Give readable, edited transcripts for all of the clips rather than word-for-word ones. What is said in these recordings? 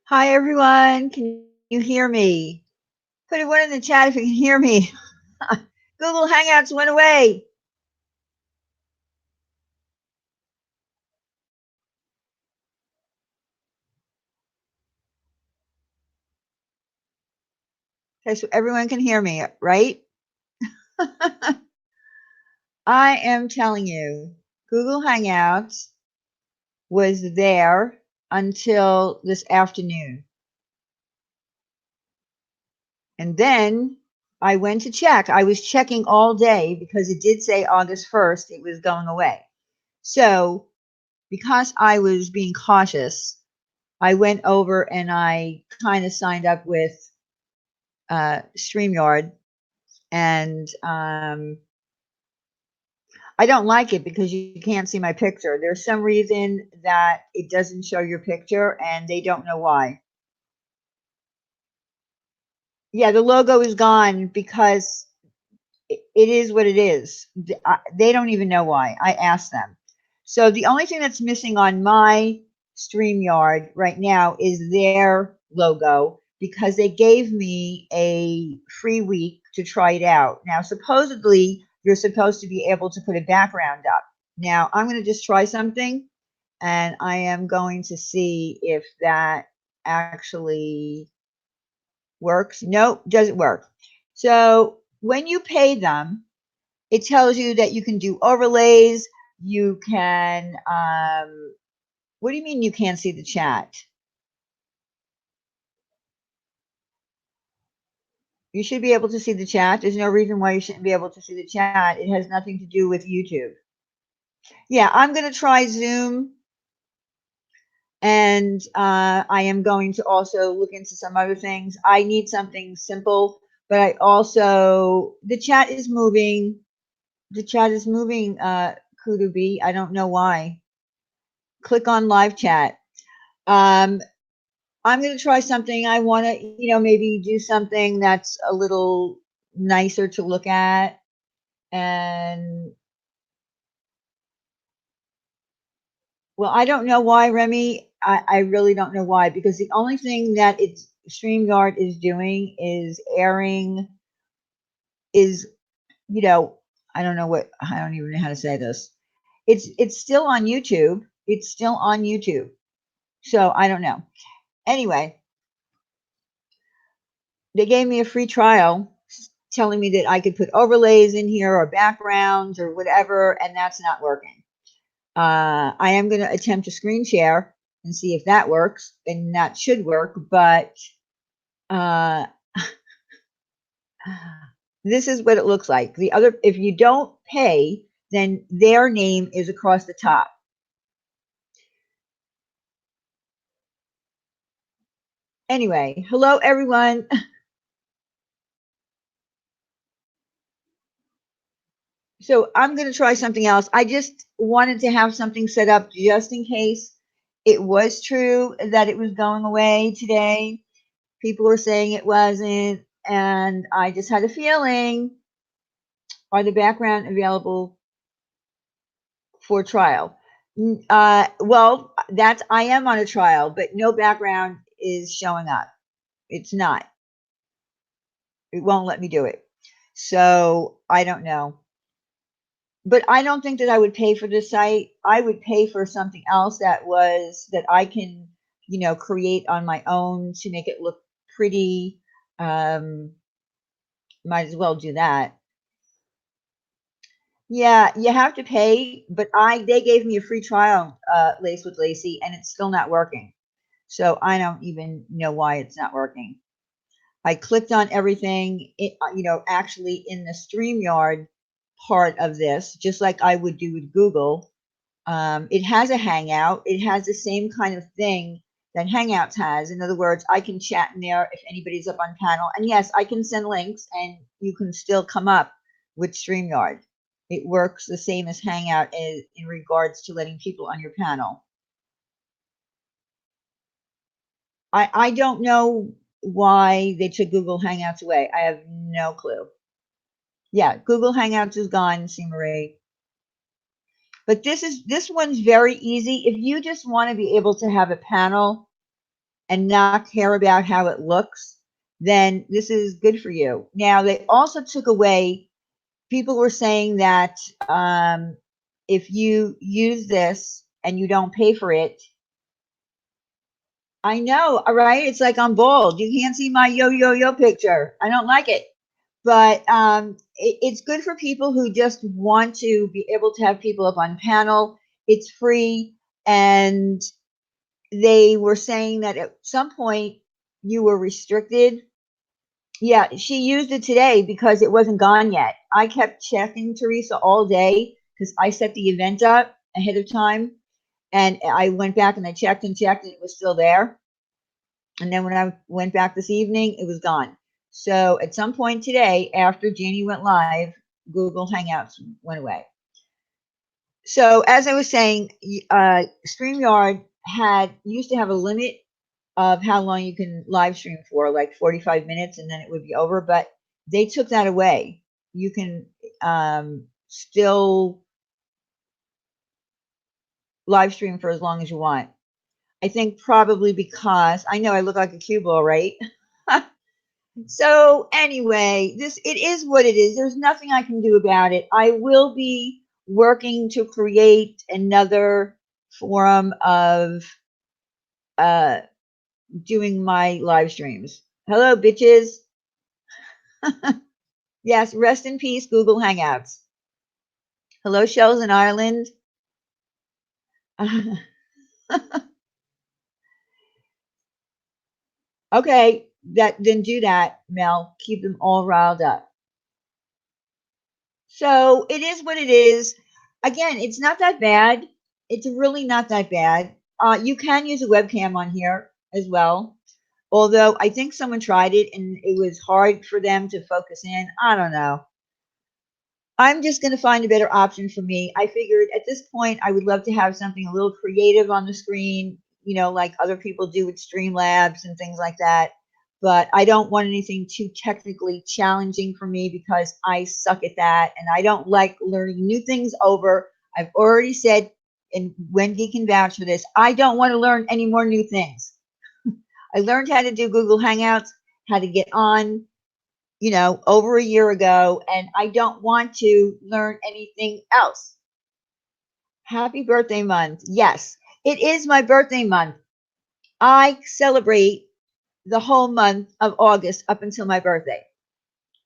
Hi, everyone. Can you hear me? Put a one in the chat if you can hear me. Google Hangouts went away. Okay, so everyone can hear me, right? I am telling you, Google Hangouts was there until this afternoon. And then I went to check. I was checking all day because it did say August 1st it was going away. So, because I was being cautious, I went over and I kind of signed up with StreamYard, and I don't like it because you can't see my picture. There's some reason that it doesn't show your picture, and they don't know why. Yeah, the logo is gone because it is what it is. They don't even know why. I asked them. So the only thing that's missing on my StreamYard right now is their logo because they gave me a free week to try it out. Now, supposedly, you're supposed to be able to put a background up. Now, I'm going to just try something and I am going to see if that actually works. Nope, doesn't work. So when you pay them, it tells you that you can do overlays. You can, what do you mean you can't see the chat? You should be able to see the chat. There's no reason why you shouldn't be able to see the chat. It has nothing to do with YouTube. Yeah, I'm going to try Zoom, and I am going to also look into some other things. I need something simple, but I also, the chat is moving. The chat is moving, Kudu B. I don't know why. Click on live chat. Um, I'm going to try something. I want to, maybe do something that's a little nicer to look at. And well, I don't know why, Remy. I really don't know why, because the only thing that it's StreamYard is doing is airing, is, you know, I don't know what, I don't even know how to say this. It's still on YouTube. It's still on YouTube. So I don't know. Anyway, they gave me a free trial telling me that I could put overlays in here or backgrounds or whatever, and that's not working. I am going to attempt to screen share and see if that works, and that should work, but uh, this is what it looks like. The other, if you don't pay, then their name is across the top. Anyway, hello everyone. So I'm going to try something else. I just wanted to have something set up just in case it was true that it was going away today. People were saying it wasn't, and I just had a feeling. Are the background available for trial? Well, that's, I am on a trial, but no background is showing up. It's not. It won't let me do it. So I don't know. But I don't think that I would pay for this site. I would pay for something else that I can, create on my own to make it look pretty. Um, might as well do that. Yeah, you have to pay, but they gave me a free trial, Lace with Lacey, and it's still not working. So I don't even know why it's not working. I clicked on everything, actually in the StreamYard part of this, just like I would do with Google. It has a Hangout. It has the same kind of thing that Hangouts has. In other words, I can chat in there if anybody's up on panel. And yes, I can send links and you can still come up with StreamYard. It works the same as Hangout in regards to letting people on your panel. I don't know why they took Google Hangouts away. I have no clue. Yeah, Google Hangouts is gone, C. Marie. But this one's very easy. If you just want to be able to have a panel and not care about how it looks, then this is good for you. Now, they also took away, people were saying that if you use this and you don't pay for it, I know, all right? It's like I'm bald. You can't see my yo picture. I don't like it. But it's good for people who just want to be able to have people up on panel. It's free. And they were saying that at some point you were restricted. Yeah, she used it today because it wasn't gone yet. I kept checking, Teresa, all day because I set the event up ahead of time. And I went back and I checked and checked, and it was still there. And then when I went back this evening, it was gone. So at some point today, after Jeannie went live, Google Hangouts went away. So as I was saying, StreamYard used to have a limit of how long you can live stream for, like 45 minutes, and then it would be over. But they took that away. You can still live stream for as long as you want. I think probably because I know I look like a cue ball, right? So anyway, it is what it is. There's nothing I can do about it. I will be working to create another forum of uh doing my live streams. Hello, bitches. Yes, rest in peace, Google Hangouts. Hello, shells in Ireland. Okay, then do that, Mel. Keep them all riled up. So it is what it is. Again, it's not that bad. It's really not that bad. You can use a webcam on here as well. Although I think someone tried it and it was hard for them to focus in. I don't know. I'm just going to find a better option for me. I figured at this point I would love to have something a little creative on the screen, like other people do with Streamlabs and things like that. But I don't want anything too technically challenging for me because I suck at that and I don't like learning new things over. I've already said, and Wendy can vouch for this, I don't want to learn any more new things. I learned how to do Google Hangouts, how to get on, over a year ago, and I don't want to learn anything else. Happy birthday month. Yes, it is my birthday month. I celebrate the whole month of August up until my birthday.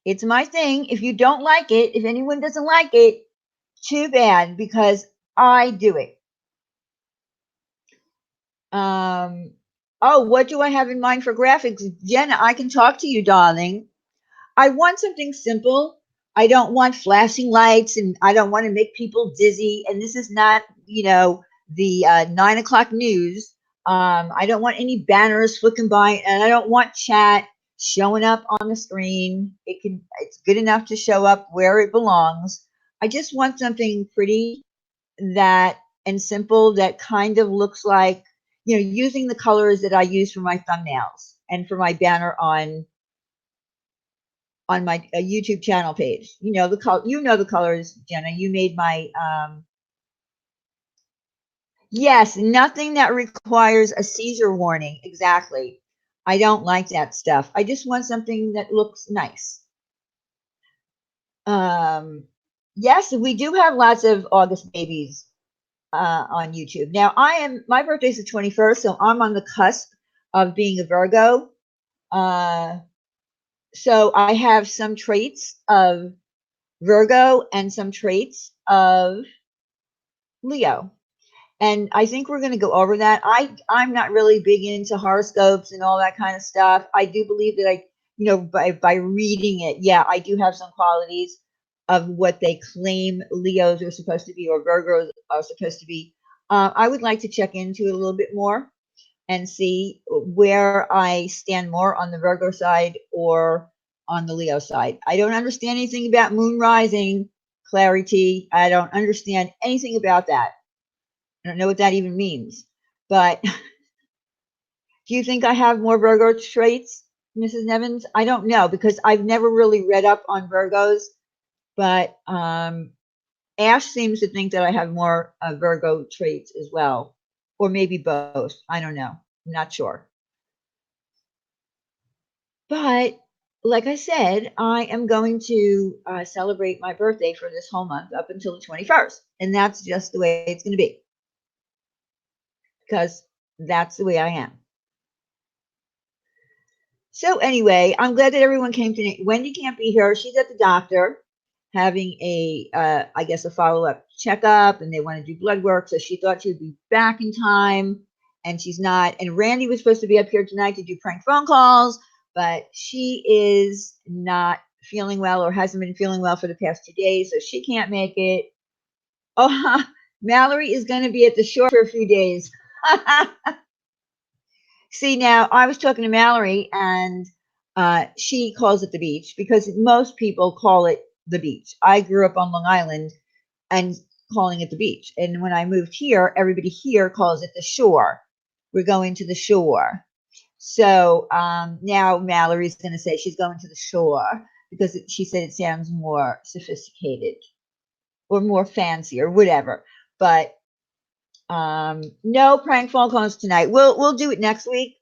It's my thing. If you don't like it, if anyone doesn't like it, too bad, because I do it. Oh, what do I have in mind for graphics? Jenna, I can talk to you, darling. I want something simple. I don't want flashing lights and I don't want to make people dizzy. And this is not, the 9 o'clock news. I don't want any banners flicking by and I don't want chat showing up on the screen. It's good enough to show up where it belongs. I just want something pretty that and simple that kind of looks like, using the colors that I use for my thumbnails and for my banner on my YouTube channel page. The colors, Jenna. You made my yes, nothing that requires a seizure warning. Exactly. I don't like that stuff. I just want something that looks nice. Yes, we do have lots of August babies on YouTube. Now, my birthday's the 21st, so I'm on the cusp of being a Virgo. So I have some traits of Virgo and some traits of Leo. And I think we're going to go over that. I'm not really big into horoscopes and all that kind of stuff. I do believe that by reading it, yeah, I do have some qualities of what they claim Leos are supposed to be or Virgos are supposed to be. I would like to check into it a little bit more and see where I stand more on the Virgo side or on the Leo side. I don't understand anything about moon rising clarity. I don't understand anything about that. I don't know what that even means. But do you think I have more Virgo traits, Mrs. Nevins? I don't know because I've never really read up on Virgos. But Ash seems to think that I have more Virgo traits as well, or maybe both. I don't know. I'm not sure. But like I said, I am going to celebrate my birthday for this whole month up until the 21st. And that's just the way it's going to be because that's the way I am. So anyway, I'm glad that everyone came tonight. Wendy can't be here. She's at the doctor having I guess a follow-up checkup, and they want to do blood work. So she thought she would be back in time, and she's not. And Randy was supposed to be up here tonight to do prank phone calls, but she is not feeling well or hasn't been feeling well for the past 2 days, so she can't make it. Oh, Mallory is going to be at the shore for a few days. See, now I was talking to Mallory, and she calls it the beach because most people call it the beach. I grew up on Long Island and calling it the beach. And when I moved here, everybody here calls it the shore. We're going to the shore. So now Mallory's going to say she's going to the shore because she said it sounds more sophisticated or more fancy or whatever. But no prank phone calls tonight. We'll do it next week.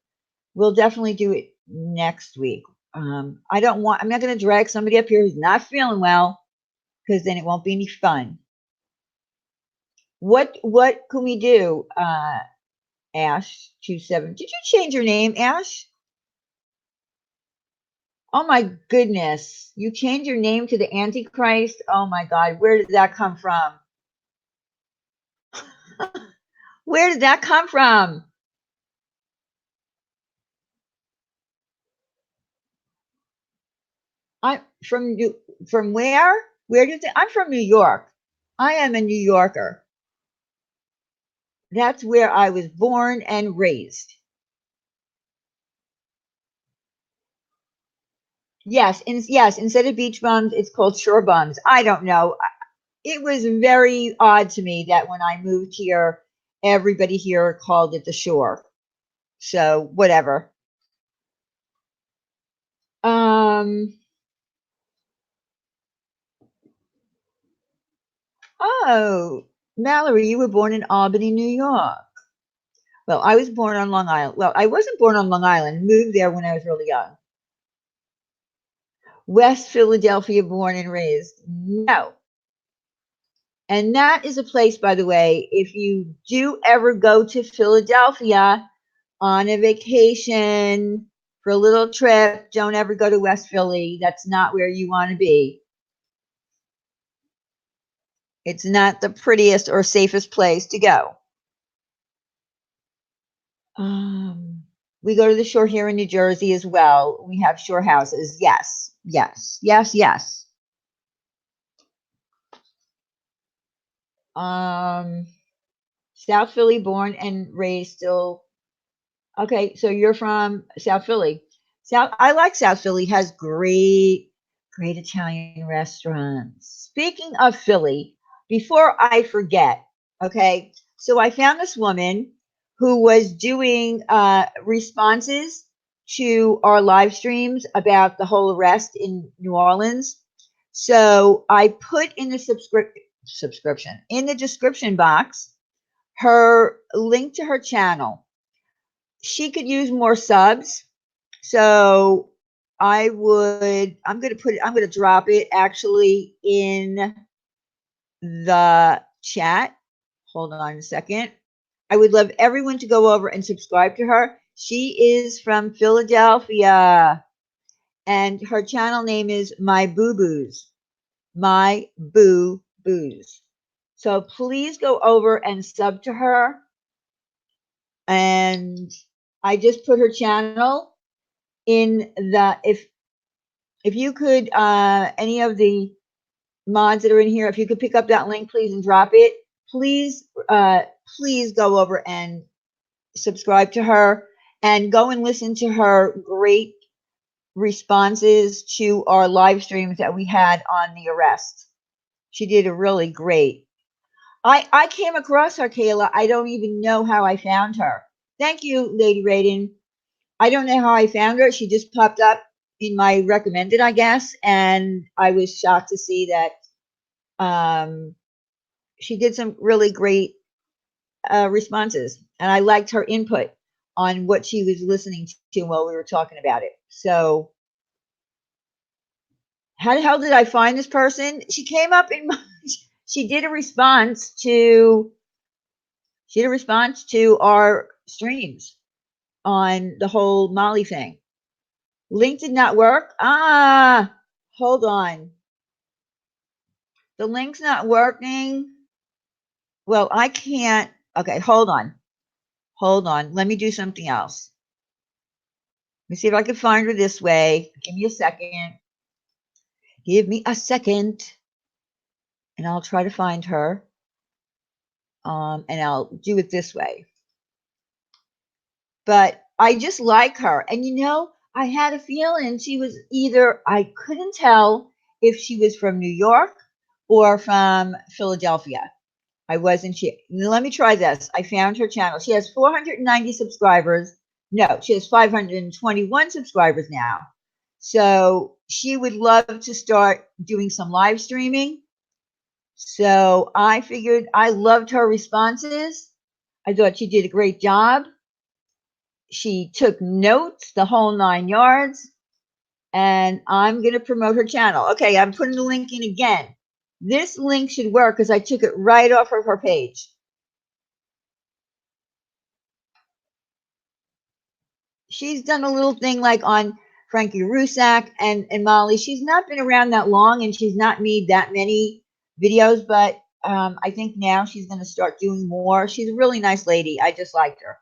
We'll definitely do it next week. I'm not going to drag somebody up here who's not feeling well because then it won't be any fun. What can we do, Ash27? Did you change your name, Ash? Oh my goodness. You changed your name to the Antichrist? Oh my God. Where did that come from? Where did that come from? I'm from where? Where do you think? I'm from New York. I am a New Yorker. That's where I was born and raised. Yes, yes, instead of beach bums, it's called shore bums. I don't know. It was very odd to me that when I moved here, everybody here called it the shore. So whatever. Um, oh, Mallory, you were born in Albany, New York. Well, I was born on Long Island. Well, I wasn't born on Long Island, moved there when I was really young. West Philadelphia, born and raised. No. And that is a place, by the way, if you do ever go to Philadelphia on a vacation for a little trip, don't ever go to West Philly. That's not where you want to be. It's not the prettiest or safest place to go. We go to the shore here in New Jersey as well. We have shore houses. Yes, yes, yes, yes. South Philly, born and raised, still. Okay, so you're from South Philly. I like South Philly. Has great Italian restaurants. Speaking of Philly, before I forget, okay, so I found this woman who was doing responses to our live streams about the whole arrest in New Orleans. So I put in the subscription in the description box her link to her channel. She could use more subs. So I'm going to drop it actually in the chat. Hold on a second. I would love everyone to go over and subscribe to her. She is from Philadelphia and her channel name is My Boo Boos. My Boo Boos. So please go over and sub to her. And I just put her channel in the if you could any of the mods that are in here, if you could pick up that link please and drop it, please please go over and subscribe to her and go and listen to her great responses to our live streams that we had on the arrest. She did a really great. I came across her, Kayla. I don't even know how I found her. Thank you, Lady Raiden. I don't know how I found her. She just popped up in my recommended, I guess, and I was shocked to see that she did some really great responses, and I liked her input on what she was listening to while we were talking about it. So How the hell did I find this person? She came up in my, she did a response to, our streams on the whole Molly thing. Link did not work. Hold on. The link's not working. Well, I can't. Okay, hold on. Hold on. Let me do something else. Let me see if I can find her this way. Give me a second. Give me a second. And I'll try to find her. And I'll do it this way. But I just like her. And I had a feeling she was either, I couldn't tell if she was from New York or from Philadelphia. I wasn't sure. Let me try this. I found her channel. She has 490 subscribers. No, she has 521 subscribers now. So she would love to start doing some live streaming. So I figured, I loved her responses. I thought she did a great job. She took notes, the whole 9 yards, and I'm going to promote her channel. Okay, I'm putting the link in again. This link should work because I took it right off of her page. She's done a little thing like on Frankie Rusak and Molly. She's not been around that long, and she's not made that many videos, but I think now she's going to start doing more. She's a really nice lady. I just liked her.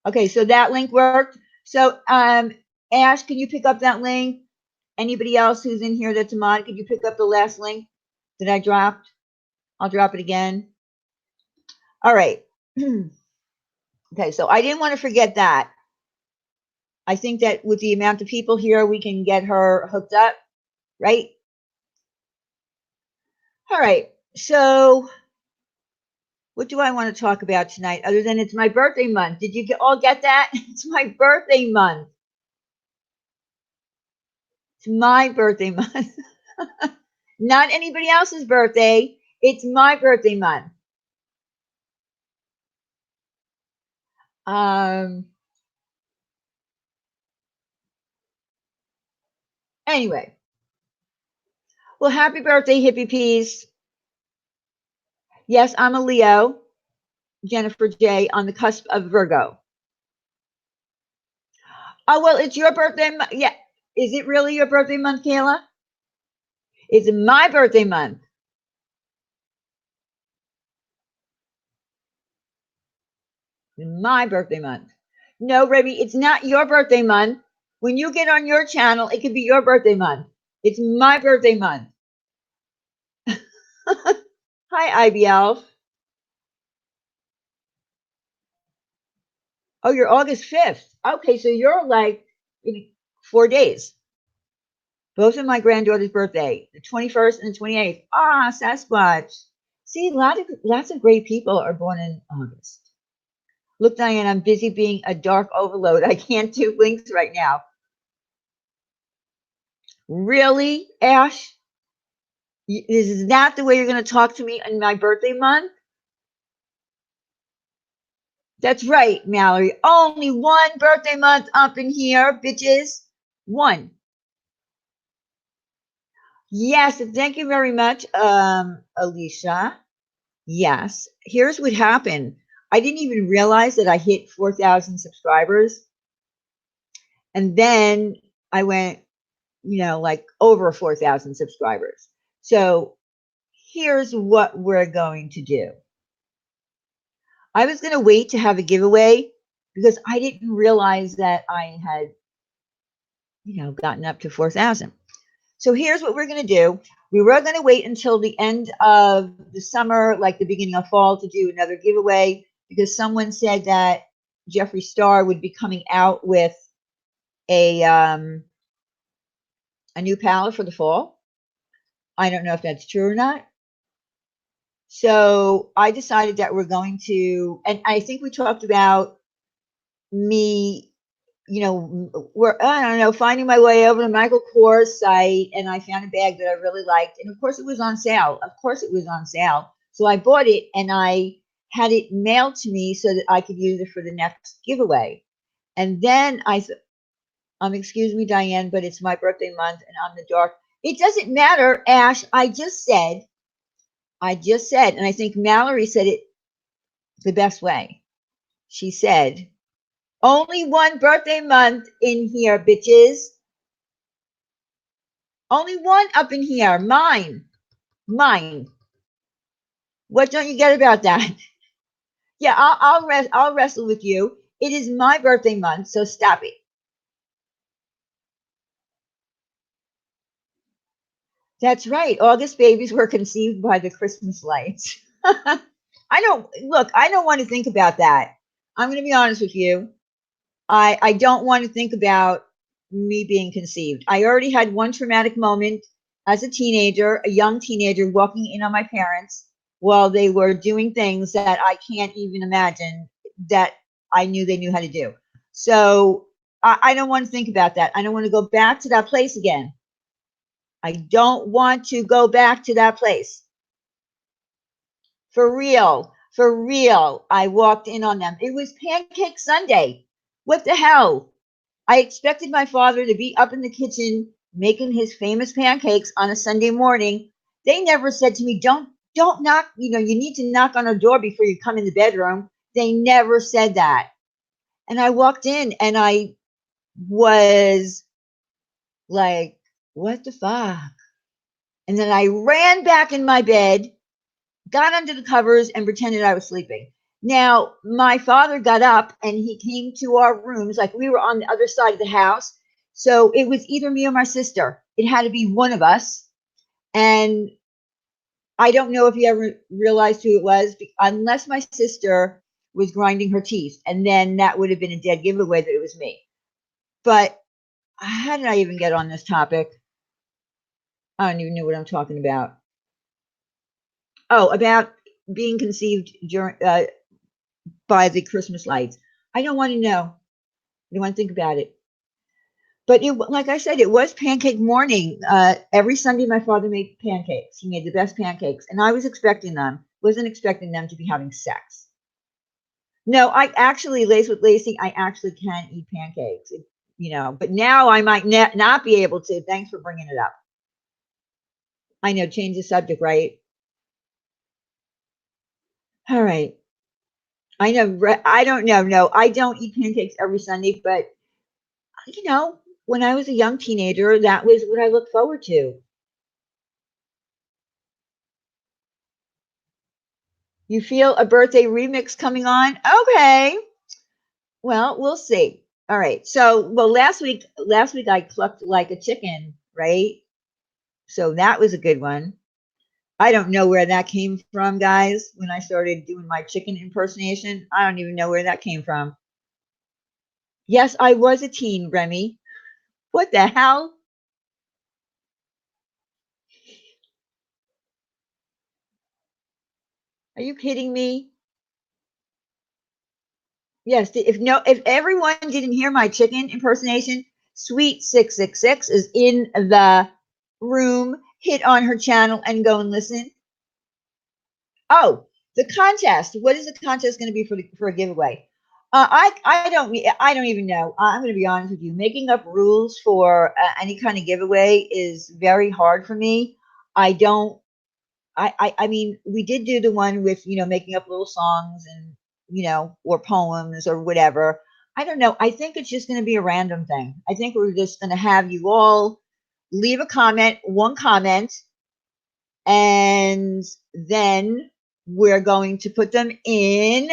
Okay, so that link worked. So Ash, can you pick up that link? Anybody else who's in here that's a mod, could you pick up the last link that I dropped? I'll drop it again. All right. Okay, so I didn't want to forget that. I think that with the amount of people here, we can get her hooked up, right? All right, so what do I want to talk about tonight other than it's my birthday month? Did you all get that? It's my birthday month. It's my birthday month. Not anybody else's birthday. It's my birthday month. Anyway. Well, happy birthday, hippie peas. Yes, I'm a Leo, Jennifer J, on the cusp of Virgo. Oh, well, it's your birthday month. Yeah. Is it really your birthday month, Kayla? It's my birthday month. My birthday month. No, Rebby, it's not your birthday month. When you get on your channel, it could be your birthday month. It's my birthday month. Hi, IBL. Oh, you're August 5th. Okay, so you're like 4 days. Both of my granddaughter's birthday, the 21st and the 28th. Sasquatch. See, lots of great people are born in August. Look, Diane, I'm busy being a dark overload. I can't do links right now. Really, Ash? Is that the way you're going to talk to me in my birthday month? That's right, Mallory. Only one birthday month up in here, bitches. One. Yes, thank you very much, Alicia. Yes. Here's what happened. I didn't even realize that I hit 4,000 subscribers. And then I went, like over 4,000 subscribers. So here's what we're going to do. I was going to wait to have a giveaway because I didn't realize that I had, gotten up to 4,000. So here's what we're going to do. We were going to wait until the end of the summer, like the beginning of fall, to do another giveaway because someone said that Jeffree Star would be coming out with a new palette for the fall. I don't know if that's true or not. So I decided that we're going to, and I think we talked about me, finding my way over to Michael Kors site, and I found a bag that I really liked, and of course it was on sale. So I bought it, and I had it mailed to me so that I could use it for the next giveaway. And then Excuse me, Diane, but it's my birthday month and I'm the dark. It doesn't matter, Ash. I just said, and I think Mallory said it the best way. She said, only one birthday month in here, bitches. Only one up in here. Mine. Mine. What don't you get about that? Yeah, I'll wrestle with you. It is my birthday month, so stop it. That's right. August babies were conceived by the Christmas lights. I don't want to think about that. I'm going to be honest with you. I don't want to think about me being conceived. I already had one traumatic moment as a teenager, a young teenager, walking in on my parents while they were doing things that I can't even imagine that I knew they knew how to do. So I don't want to think about that. I don't want to go back to that place again. I don't want to go back to that place. For real. For real. I walked in on them. It was Pancake Sunday. What the hell? I expected my father to be up in the kitchen making his famous pancakes on a Sunday morning. They never said to me, don't knock, you need to knock on our door before you come in the bedroom. They never said that. And I walked in and I was like, what the fuck? And then I ran back in my bed, got under the covers, and pretended I was sleeping. Now, my father got up and he came to our rooms, like we were on the other side of the house. So it was either me or my sister. It had to be one of us. And I don't know if he ever realized who it was, unless my sister was grinding her teeth. And then that would have been a dead giveaway that it was me. But how did I even get on this topic? I don't even know what I'm talking about. Oh, about being conceived during by the Christmas lights. I don't want to know. I don't want to think about it. But like I said, it was pancake morning. Every Sunday, my father made pancakes. He made the best pancakes, and I was expecting them. Wasn't expecting them to be having sex. No, I actually, Lace with Lacey, I actually can eat pancakes. But now I might not be able to. Thanks for bringing it up. I know, change the subject, right? All right. I know. I don't know. No, I don't eat pancakes every Sunday, but when I was a young teenager, that was what I looked forward to. You feel a birthday remix coming on? Okay. Well, we'll see. All right. So, well, last week I clucked like a chicken, right? So that was a good one. I don't know where that came from, guys. When I started doing my chicken impersonation, I don't even know where that came from. Yes, I was a teen, Remy. What the hell? Are you kidding me? Yes, if everyone didn't hear my chicken impersonation, Sweet 666 is in the room. Hit on her channel and go and listen. Oh, the contest. What is the contest going to be for a giveaway? I don't even know. I'm going to be honest with you. Making up rules for any kind of giveaway is very hard for me. I don't I mean, we did do the one with, making up little songs and, or poems or whatever. I don't know. I think it's just going to be a random thing. I think we're just going to have you all leave a comment, one comment, and then we're going to put them in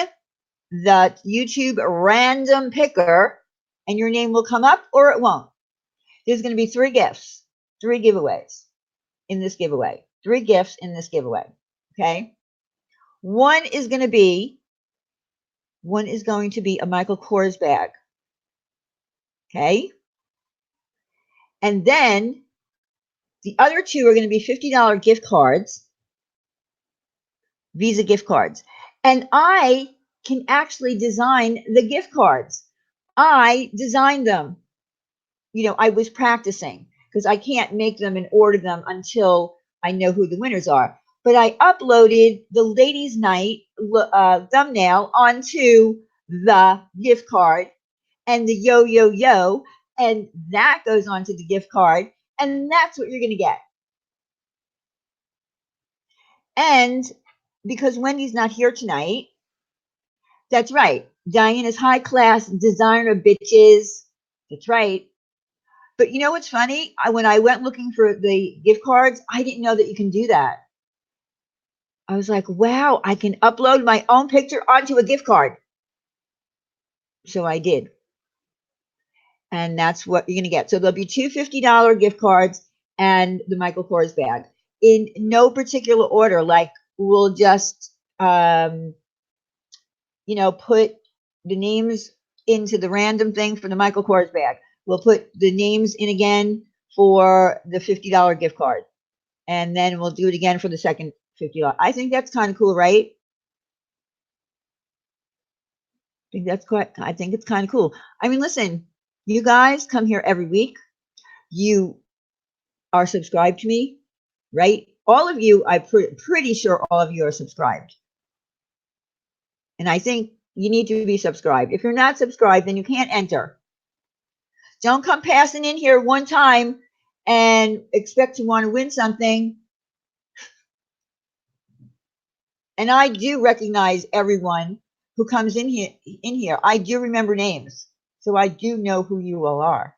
the YouTube random picker, and your name will come up or it won't. There's going to be three giveaways in this giveaway, three gifts in this giveaway. Okay. One is going to be a Michael Kors bag. Okay. And then the other two are going to be $50 gift cards, Visa gift cards. And I can actually design the gift cards. I designed them. I was practicing because I can't make them and order them until I know who the winners are. But I uploaded the ladies' night thumbnail onto the gift card and the yo yo yo, and that goes on to the gift card, and that's what you're going to get. And because Wendy's not here tonight, that's right. Diane is high class designer bitches. That's right. But you know what's funny? When I went looking for the gift cards, I didn't know that you can do that. I was like, wow, I can upload my own picture onto a gift card. So I did. And that's what you're going to get. So there'll be two $50 gift cards and the Michael Kors bag in no particular order. Like we'll just, put the names into the random thing for the Michael Kors bag. We'll put the names in again for the $50 gift card. And then we'll do it again for the second $50. I think that's kind of cool, right? I think it's kind of cool. I mean, listen, you guys come here every week. You are subscribed to me, right? All of you, I'm pretty sure all of you are subscribed. And I think you need to be subscribed. If you're not subscribed, then you can't enter. Don't come passing in here one time and expect to want to win something. And I do recognize everyone who comes in here. I do remember names. So I do know who you all are.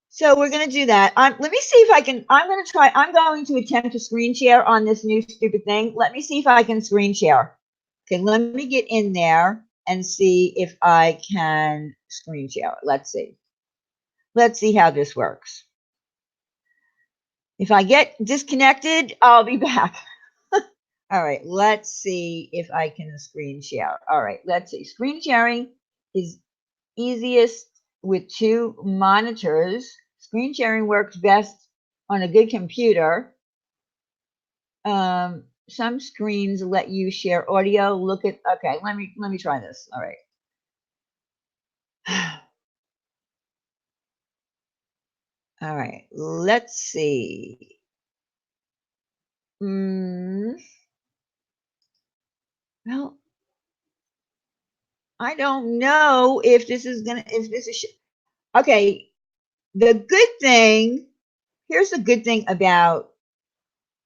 So we're going to do that. Let me see if I can. I'm going to attempt to screen share on this new stupid thing. Let me see if I can screen share. Okay, let me get in there and see if I can screen share. Let's see. Let's see how this works. If I get disconnected, I'll be back. All right, let's see if I can screen share. All right, let's see. Screen sharing is easiest with two monitors. Screen sharing works best on a good computer. Some screens let you share audio. Okay, let me try this. All right. All right, let's see. Well, I don't know if this is okay. The good thing, here's the good thing about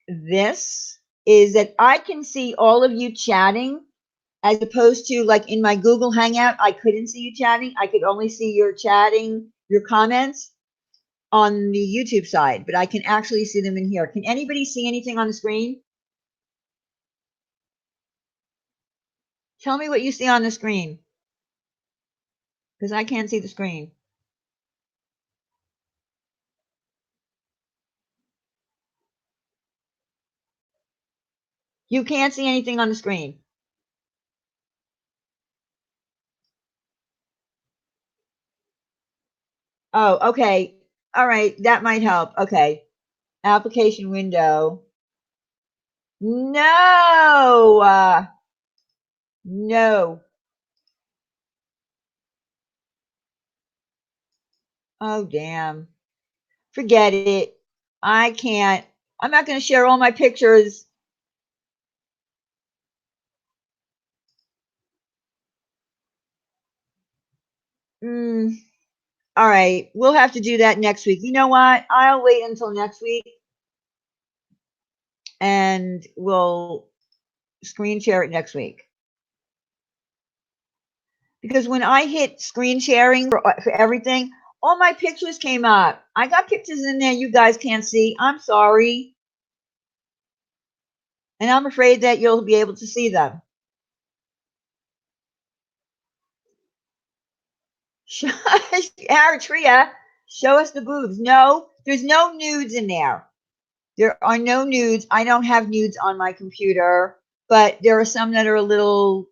this is that I can see all of you chatting as opposed to like in my Google Hangout, I couldn't see you chatting. I could only see your chatting, your comments on the YouTube side, but I can actually see them in here. Can anybody see anything on the screen? Tell me what you see on the screen, because I can't see the screen. You can't see anything on the screen. Oh, okay. All right. That might help. Okay. Application window. No. No. Oh, damn. Forget it. I can't. I'm not going to share all my pictures. All right. We'll have to do that next week. You know what? I'll wait until next week and we'll screen share it next week. Because when I hit screen sharing for everything, all my pictures came up. I got pictures in there you guys can't see. I'm sorry. And I'm afraid that you'll be able to see them. Eritrea, show us the boobs. No, there's no nudes in there. There are no nudes. I don't have nudes on my computer, but there are some that are a little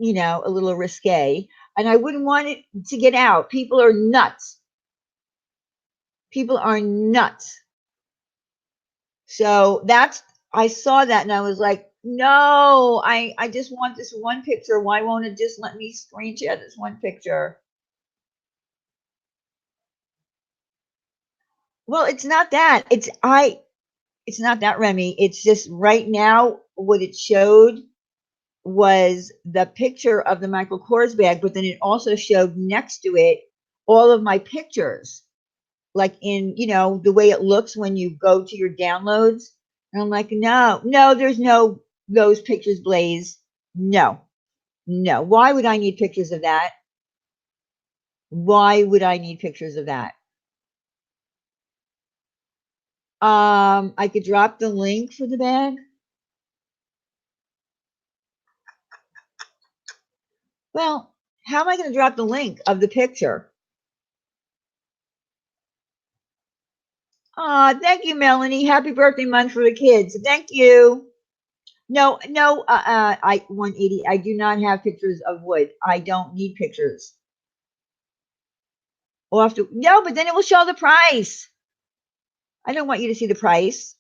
risque. And I wouldn't want it to get out. People are nuts. People are nuts. So I saw that and I was like, no, I just want this one picture. Why won't it just let me screen share this one picture? Well, it's not that. It's not that, Remy. It's just right now what it showed was the picture of the Michael Kors bag, but then it also showed next to it all of my pictures, like in, the way it looks when you go to your downloads. And I'm like, no, no, there's no those pictures, Blaze. No, no. Why would I need pictures of that? Why would I need pictures of that? I could drop the link for the bag. Well, how am I going to drop the link of the picture? Thank you, Melanie. Happy birthday month for the kids. Thank you. No, no, I 180. I do not have pictures of wood. I don't need pictures. We'll have to, no, but then it will show the price. I don't want you to see the price.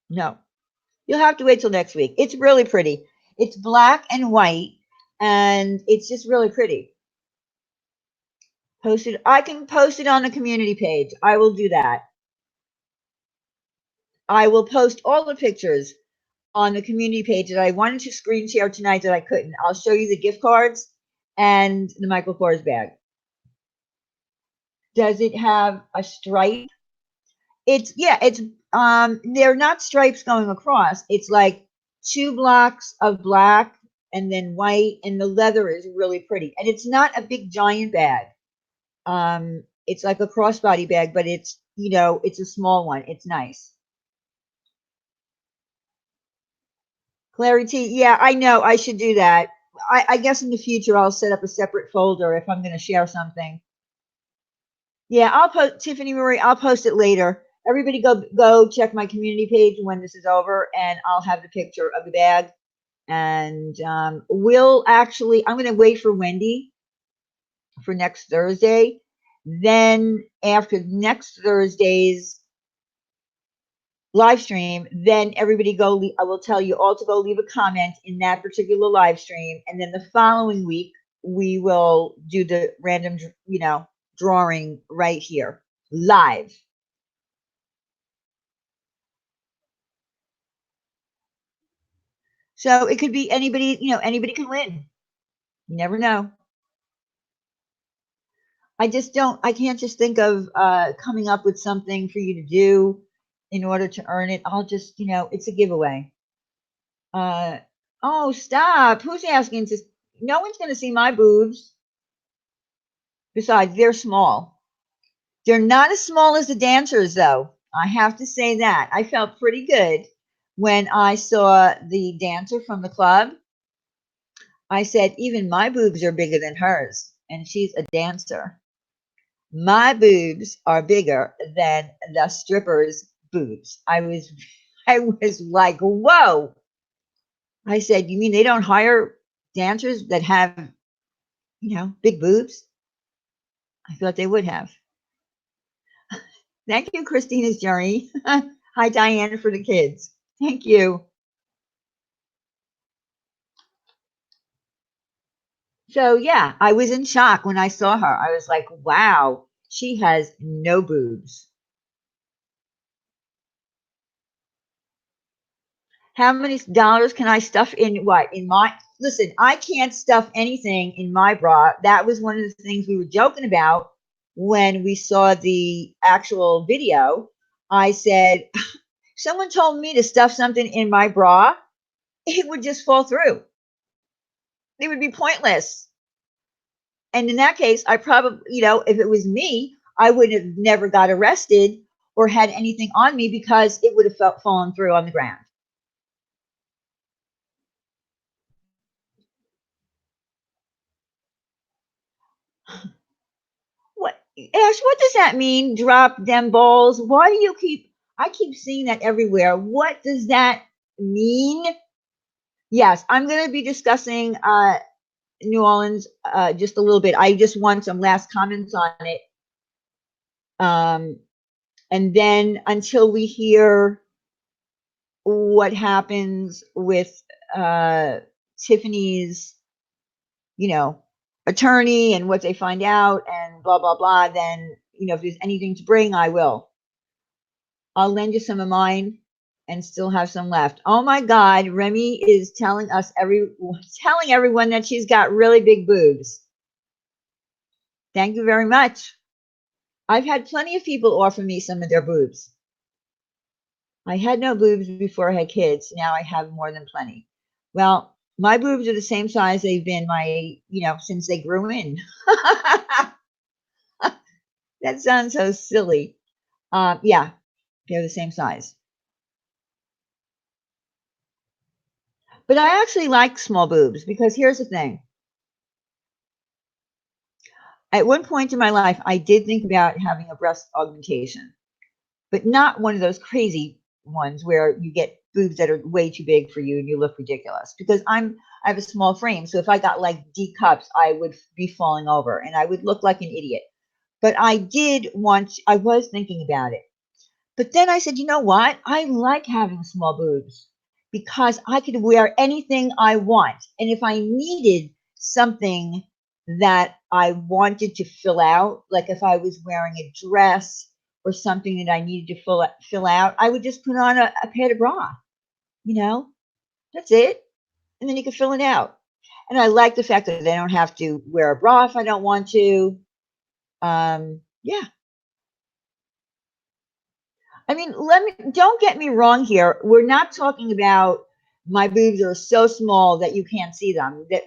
No, you'll have to wait till next week. It's really pretty. It's black and white, and it's just really pretty. Posted. I can post it on the community page. I will do that. I will post all the pictures on the community page that I wanted to screen share tonight that I couldn't. I'll show you the gift cards and the Michael Kors bag. Does it have a stripe? It's they're not stripes going across. It's like 2 blocks of black and then white, and the leather is really pretty. And it's not a big giant bag. It's like a crossbody bag, but it's a small one. It's nice. Clarity, yeah, I know. I should do that. I guess in the future I'll set up a separate folder if I'm going to share something. Yeah, I'll post Tiffany Marie. I'll post it later. Everybody, go check my community page when this is over, and I'll have the picture of the bag. And I'm going to wait for Wendy for next Thursday. Then after next Thursday's live stream, then everybody I will tell you all to go leave a comment in that particular live stream, and then the following week we will do the random, drawing right here live. So it could be anybody, anybody can win. You never know. I can't just think of coming up with something for you to do in order to earn it. I'll just, it's a giveaway. Oh, stop. Who's asking to, no one's going to see my boobs. Besides, they're small. They're not as small as the dancers, though. I have to say that. I felt pretty good when I saw the dancer from the club. I said, even my boobs are bigger than hers, and she's a dancer. My boobs are bigger than the stripper's boobs. I was like, whoa. I said, you mean they don't hire dancers that have, big boobs? I thought they would have. Thank you, Christina's Journey. Hi, Diane, for the kids. Thank you. So, yeah, I was in shock when I saw her. I was like, wow, she has no boobs. How many dollars can I stuff in what? In my, listen, I can't stuff anything in my bra. That was one of the things we were joking about when we saw the actual video. I said, someone told me to stuff something in my bra, it would just fall through. It would be pointless. And in that case, I probably, if it was me, I would have never got arrested or had anything on me because it would have fallen through on the ground. What, Ash, what does that mean? Drop them balls. Why do you I keep seeing that everywhere. What does that mean? Yes, I'm going to be discussing New Orleans just a little bit. I just want some last comments on it. And then until we hear what happens with Tiffany's, attorney and what they find out and blah, blah, blah, then, if there's anything to bring, I will. I'll lend you some of mine and still have some left. Oh my God, Remy is telling everyone that she's got really big boobs. Thank you very much. I've had plenty of people offer me some of their boobs. I had no boobs before I had kids. Now I have more than plenty. Well, my boobs are the same size they've been since they grew in. That sounds so silly. Yeah, they're the same size. But I actually like small boobs because here's the thing. At one point in my life, I did think about having a breast augmentation, but not one of those crazy ones where you get boobs that are way too big for you and you look ridiculous. Because I have a small frame, so if I got like D cups, I would be falling over and I would look like an idiot. But I was thinking about it. But then I said, you know what? I like having small boobs because I could wear anything I want. And if I needed something that I wanted to fill out, like if I was wearing a dress or something that I needed to fill out, I would just put on a padded bra. That's it. And then you can fill it out. And I like the fact that I don't have to wear a bra if I don't want to. Yeah. I mean, don't get me wrong here. We're not talking about my boobs are so small that you can't see them. That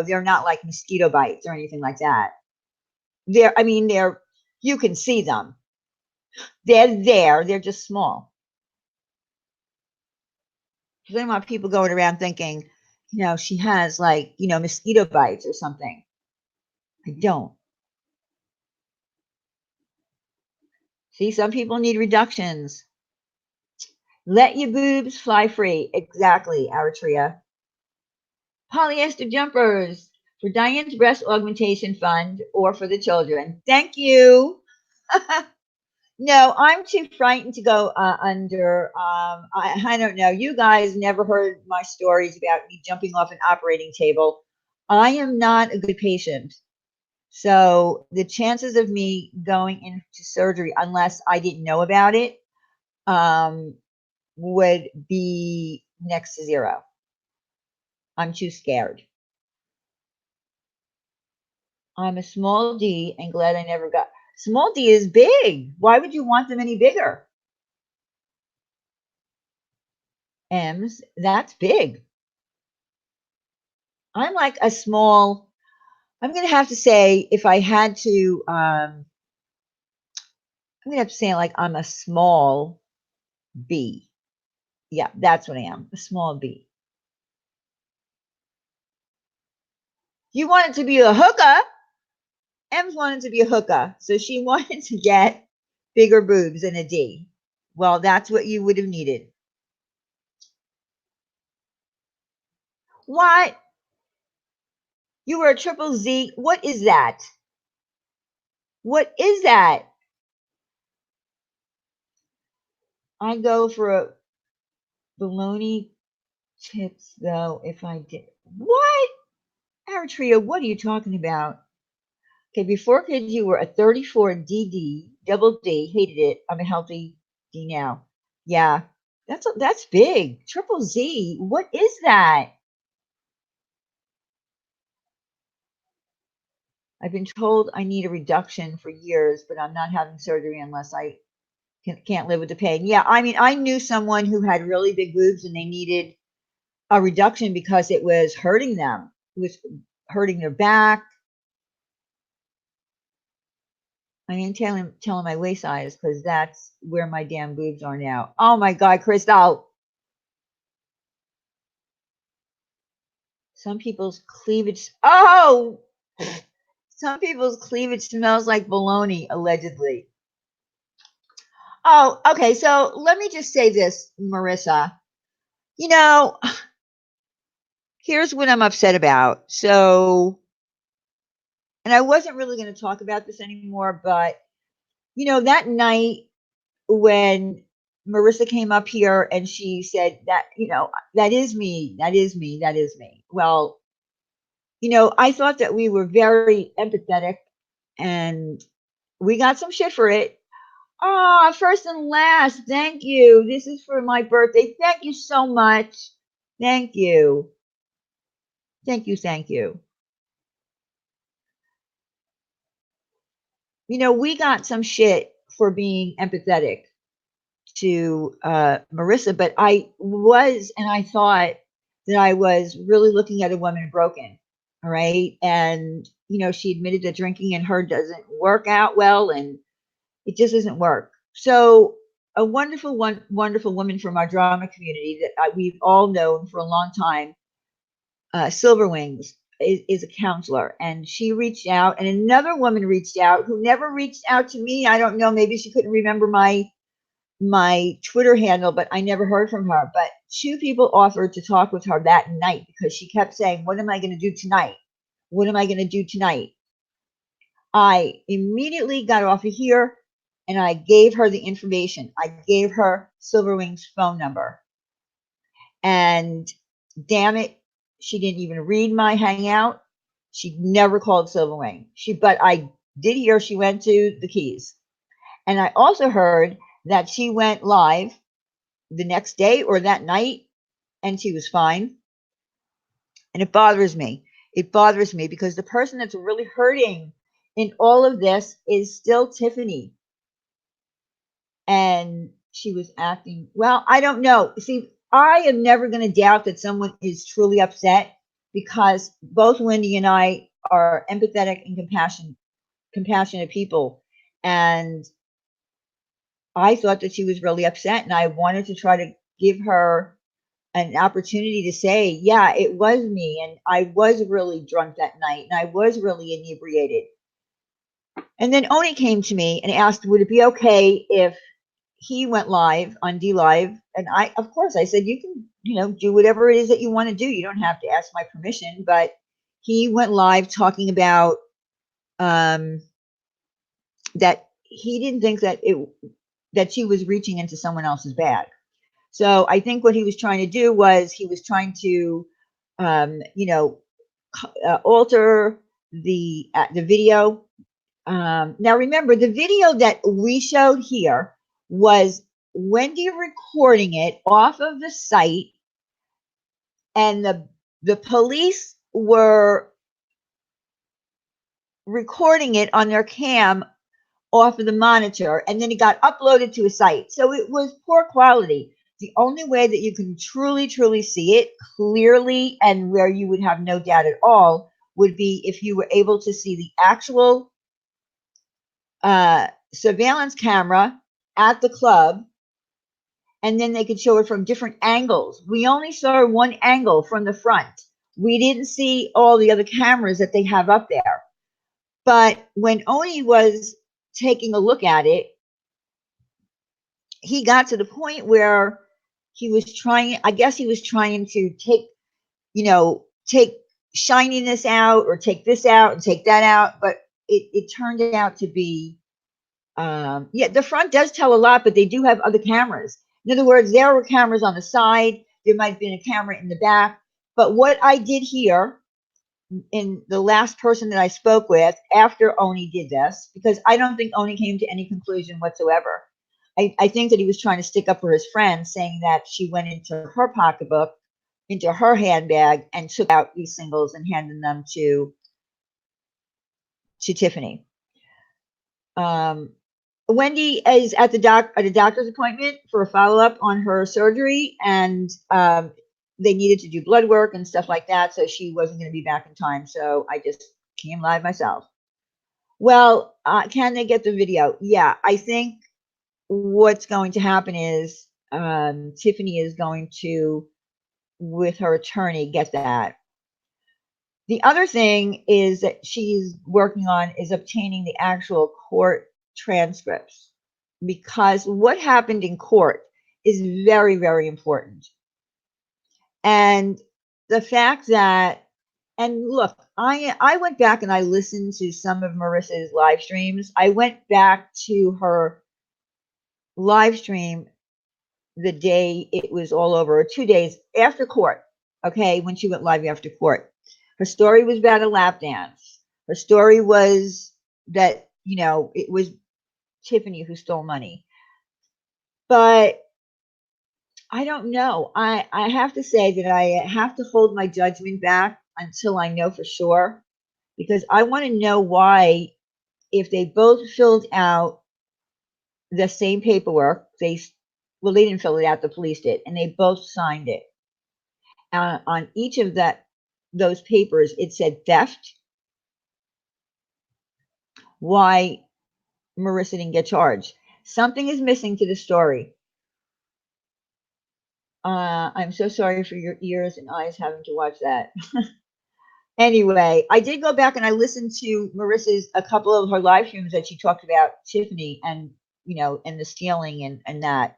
they're not like mosquito bites or anything like that. They're you can see them. They're there. They're just small. I don't want people going around thinking, she has like, mosquito bites or something. I don't. See, some people need reductions. Let your boobs fly free. Exactly, Aratria. Polyester jumpers for Diane's breast augmentation fund or for the children. Thank you. No, I'm too frightened to go under. I don't know. You guys never heard my stories about me jumping off an operating table. I am not a good patient. So the chances of me going into surgery, unless I didn't know about it, um, would be next to zero. I'm too scared. I'm a small D and glad I never got. Small D is big. Why would you want them any bigger? M's, that's big. I'm like a small, I'm going to have to say, if I had to, I'm going to have to say like I'm a small B. Yeah, that's what I am, a small B. You wanted to be a hooker. M's wanted to be a hooker. So she wanted to get bigger boobs than a D. Well, that's what you would have needed. What? You were a triple Z? What is that? What is that? I go for a baloney tips though if I did. What? Eritrea, what are you talking about? Okay, before kids, you were a 34 DD, double D, hated it. I'm a healthy D now. Yeah, that's big. Triple Z, what is that? I've been told I need a reduction for years, but I'm not having surgery unless I can't live with the pain. Yeah, I knew someone who had really big boobs and they needed a reduction because it was hurting them. It was hurting their back. I ain't telling my waist size because that's where my damn boobs are now. Oh my God, Crystal. Some people's cleavage. Oh, some people's cleavage smells like bologna, allegedly. Oh, okay. So let me just say this, Marissa. You know, here's what I'm upset about. So, and I wasn't really going to talk about this anymore, but that night when Marissa came up here and she said that, that is me, that is me, that is me. Well, I thought that we were very empathetic and we got some shit for it. Ah, first and last, thank you. This is for my birthday. Thank you so much. Thank you. Thank you. Thank you. You know, we got some shit for being empathetic to Marissa, but I was, and I thought that I was really looking at a woman broken. All right. And, you know, she admitted that drinking in her doesn't work out well, and it just doesn't work. So, a wonderful woman from our drama community that we've all known for a long time, Silver Wings, is a counselor, and she reached out, and another woman reached out who never reached out to me. I don't know, maybe she couldn't remember my Twitter handle, but I never heard from her. But two people offered to talk with her that night because she kept saying, "What am I going to do tonight? What am I going to do tonight?" I immediately got off of here and I gave her the information. I gave her Silverwing's phone number. And damn it, she didn't even read my hangout. She never called Silverwing. But I did hear she went to the Keys. And I also heard that she went live the next day or that night and she was fine. And it bothers me. It bothers me because the person that's really hurting in all of this is still Tiffany. And she was acting, well, I don't know. See, I am never going to doubt that someone is truly upset because both Wendy and I are empathetic and compassionate people. And I thought that she was really upset, and I wanted to try to give her an opportunity to say, yeah, it was me, and I was really drunk that night, and I was really inebriated. And then Oni came to me and asked, would it be okay if he went live on D Live? And I, of course, I said, you can, do whatever it is that you want to do. You don't have to ask my permission. But he went live talking about that he didn't think that she was reaching into someone else's bag. So I think what he was trying to do was he was trying to, alter the video. Now remember, the video that we showed here was Wendy recording it off of the site, and the police were recording it on their cam off of the monitor, and then it got uploaded to a site. So it was poor quality. The only way that you can truly see it clearly and where you would have no doubt at all would be if you were able to see the actual surveillance camera at the club, and then they could show it from different angles. We only saw one angle from the front. We didn't see all the other cameras that they have up there. But when Oni was taking a look at it, he got to the point where he was trying to take shininess out, or take this out and take that out. But it turned out to be, the front does tell a lot, but they do have other cameras. In other words, there were cameras on the side. There might have been a camera in the back. But what I did here, in the last person that I spoke with after Oni did this, because I don't think Oni came to any conclusion whatsoever. I think that he was trying to stick up for his friend, saying that she went into her pocketbook, into her handbag, and took out these singles and handed them to Tiffany. Wendy is at a doctor's appointment for a follow-up on her surgery, and they needed to do blood work and stuff like that, so she wasn't going to be back in time. So I just came live myself. Well, can they get the video? Yeah, I think what's going to happen is Tiffany is going to, with her attorney, get that. The other thing is that she's working on is obtaining the actual court transcripts, because what happened in court is very, very important. And the fact that, and look, I went back and I listened to some of Marissa's live streams. I went back to her live stream the day it was all over, or 2 days after court, okay, when she went live after court. Her story was about a lap dance. Her story was that, it was Tiffany who stole money. But I don't know. I have to say that I have to hold my judgment back until I know for sure, because I want to know why, if they both filled out the same paperwork, well, they didn't fill it out, the police did, and they both signed it. On each of those papers, it said theft. Why Marissa didn't get charged? Something is missing to the story. I'm so sorry for your ears and eyes having to watch that. Anyway, I did go back and I listened to a couple of her live streams that she talked about Tiffany and, and the stealing and that.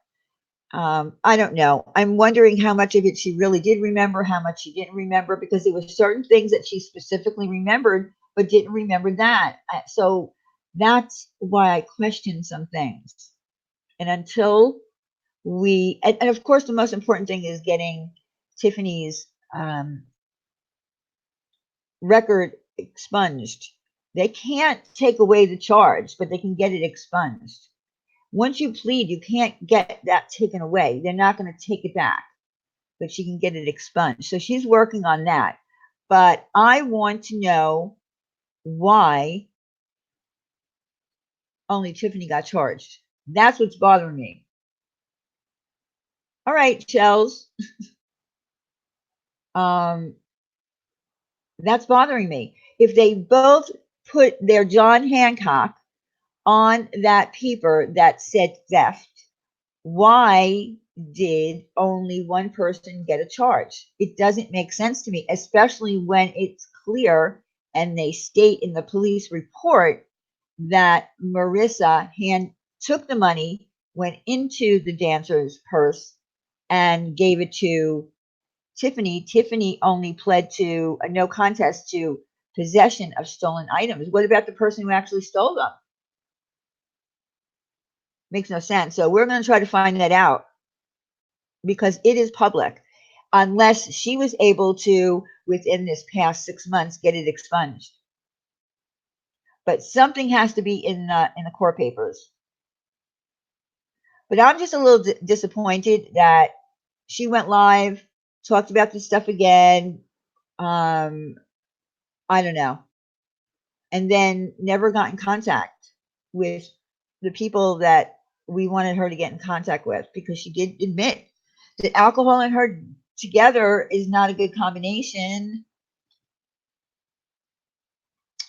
I don't know. I'm wondering how much of it she really did remember, how much she didn't remember, because there were certain things that she specifically remembered, but didn't remember that. So that's why I question some things. And until and of course, the most important thing is getting Tiffany's record expunged. They can't take away the charge, but they can get it expunged. Once you plead, you can't get that taken away. They're not going to take it back, but she can get it expunged. So she's working on that. But I want to know why only Tiffany got charged. That's what's bothering me. All right, Shells. That's bothering me. If they both put their John Hancock on that paper that said theft, why did only one person get a charge? It doesn't make sense to me, especially when it's clear and they state in the police report that Marissa took the money, went into the dancer's purse, and gave it to Tiffany. Tiffany only pled to a no contest to possession of stolen items. What about the person who actually stole them? Makes no sense. So we're going to try to find that out, because it is public, unless she was able to, within this past 6 months, get it expunged. But something has to be in the court papers. But I'm just a little disappointed that she went live, talked about this stuff again. I don't know. And then never got in contact with the people that we wanted her to get in contact with, because she did admit that alcohol and her together is not a good combination.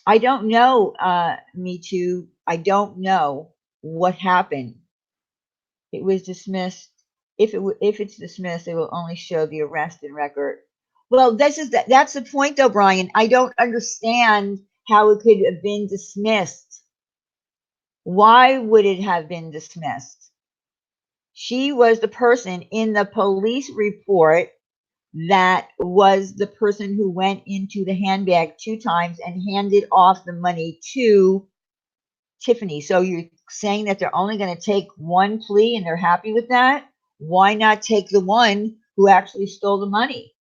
I don't know, Me Too. I don't know what happened. It was dismissed. If it's dismissed, it will only show the arrest and record. Well, that's the point, though, Brian. I don't understand how it could have been dismissed. Why would it have been dismissed? She was the person in the police report that was the person who went into the handbag 2 times and handed off the money to Tiffany. So you're saying that they're only going to take one plea and they're happy with that? Why not take the one who actually stole the money?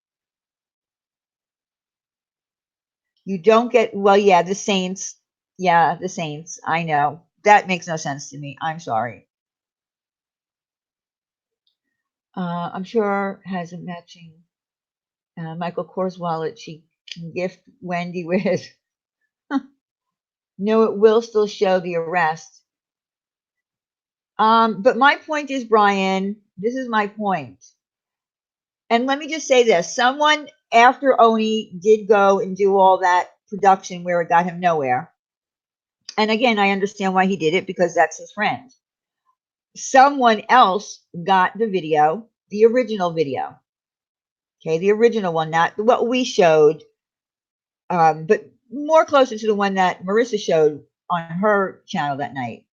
You don't get, well, yeah, the Saints. Yeah, the Saints. I know. That makes no sense to me. I'm sorry. I'm sure has a matching Michael Kors wallet she can gift Wendy with. No, it will still show the arrest. But my point is, Brian, this is my point. And let me just say this. Someone after Oni did go and do all that production where it got him nowhere. And again, I understand why he did it, because that's his friend. Someone else got the video, the original video. Okay, the original one, not what we showed, but more closer to the one that Marissa showed on her channel that night.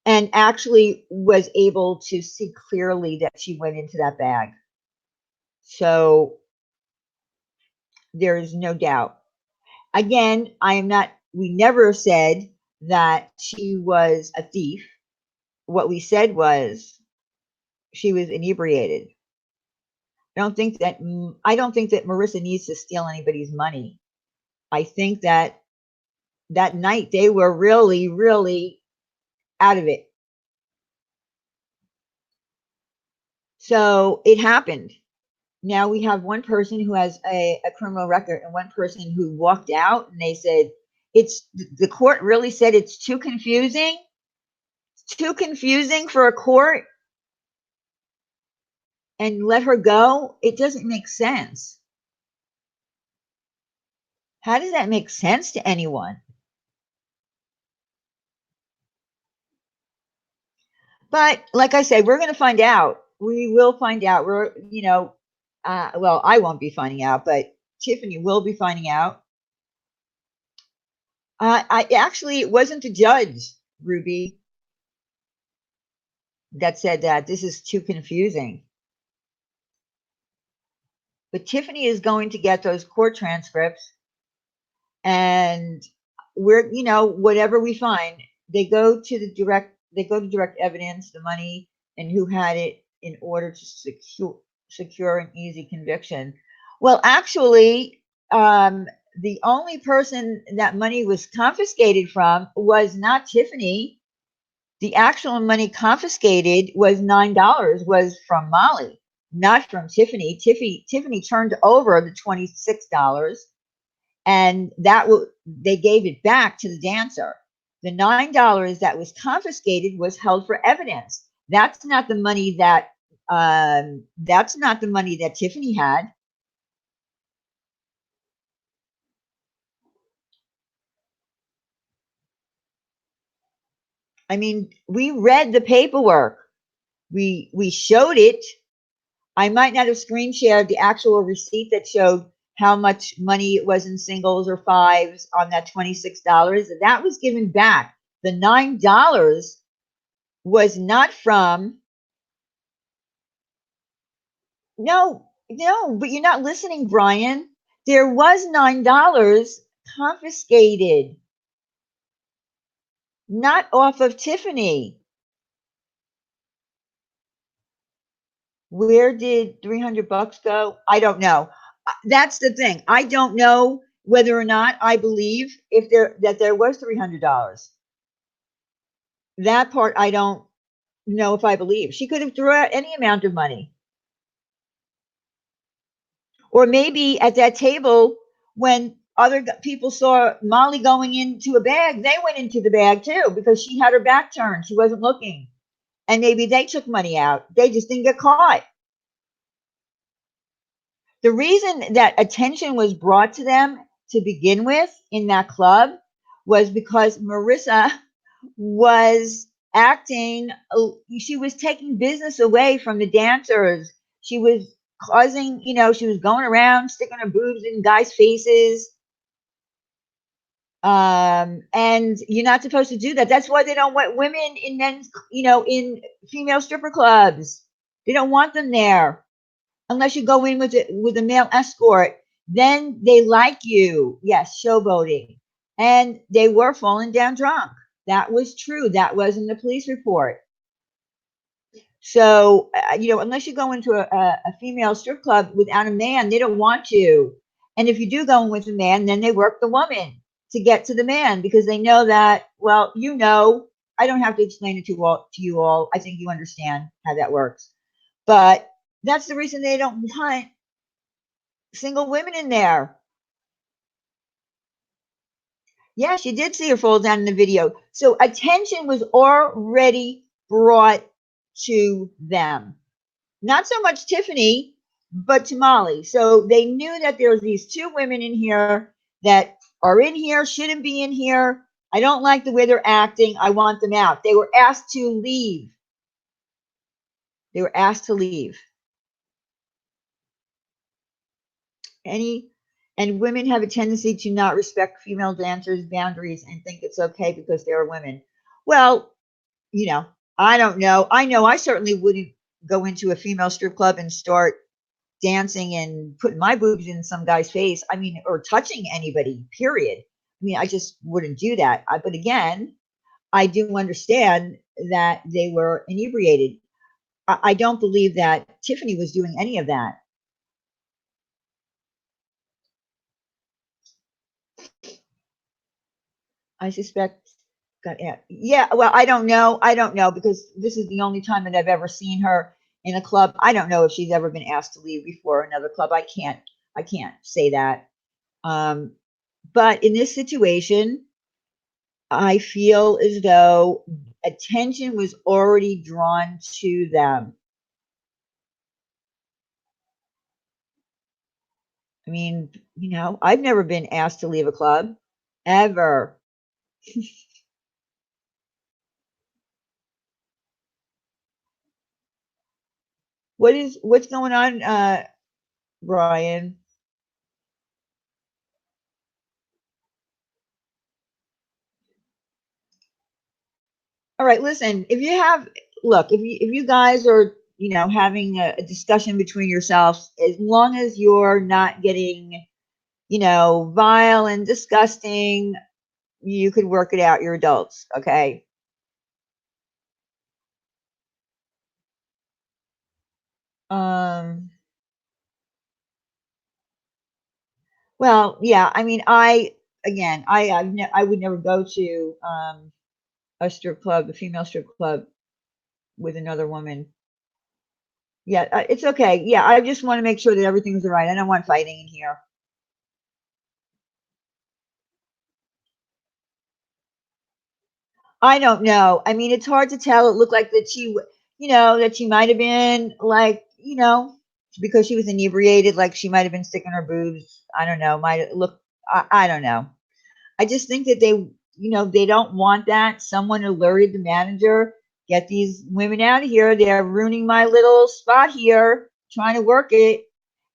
And actually was able to see clearly that she went into that bag. So there is no doubt. Again, we never said that she was a thief. What we said was she was inebriated. I don't think that Marissa needs to steal anybody's money. I think that night they were really, really out of it. So it happened. Now we have one person who has a criminal record and one person who walked out and they said, the court really said it's too confusing. It's too confusing for a court and let her go. It doesn't make sense. How does that make sense to anyone? But like I said, we're going to find out. We will find out. We're, well, I won't be finding out, but Tiffany will be finding out. I actually, it wasn't the judge, Ruby, that said that this is too confusing. But Tiffany is going to get those court transcripts, and we're, whatever we find, they go to direct evidence, the money, and who had it in order to secure an easy conviction. Well, actually, the only person that money was confiscated from was not Tiffany. The actual money confiscated was $9, was from Molly, not from Tiffany. Tiffany turned over the $26, and they gave it back to the dancer. The $9 that was confiscated was held for evidence. That's not the money that Tiffany had. I mean, we read the paperwork. We showed it. I might not have screen shared the actual receipt that showed how much money it was in singles or fives on that $26. That was given back. The $9 was not from. No, but you're not listening, Brian. There was $9 confiscated, not off of Tiffany. Where did $300 go? I don't know. That's the thing. I don't know whether or not I believe that there was $300. That part I don't know if I believe. She could have threw out any amount of money. Or maybe at that table, when other people saw Molly going into a bag, they went into the bag too because she had her back turned. She wasn't looking. And maybe they took money out. They just didn't get caught. The reason that attention was brought to them to begin with in that club was because Marissa was acting, she was taking business away from the dancers. She was causing, she was going around sticking her boobs in guys' faces. And you're not supposed to do that. That's why they don't want women in men's, in female stripper clubs. They don't want them there unless you go in with a male escort. Then they like you. Yes, showboating. And they were falling down drunk. That was true. That was in the police report. So, unless you go into a female strip club without a man, they don't want you. And if you do go in with a man, then they work the woman to get to the man because they know that, well, I don't have to explain it to you all. I think you understand how that works. But that's the reason they don't want single women in there. Yes, you did see her fall down in the video. So attention was already brought to them. Not so much Tiffany, but to Molly. So they knew that there was these two women in here that are in here, shouldn't be in here. I don't like the way they're acting. I want them out. They were asked to leave. They were asked to leave. And women have a tendency to not respect female dancers' boundaries and think it's okay because they're women. Well, I don't know. I know I certainly wouldn't go into a female strip club and start dancing and putting my boobs in some guy's face. I mean, or touching anybody, period. I mean, I just wouldn't do that. But again, I do understand that they were inebriated. I don't believe that Tiffany was doing any of that. I suspect got yeah. Well, I don't know. I don't know because this is the only time that I've ever seen her in a club. I don't know if she's ever been asked to leave before another club. I can't say that. Um, but in this situation, I feel as though attention was already drawn to them. I mean, I've never been asked to leave a club ever. What's going on, Brian? All right, listen, if you guys are, having a discussion between yourselves, as long as you're not getting, vile and disgusting, you could work it out. You're adults, okay? Um, well, yeah, I mean, again, I would never go to a strip club, a female strip club with another woman. Yeah, it's okay. Yeah, I just want to make sure that everything's all right. I don't want fighting in here. I don't know. I mean, it's hard to tell. It looked like that that she might have been like, because she was inebriated, like she might have been sticking her boobs. I don't know. Might look. I don't know. I just think that they don't want that. Someone alerted the manager, get these women out of here. They're ruining my little spot here, trying to work it.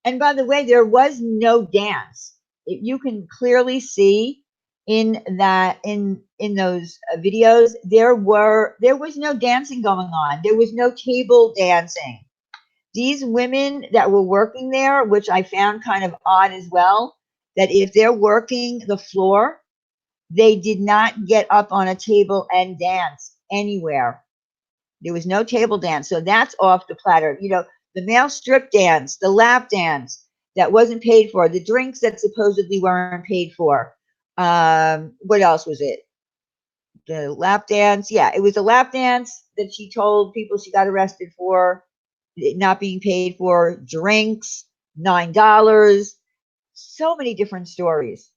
And by the way, there was no dance. You can clearly see in those videos there was no dancing going on. There was no table dancing. These women that were working there, which I found kind of odd as well, that if they're working the floor, they did not get up on a table and dance anywhere. There was no table dance. So that's off the platter. The male strip dance, the lap dance that wasn't paid for, the drinks that supposedly weren't paid for. What else was it? The lap dance. Yeah, it was a lap dance that she told people she got arrested for, not being paid for, drinks, $9. So many different stories.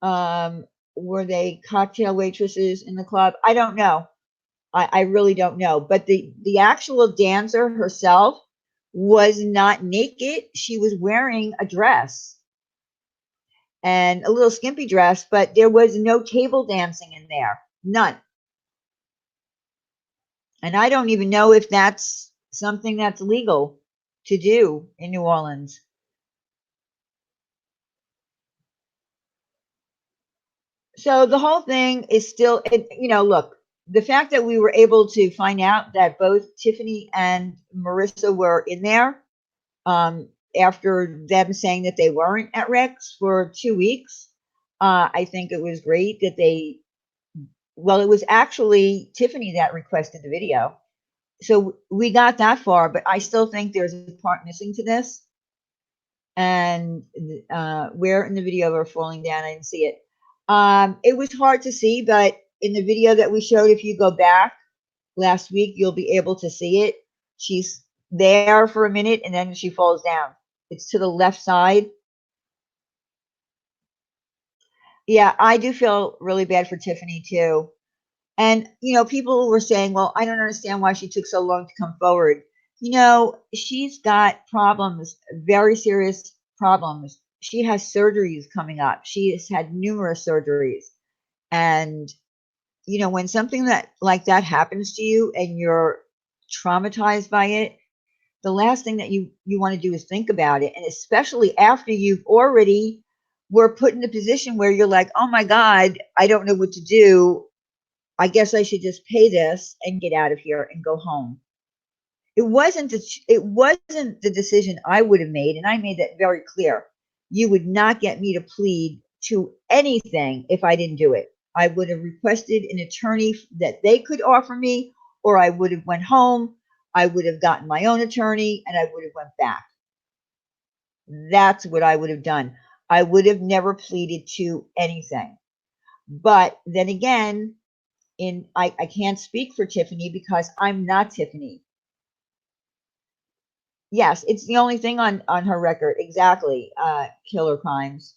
Um, were they cocktail waitresses in the club? I don't know. I really don't know. But the actual dancer herself was not naked. She was wearing a dress and a little skimpy dress, but there was no table dancing in there. None. And I don't even know if that's something that's legal to do in New Orleans. So the whole thing is still, look, the fact that we were able to find out that both Tiffany and Marissa were in there, after them saying that they weren't at Rex for 2 weeks, I think it was great that well, it was actually Tiffany that requested the video. So we got that far, but I still think there's a part missing to this. And where in the video we're falling down, I didn't see it. It was hard to see, but in the video that we showed, if you go back last week, you'll be able to see it. She's there for a minute and then she falls down. It's to the left side. Yeah, I do feel really bad for Tiffany too. And, people were saying, well, I don't understand why she took so long to come forward. She's got problems, very serious problems. She has surgeries coming up. She has had numerous surgeries. And, when something that like that happens to you and you're traumatized by it, the last thing that you want to do is think about it. And especially after you've already were put in a position where you're like, oh my God, I don't know what to do. I guess I should just pay this and get out of here and go home. It wasn't the decision I would have made, and I made that very clear. You would not get me to plead to anything if I didn't do it. I would have requested an attorney that they could offer me, or I would have went home. I would have gotten my own attorney, and I would have went back. That's what I would have done. I would have never pleaded to anything. But then again, I can't speak for Tiffany because I'm not Tiffany. Yes, it's the only thing on her record. Exactly. Killer crimes.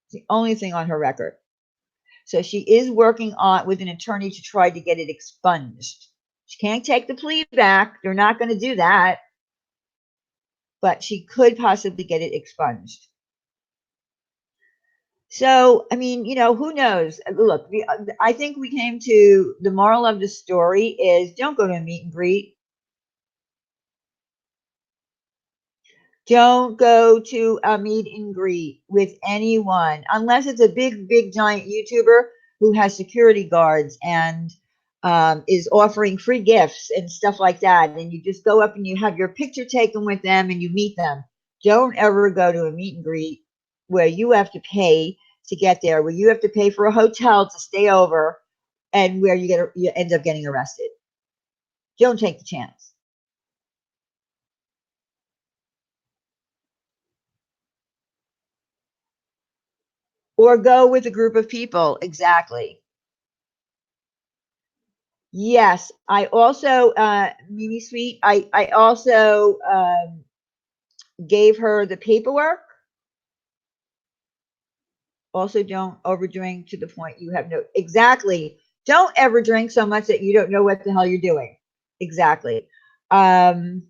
It's the only thing on her record. So she is working on with an attorney to try to get it expunged. She can't take the plea back. They're not going to do that, but she could possibly get it expunged. So, I mean, who knows? Look, I think we came to the moral of the story is don't go to a meet and greet. Don't go to a meet and greet with anyone unless it's a big, big, giant YouTuber who has security guards and is offering free gifts and stuff like that. And you just go up and you have your picture taken with them and you meet them. Don't ever go to a meet and greet where you have to pay to get there, where you have to pay for a hotel to stay over, and where you end up getting arrested. Don't take the chance. Or go with a group of people. Exactly. Yes, I also, Mimi Sweet, I also gave her the paperwork. Also, don't overdrink to the point you have no, exactly. Don't ever drink so much that you don't know what the hell you're doing. Exactly. Um,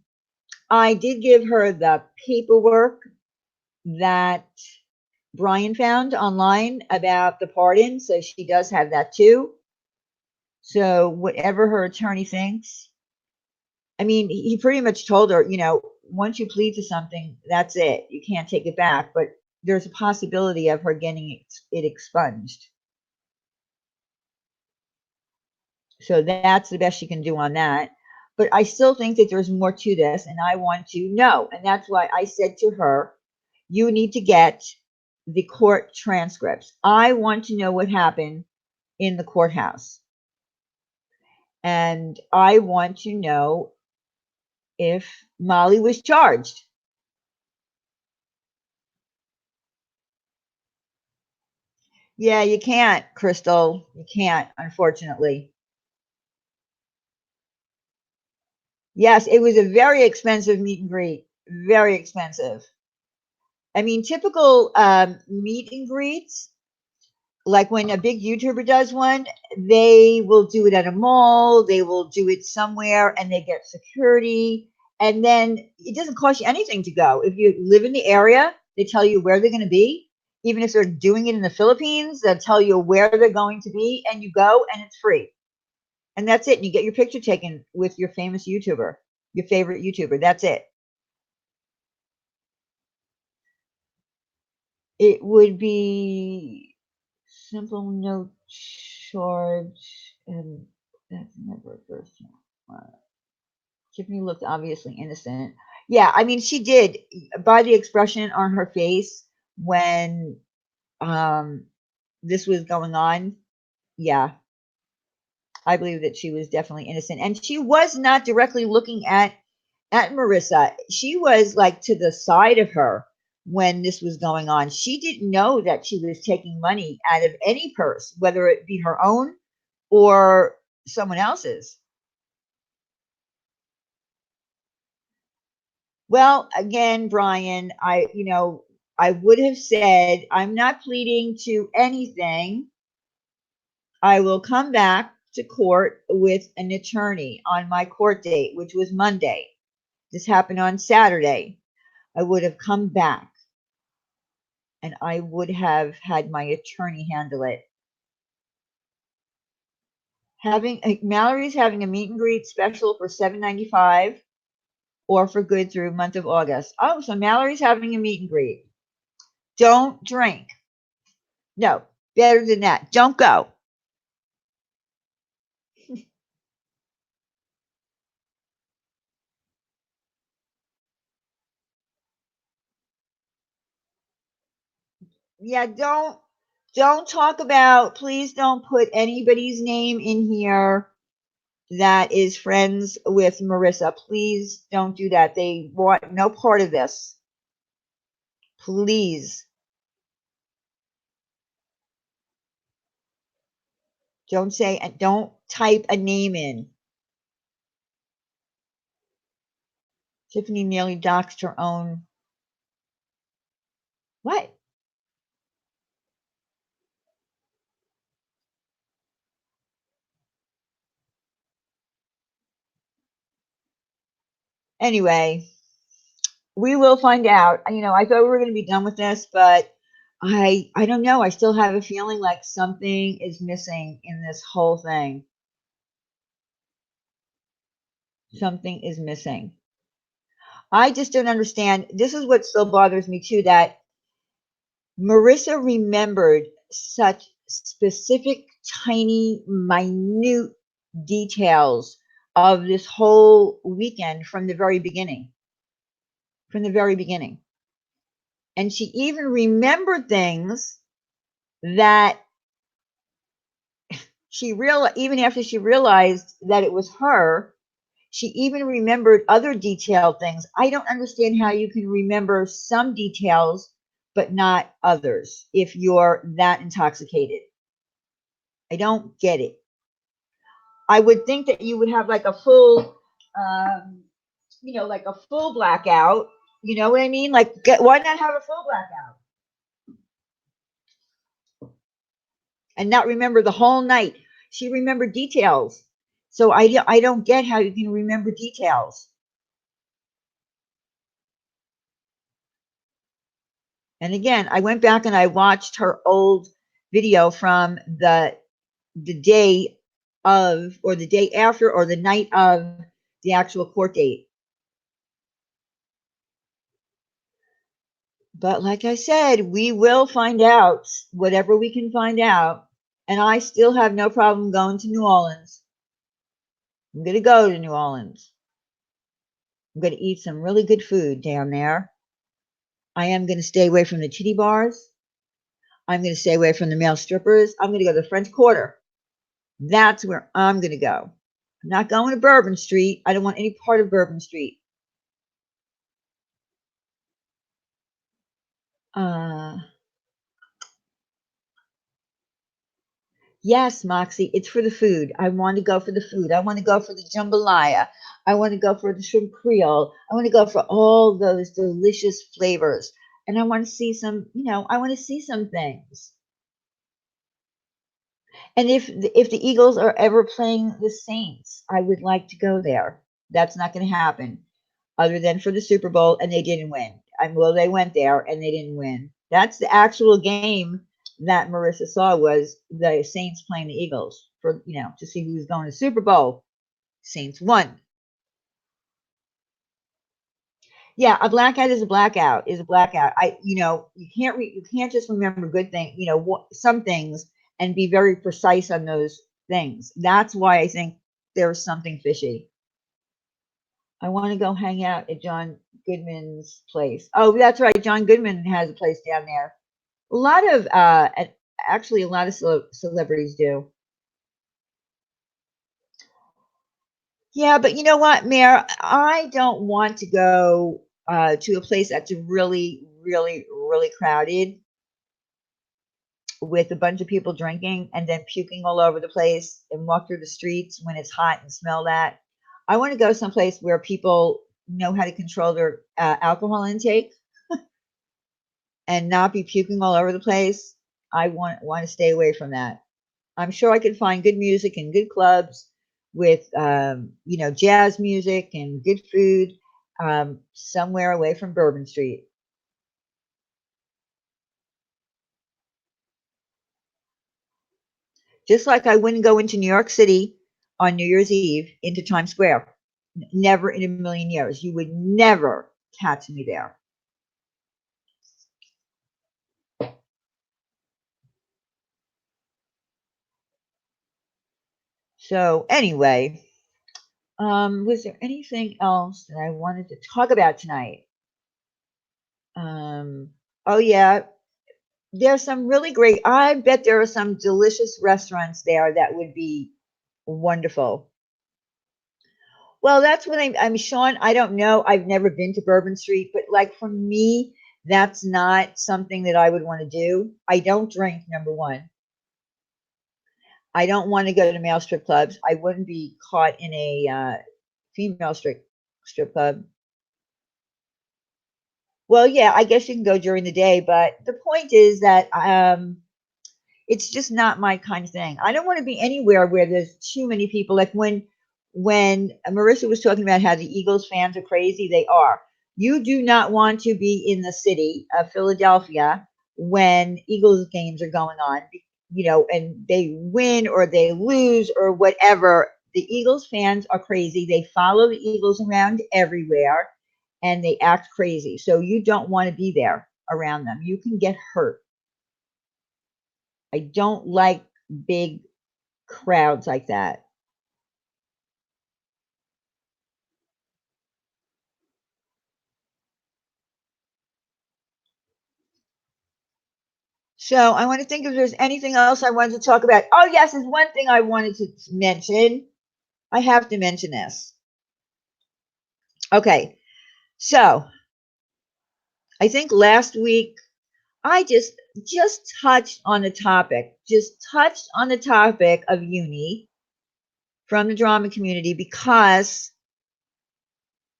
I did give her the paperwork that Brian found online about the pardon, so she does have that too. So whatever her attorney thinks, I mean, he pretty much told her, once you plead to something, that's it. You can't take it back. But there's a possibility of her getting it expunged. So that's the best she can do on that. But I still think that there's more to this, and I want to know. And that's why I said to her, you need to get the court transcripts. I want to know what happened in the courthouse. And I want to know if Molly was charged. Yeah, you can't, Crystal. You can't, unfortunately. Yes, it was a very expensive meet and greet. Very expensive. I mean, typical meet and greets, like when a big YouTuber does one, they will do it at a mall, they will do it somewhere, and they get security. And then it doesn't cost you anything to go. If you live in the area, they tell you where they're going to be. Even if they're doing it in the Philippines, they'll tell you where they're going to be, and you go, and it's free. And that's it. And you get your picture taken with your famous YouTuber, your favorite YouTuber. That's it. It would be simple no charge, and that's never first time. Tiffany looked obviously innocent. Yeah, I mean, she did by the expression on her face when um, this was going on. Yeah, I believe that she was definitely innocent, and she was not directly looking at Marissa. She was like to the side of her when this was going on. She didn't know that she was taking money out of any purse, whether it be her own or someone else's. Well, again, Brian, I would have said I'm not pleading to anything. I will come back to court with an attorney on my court date, which was Monday. This happened on Saturday. I would have come back and I would have had my attorney handle it. Having Mallory's having a meet and greet special for $7.95 or for good through month of August. Oh, so Mallory's having a meet and greet. Don't drink. No, better than that. Don't go. Yeah, don't talk about, please don't put anybody's name in here that is friends with Marissa. Please don't do that. They want no part of this. Please. Don't type a name in. Tiffany nearly doxed her own. What? Anyway, we will find out. I thought we were going to be done with this, but I don't know. I still have a feeling like something is missing in this whole thing. Something is missing. I just don't understand. This is what still bothers me too, that Marissa remembered such specific, tiny, minute details of this whole weekend from the very beginning. From the very beginning. And she even remembered things that even after she realized that it was her, she even remembered other detailed things. I don't understand how you can remember some details but not others if you're that intoxicated. I don't get it. I would think that you would have like a full, like a full blackout. You know what I mean? Like, why not have a full blackout and not remember the whole night? She remembered details. So I don't get how you can remember details. And again, I went back and I watched her old video from the day of, or the day after, or the night of the actual court date. But like I said, we will find out whatever we can find out. And I still have no problem going to New Orleans. I'm going to go to New Orleans. I'm going to eat some really good food down there. I am going to stay away from the titty bars. I'm going to stay away from the male strippers. I'm going to go to the French Quarter. That's where I'm going to go. I'm not going to Bourbon Street. I don't want any part of Bourbon Street. Yes, Moxie, it's for the food. I want to go for the food. I want to go for the jambalaya. I want to go for the shrimp creole. I want to go for all those delicious flavors. And I want to see I want to see some things. And if the Eagles are ever playing the Saints, I would like to go there. That's not going to happen, other than for the Super Bowl, and they didn't win. Well, they went there and they didn't win. That's the actual game that Marissa saw, was the Saints playing the Eagles for to see who was going to the Super Bowl. Saints won. Yeah, a blackout is a blackout. Is a blackout. You can't just remember good things. Some things, and be very precise on those things. That's why I think there's something fishy. I want to go hang out at John Goodman's place. Oh, that's right. John Goodman has a place down there. A lot of actually a lot of celebrities do. Yeah, but you know what, Mayor? I don't want to go to a place that's really, really, really crowded with a bunch of people drinking and then puking all over the place and walk through the streets when it's hot and smell that. I want to go someplace where people know how to control their alcohol intake and not be puking all over the place. I want to stay away from that. I'm sure I could find good music and good clubs with jazz music and good food somewhere away from Bourbon Street. Just like I wouldn't go into New York City on New Year's Eve into Times Square. Never in a million years. You would never catch me there. So anyway, was there anything else that I wanted to talk about tonight? Oh yeah, there's some really great. I bet there are some delicious restaurants there that would be wonderful. Well, that's what I'm Sean. I don't know. I've never been to Bourbon Street, but like for me, that's not something that I would want to do. I don't drink, number one. I don't want to go to male strip clubs. I wouldn't be caught in a female strip club. Well, yeah, I guess you can go during the day, but the point is that it's just not my kind of thing. I don't want to be anywhere where there's too many people. Like when Marissa was talking about how the Eagles fans are crazy, they are. You do not want to be in the city of Philadelphia when Eagles games are going on, and they win or they lose or whatever. The Eagles fans are crazy. They follow the Eagles around everywhere and they act crazy. So you don't want to be there around them. You can get hurt. I don't like big crowds like that. So I want to think if there's anything else I wanted to talk about. Oh, yes, there's one thing I wanted to mention. I have to mention this. Okay, so I think last week I just touched on the topic, of Uni from the drama community because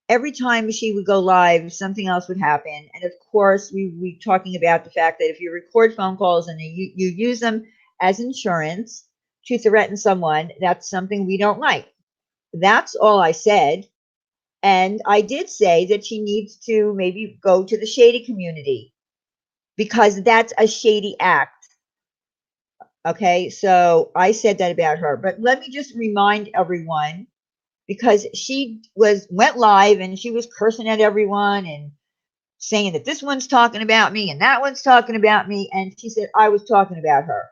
every time she would go live, something else would happen. And of course, we talking about the fact that if you record phone calls and you use them as insurance to threaten someone, that's something we don't like. That's all I said. And I did say that she needs to maybe go to the shady community because that's a shady act. Okay, so I said that about her. But let me just remind everyone because she went live and she was cursing at everyone and saying that this one's talking about me and that one's talking about me. And she said I was talking about her.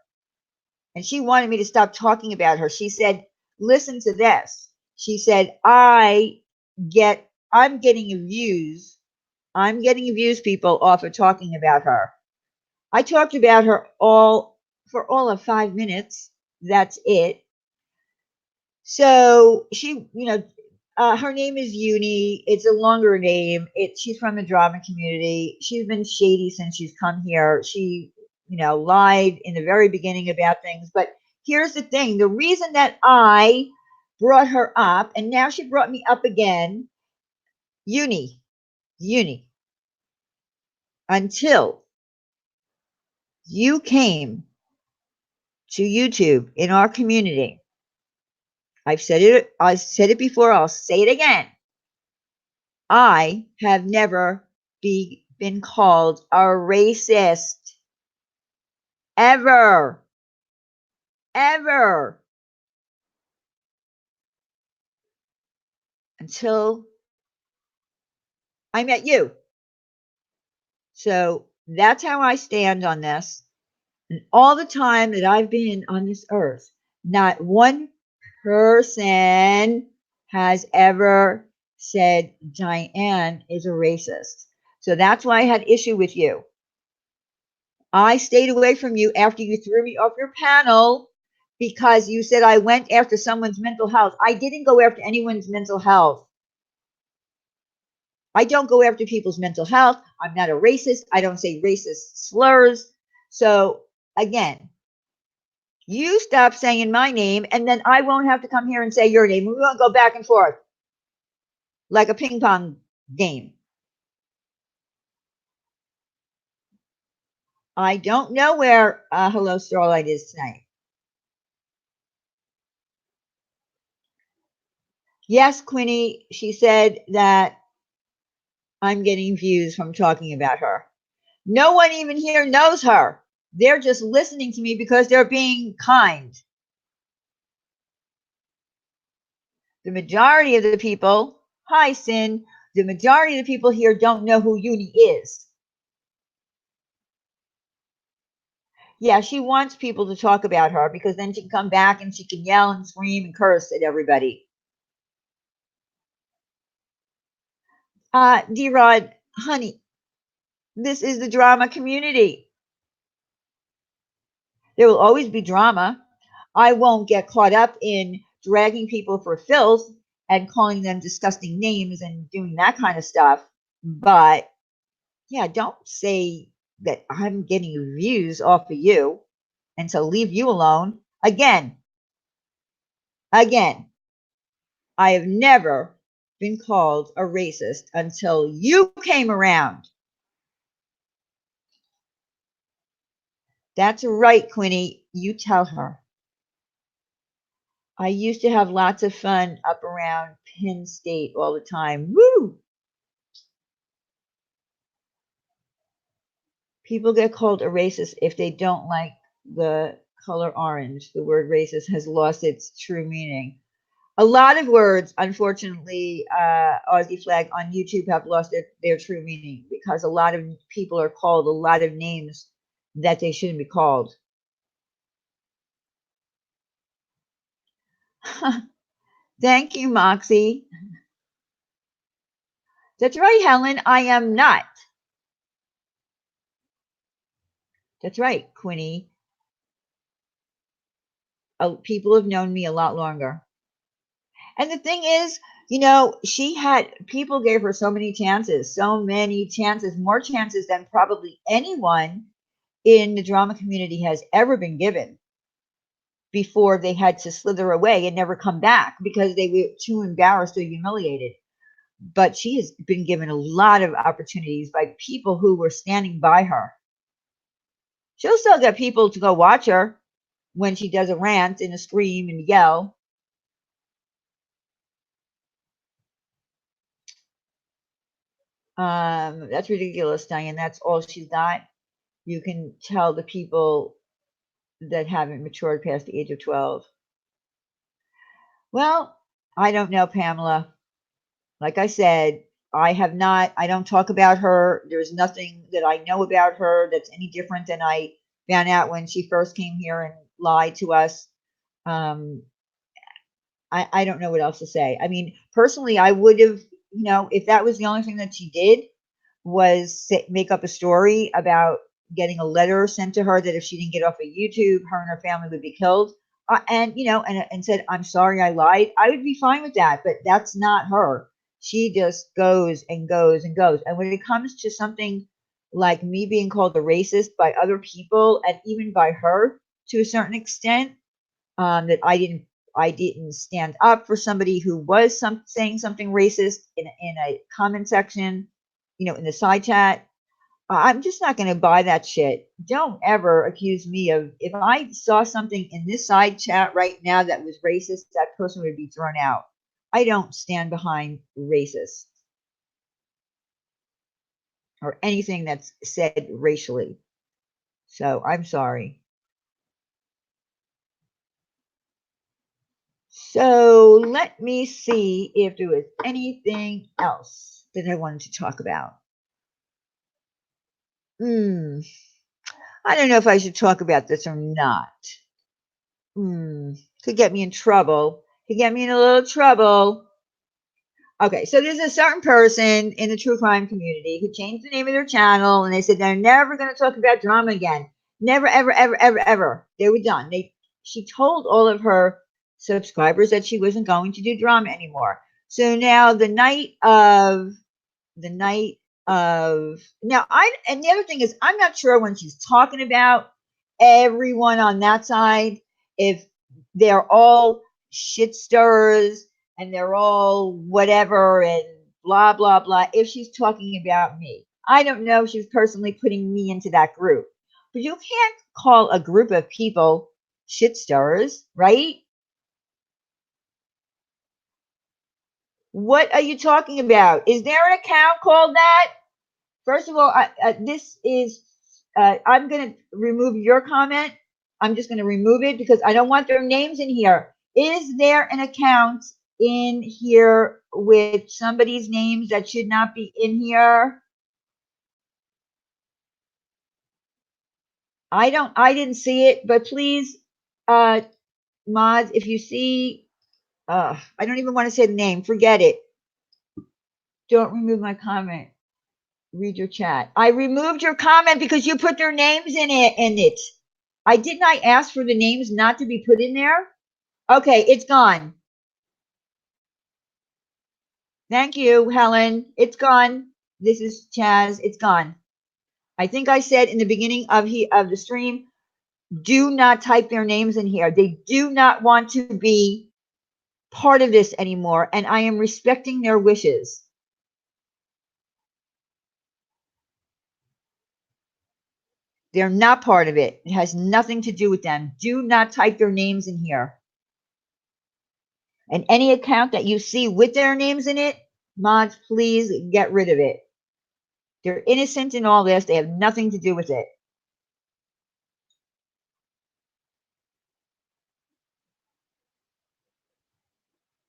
And she wanted me to stop talking about her. She said, listen to this. She said, I'm getting views. I'm getting views, people, off of talking about her. I talked about her for all of 5 minutes. That's it. So her name is Uni. It's a longer name. She's from the drama community. She's been shady since she's come here. She, lied in the very beginning about things. But here's the thing: the reason that I brought her up, and now she brought me up again, Uni, until you came to YouTube in our community. I said it before. I'll say it again. I have never been called a racist. Ever. Ever. Until I met you. So that's how I stand on this. And all the time that I've been on this earth, not one person has ever said Diane is a racist. So that's why I had issue with you. I stayed away from you after you threw me off your panel because you said I went after someone's mental health. I didn't go after anyone's mental health. I don't go after people's mental health. I'm not a racist. I don't say racist slurs. So again, you stop saying my name and then I won't have to come here and say your name. We won't go back and forth like a ping pong game. I don't know where Hello Starlight is tonight. Yes, Quinny, she said that I'm getting views from talking about her. No one even here knows her. They're just listening to me because they're being kind. The majority of the people, hi, Sin, the majority of the people here don't know who Uni is. Yeah, she wants people to talk about her because then she can come back and she can yell and scream and curse at everybody. D-Rod, honey, this is the drama community. There will always be drama. I won't get caught up in dragging people for filth and calling them disgusting names and doing that kind of stuff. But yeah, don't say that I'm getting views off of you and to leave you alone. Again, Again, I have never been called a racist until you came around. That's right, Quinny. You tell her. I used to have lots of fun up around Penn State all the time. Woo! People get called a racist if they don't like the color orange. The word racist has lost its true meaning. A lot of words, unfortunately, Aussie Flag on YouTube have lost their true meaning because a lot of people are called a lot of names that they shouldn't be called. Thank you, Moxie. That's right, Helen. I am not. That's right, Quinny. People have known me a lot longer. And the thing is, she had people gave her so many chances, more chances than probably anyone in the drama community has ever been given before they had to slither away and never come back because they were too embarrassed or humiliated. But she has been given a lot of opportunities by people who were standing by her. She'll still get people to go watch her when she does a rant and a scream and yell. That's ridiculous, Diane. That's all she's got. You can tell the people that haven't matured past the age of 12. Well, I don't know, Pamela. Like I said, I don't talk about her. There's nothing that I know about her that's any different than I found out when she first came here and lied to us. Um, I don't know what else to say. I mean, personally, I would have, if that was the only thing that she did was make up a story about getting a letter sent to her that if she didn't get off of YouTube, her and her family would be killed. And said, I'm sorry I lied. I would be fine with that, but that's not her. She just goes and goes and goes. And when it comes to something like me being called a racist by other people and even by her to a certain extent, that I didn't stand up for somebody who was saying something racist in a comment section, in the side chat. I'm just not going to buy that shit. Don't ever accuse me of, if I saw something in this side chat right now that was racist, that person would be thrown out. I don't stand behind racist or anything that's said racially. So I'm sorry. So let me see if there was anything else that I wanted to talk about. I don't know if I should talk about this or not. Could get me in trouble. Could get me in a little trouble. Okay, so there's a certain person in the true crime community who changed the name of their channel and they said they're never going to talk about drama again. Never, ever, ever, ever, ever. They were done. She told all of her subscribers that she wasn't going to do drama anymore. So now the night of now and the other thing is I'm not sure when she's talking about everyone on that side if they're all shit stirrers and they're all whatever and blah blah blah if she's talking about me. I don't know if she's personally putting me into that group, but you can't call a group of people shit stirrers, right? What are you talking about? Is there an account called that? First of all, this is, I'm going to remove your comment. I'm just going to remove it because I don't want their names in here. Is there an account in here with somebody's names that should not be in here? I didn't see it, but please, mods, if you see, I don't even want to say the name. Forget it. Don't remove my comment. Read your chat. I removed your comment because you put their names in it. Didn't I ask for the names not to be put in there? Okay, it's gone. Thank you, Helen. It's gone. This is Chaz. It's gone. I think I said in the beginning of the stream, do not type their names in here. They do not want to be part of this anymore, and I am respecting their wishes. They're not part of it. It has nothing to do with them. Do not type their names in here. And any account that you see with their names in it, mods, please get rid of it. They're innocent in all this. They have nothing to do with it.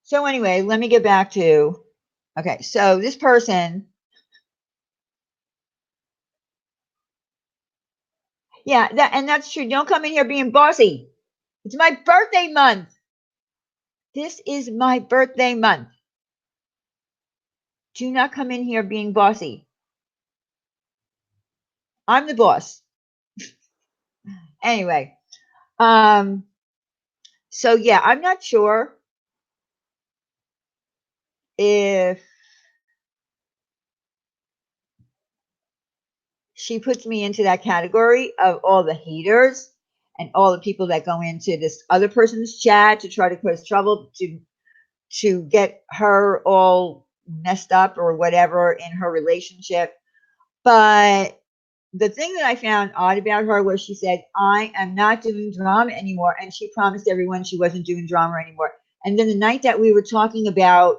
So anyway, let me get back to, okay, so this person, yeah, that's true. Don't come in here being bossy. It's my birthday month. This is my birthday month. Do not come in here being bossy. I'm the boss. Anyway, so yeah, I'm not sure if she puts me into that category of all the haters and all the people that go into this other person's chat to try to cause trouble to get her all messed up or whatever in her relationship. But the thing that I found odd about her was she said, I am not doing drama anymore. And she promised everyone she wasn't doing drama anymore. And then the night that we were talking about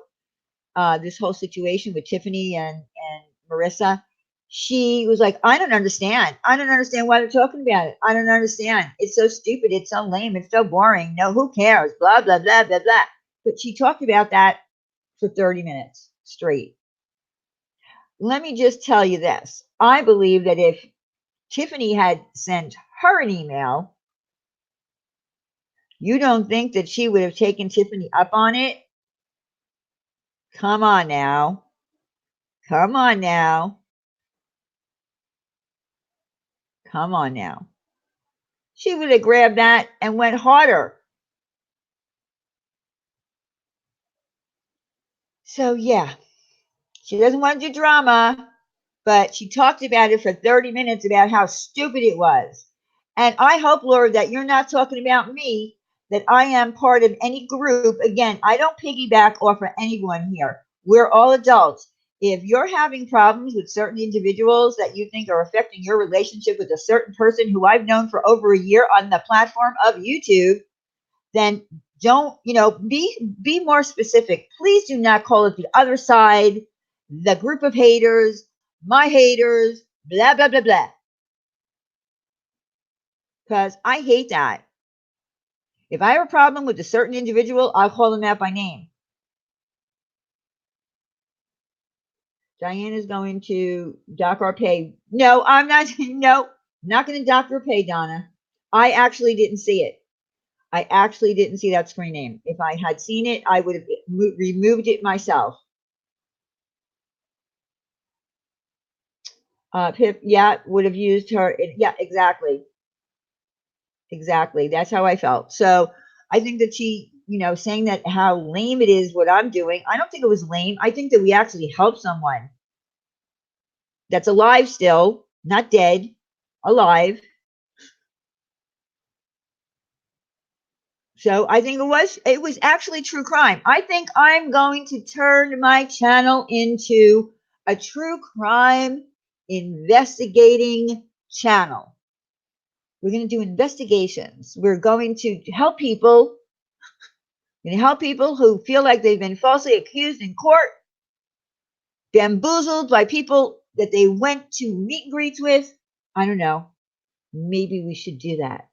this whole situation with Tiffany and Marissa, she was like, I don't understand. I don't understand why they're talking about it. I don't understand. It's so stupid. It's so lame. It's so boring. No, who cares? Blah, blah, blah, blah, blah. But she talked about that for 30 minutes straight. Let me just tell you this. I believe that if Tiffany had sent her an email, you don't think that she would have taken Tiffany up on it? Come on now. Come on now. Come on now. She would have grabbed that and went harder. So, yeah, she doesn't want to do drama, but she talked about it for 30 minutes about how stupid it was. And I hope, Laura, that you're not talking about me, that I am part of any group. Again, I don't piggyback off of anyone here. We're all adults. If you're having problems with certain individuals that you think are affecting your relationship with a certain person who I've known for over a year on the platform of YouTube, then don't, be more specific. Please do not call it the other side, the group of haters, my haters, blah, blah, blah, blah. Because I hate that. If I have a problem with a certain individual, I'll call them out by name. Diane is going to dock our pay. No, I'm not. No, not going to dock our pay, Donna. I actually didn't see it. I actually didn't see that screen name. If I had seen it, I would have removed it myself. Pip, yeah, would have used her. Yeah, exactly. Exactly. That's how I felt. So I think that she, saying that how lame it is what I'm doing, I don't think it was lame. I think that we actually helped someone that's alive still, not dead, alive. So I think it was actually true crime. I think I'm going to turn my channel into a true crime investigating channel. We're going to do investigations. We're going to help people. We're going to help people who feel like they've been falsely accused in court, bamboozled by people that they went to meet and greets with. I don't know. Maybe we should do that.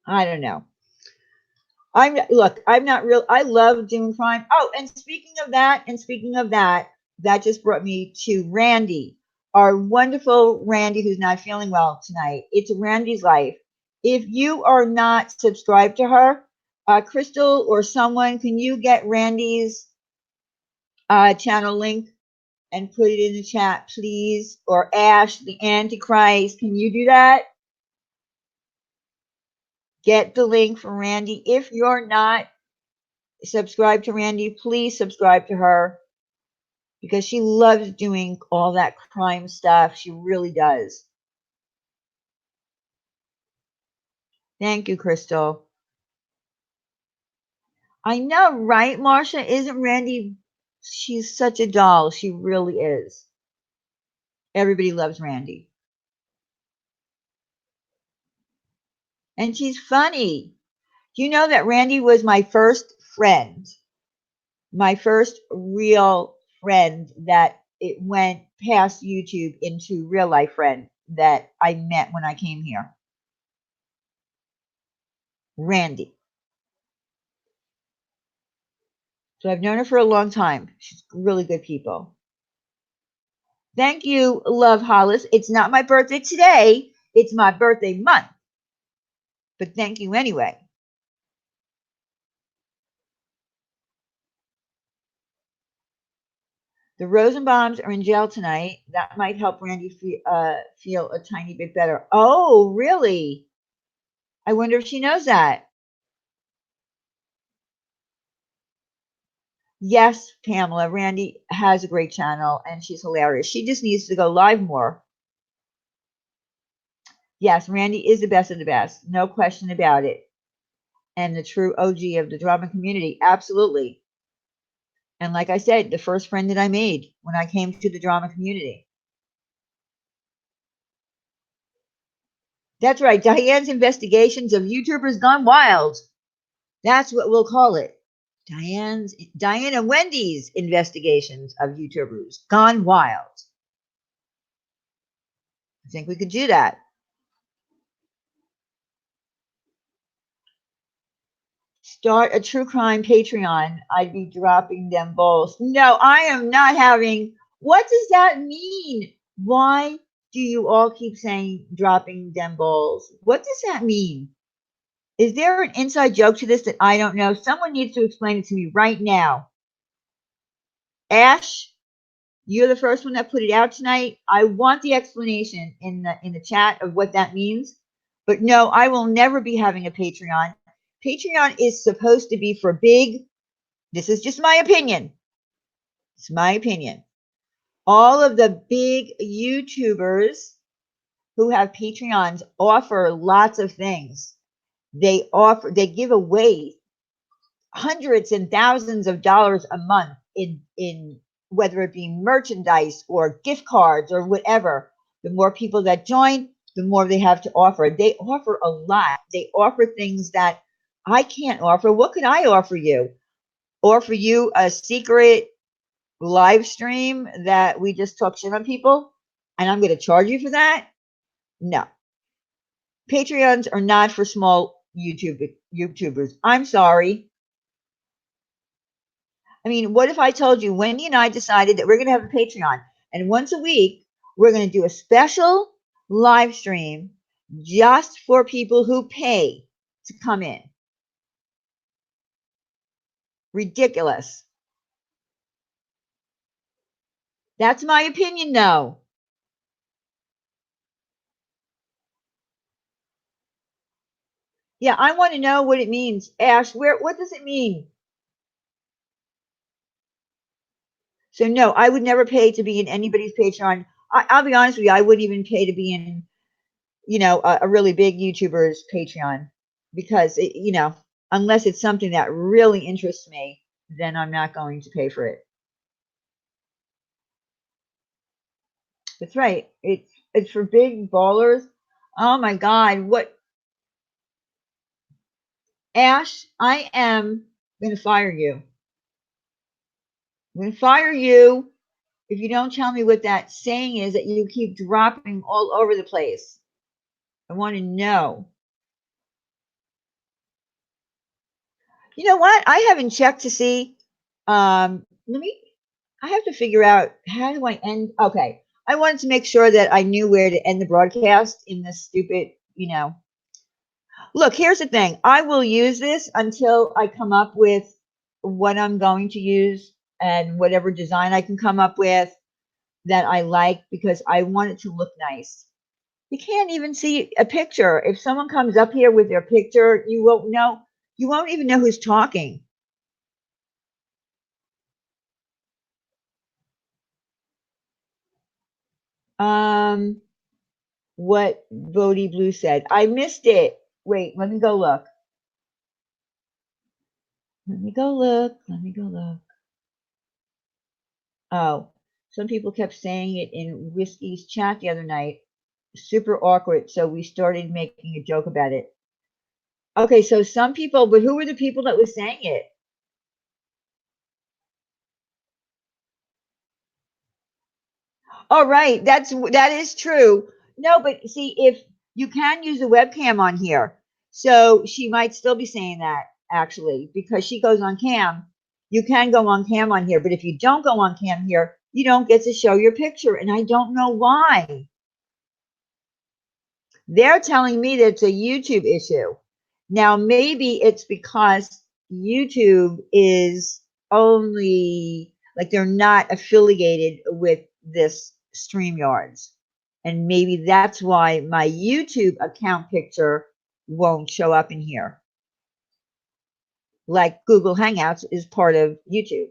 I don't know. I'm not real. I love doing crime. Oh, and speaking of that, that just brought me to Randy, our wonderful Randy, who's not feeling well tonight. It's Randy's life. If you are not subscribed to her, Crystal or someone, can you get Randy's channel link and put it in the chat, please? Or Ash, the Antichrist, can you do that? Get the link from Randy. If you're not subscribed to Randy, please subscribe to her. because she loves doing all that crime stuff. She really does. Thank you, Crystal. I know, right, Marsha? Isn't Randy? She's such a doll. She really is. Everybody loves Randy. And she's funny. Do you know that Randy was my first friend? My first real friend that it went past YouTube into real life friend that I met when I came here. Randy. So I've known her for a long time. She's really good people. Thank you, Love Hollis. It's not my birthday today. It's my birthday month. But thank you anyway. The Rosenbaums are in jail tonight. That might help Randy feel a tiny bit better. Oh, really? I wonder if she knows that. Yes, Pamela, Randy has a great channel and she's hilarious. She just needs to go live more. Yes, Randy is the best of the best. No question about it. And the true OG of the drama community. Absolutely. And like I said, the first friend that I made when I came to the drama community. That's right. Diane's investigations of YouTubers gone wild. That's what we'll call it. Diane and Wendy's investigations of YouTubers gone wild. I think we could do that. Start a true crime Patreon. I'd be dropping them balls. No, I am not having. What does that mean? Why do you all keep saying dropping them balls? What does that mean? Is there an inside joke to this that I don't know? Someone needs to explain it to me right now. Ash, you're the first one that put it out tonight. I want the explanation in the chat of what that means. But no, I will never be having a Patreon. Patreon is supposed to be for big. This is just my opinion. It's my opinion. All of the big YouTubers who have Patreons offer lots of things. They give away hundreds and thousands of dollars a month in whether it be merchandise or gift cards or whatever. The more people that join, the more they have to offer. They offer a lot. They offer things that I can't offer. What could I offer you? Offer you a secret live stream that we just talk shit on people and I'm going to charge you for that? No. Patreons are not for small YouTubers. I'm sorry. I mean, what if I told you Wendy and I decided that we're going to have a Patreon and once a week we're going to do a special live stream just for people who pay to come in? Ridiculous. That's my opinion, though. Yeah, I want to know what it means. Ash, what does it mean? So no, I would never pay to be in anybody's Patreon. I'll be honest with you, I wouldn't even pay to be in, a really big YouTuber's Patreon because unless it's something that really interests me, then I'm not going to pay for it. That's right. It's for big ballers. Oh my God, what Ash, I am going to fire you. I'm going to fire you if you don't tell me what that saying is that you keep dropping all over the place. I want to know. You know what? I haven't checked to see. I have to figure out how do I end. Okay. I wanted to make sure that I knew where to end the broadcast in this stupid. Look, here's the thing. I will use this until I come up with what I'm going to use and whatever design I can come up with that I like because I want it to look nice. You can't even see a picture. If someone comes up here with their picture, you won't know. You won't even know who's talking. What Bodie Blue said. I missed it. Wait, let me go look. Let me go look. Let me go look. Oh, some people kept saying it in Whiskey's chat the other night. Super awkward. So we started making a joke about it. Okay, so some people, but who were the people that were saying it? Oh, right. That is true. No, but see, if you can use a webcam on here, so she might still be saying that actually because she goes on cam. You can go on cam on here, but if you don't go on cam here, you don't get to show your picture, and I don't know why. They're telling me that it's a YouTube issue. Now, maybe it's because YouTube is only like they're not affiliated with this StreamYards. And maybe that's why my YouTube account picture won't show up in here. Like Google Hangouts is part of YouTube.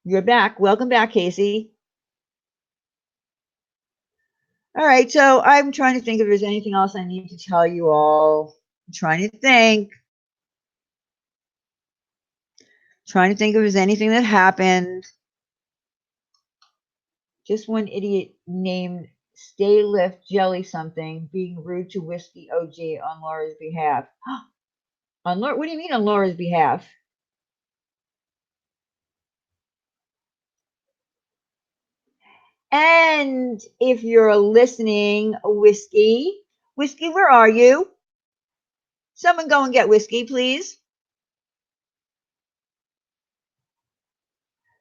You're back. Welcome back, Casey. All right, so I'm trying to think if there's anything else I need to tell you all. I'm trying to think. Trying to think if there's anything that happened. Just one idiot named Stay Lift Jelly something being rude to Whiskey OG on Laura's behalf. On Laura, what do you mean on Laura's behalf? And if you're listening, Whiskey, where are you? Someone go and get Whiskey, please.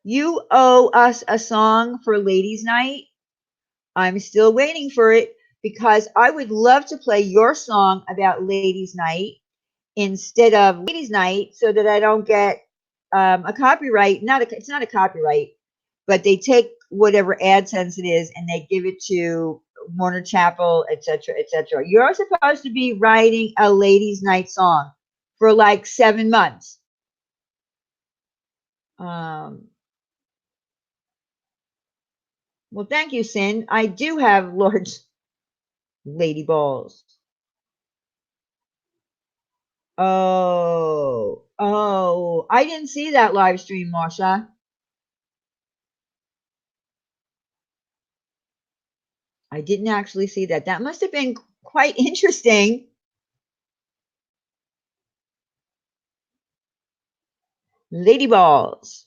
You owe us a song for Ladies' Night. I'm still waiting for it because I would love to play your song about Ladies' Night instead of Ladies' Night so that I don't get a copyright. It's not a copyright, but they take whatever AdSense it is and they give it to Warner Chappell, etc., etc. You're supposed to be writing a Ladies' Night song for like 7 months. Well, thank you, Sin. I do have large lady balls. Oh, I didn't see that live stream, Marsha. I didn't actually see that. That must have been quite interesting. Lady balls.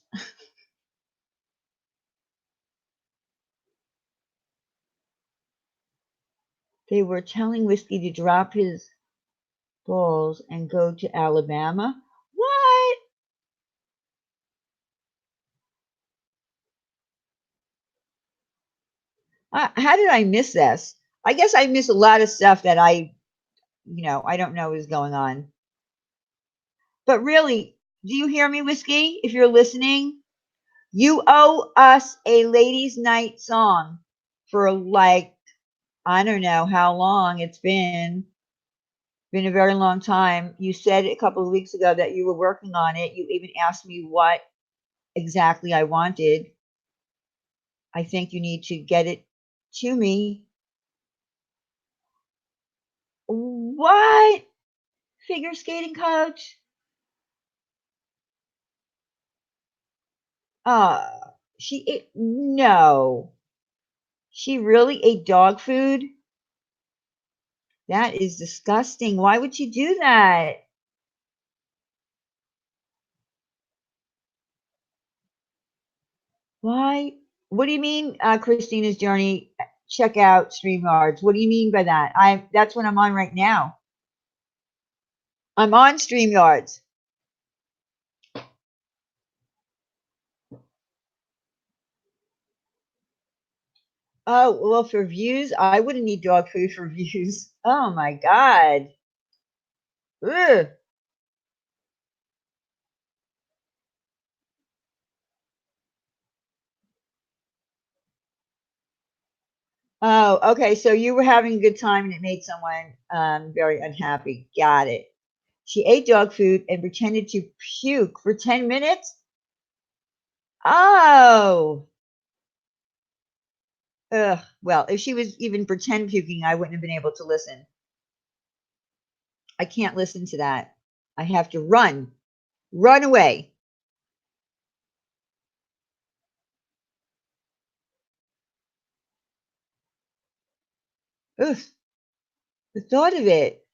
They were telling Whiskey to drop his balls and go to Alabama. What? How did I miss this? I guess I miss a lot of stuff that I don't know is going on. But really, do you hear me, Whiskey? If you're listening, you owe us a ladies' night song for like, I don't know how long it's been. Been a very long time. You said a couple of weeks ago that you were working on it. You even asked me what exactly I wanted. I think you need to get it to me. What? Figure skating coach? She ate, no. She really ate dog food? That is disgusting. Why would she do that? Why? What do you mean, Christina's Journey? Check out StreamYards. What do you mean by that? That's what I'm on right now. I'm on StreamYards. Oh, well, for views, I wouldn't need dog food for views. Oh my God. Ugh. Oh, okay. So you were having a good time and it made someone very unhappy. Got it. She ate dog food and pretended to puke for 10 minutes. Oh. Ugh. Well, if she was even pretend puking, I wouldn't have been able to listen. I can't listen to that. I have to run away. Ugh. The thought of it.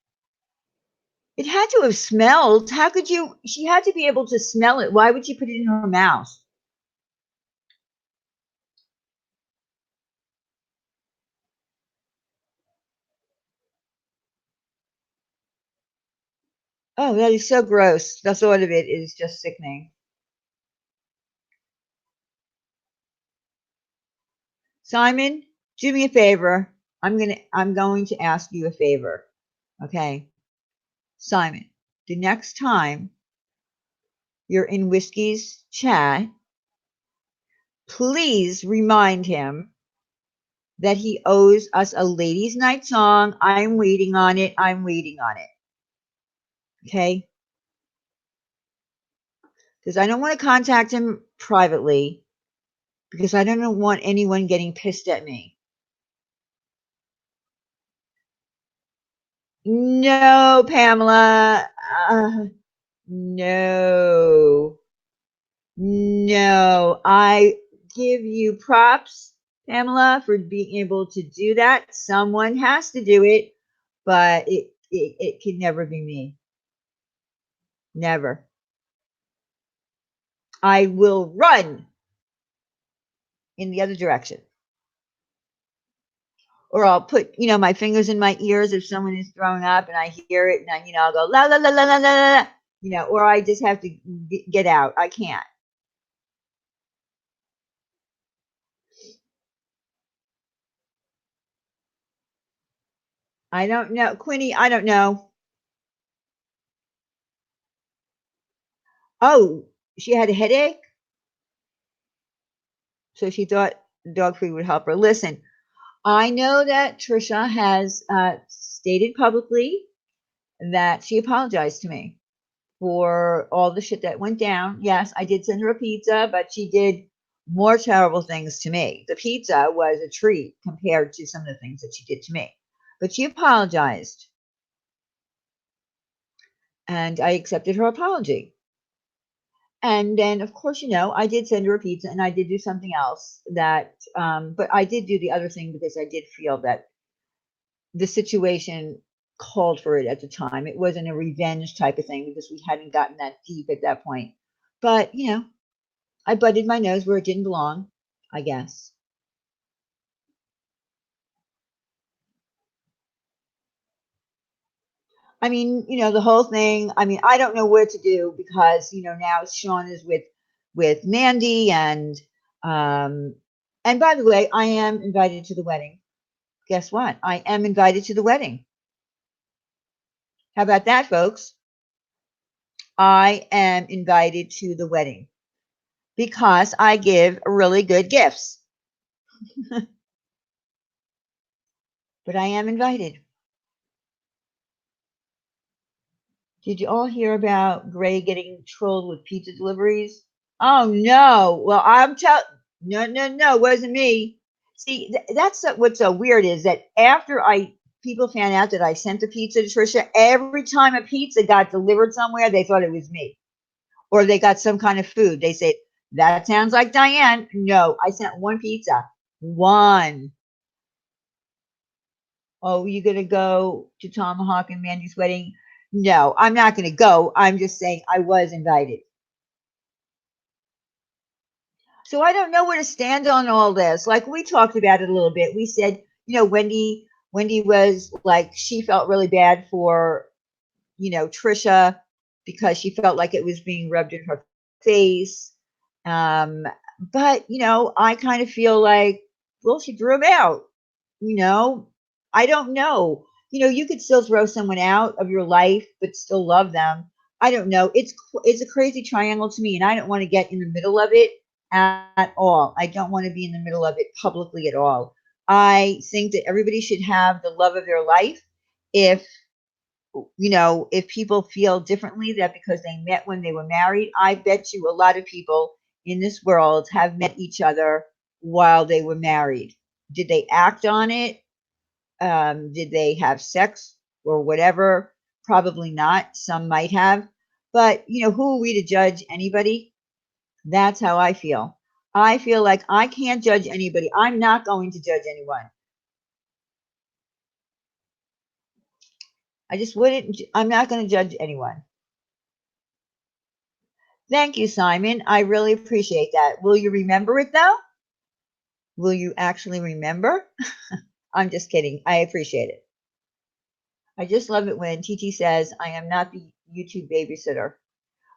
It had to have smelled. How could you? She had to be able to smell it. Why would she put it in her mouth? Oh, that is so gross. The thought of it is just sickening. Simon, do me a favor. I'm going to ask you a favor. Okay. Simon, the next time you're in Whiskey's chat, please remind him that he owes us a ladies' night song. I'm waiting on it. I'm waiting on it. Okay? Because I don't want to contact him privately because I don't want anyone getting pissed at me. No, Pamela. No. No. I give you props, Pamela, for being able to do that. Someone has to do it, but it can never be me. Never. I will run in the other direction. Or I'll put, my fingers in my ears if someone is throwing up and I hear it and I'll go la la la la la la la, or I just have to get out. I can't. I don't know. Quinny, I don't know. Oh, she had a headache? So she thought dog food would help her. Listen, I know that Trisha has stated publicly that she apologized to me for all the shit that went down. Yes, I did send her a pizza, but she did more terrible things to me. The pizza was a treat compared to some of the things that she did to me. But she apologized, and I accepted her apology. And then, of course, I did send her a pizza and I did do something else but I did do the other thing because I did feel that the situation called for it at the time. It wasn't a revenge type of thing because we hadn't gotten that deep at that point. But, I butted my nose where it didn't belong, I guess. I mean, the whole thing. I mean, I don't know what to do because now Sean is with Mandy and by the way, I am invited to the wedding. Guess what? I am invited to the wedding. How about that, folks? I am invited to the wedding because I give really good gifts. But I am invited. Did you all hear about Gray getting trolled with pizza deliveries? Oh no! Well, no, no, no, it wasn't me. See, that's what's so weird is that after people found out that I sent the pizza to Trisha, every time a pizza got delivered somewhere, they thought it was me, or they got some kind of food. They said that sounds like Diane. No, I sent one pizza, one. Oh, you gonna go to Tomahawk and Mandy's wedding? No, I'm not gonna go. I'm just saying I was invited. So I don't know where to stand on all this. Like we talked about it a little bit. We said, Wendy was like she felt really bad for, Trisha because she felt like it was being rubbed in her face. Um, but I kind of feel like, well, she threw him out. You know, I don't know. You could still throw someone out of your life, but still love them. I don't know. It's a crazy triangle to me, and I don't want to get in the middle of it at all. I don't want to be in the middle of it publicly at all. I think that everybody should have the love of their life. If if people feel differently that because they met when they were married, I bet you a lot of people in this world have met each other while they were married. Did they act on it? Did they have sex or whatever? Probably not. Some might have. But, who are we to judge anybody? That's how I feel. I feel like I can't judge anybody. I'm not going to judge anyone. I just wouldn't, I'm not going to judge anyone. Thank you, Simon. I really appreciate that. Will you remember it though? Will you actually remember? I'm just kidding. I appreciate it. I just love it when TT says, I am not the YouTube babysitter.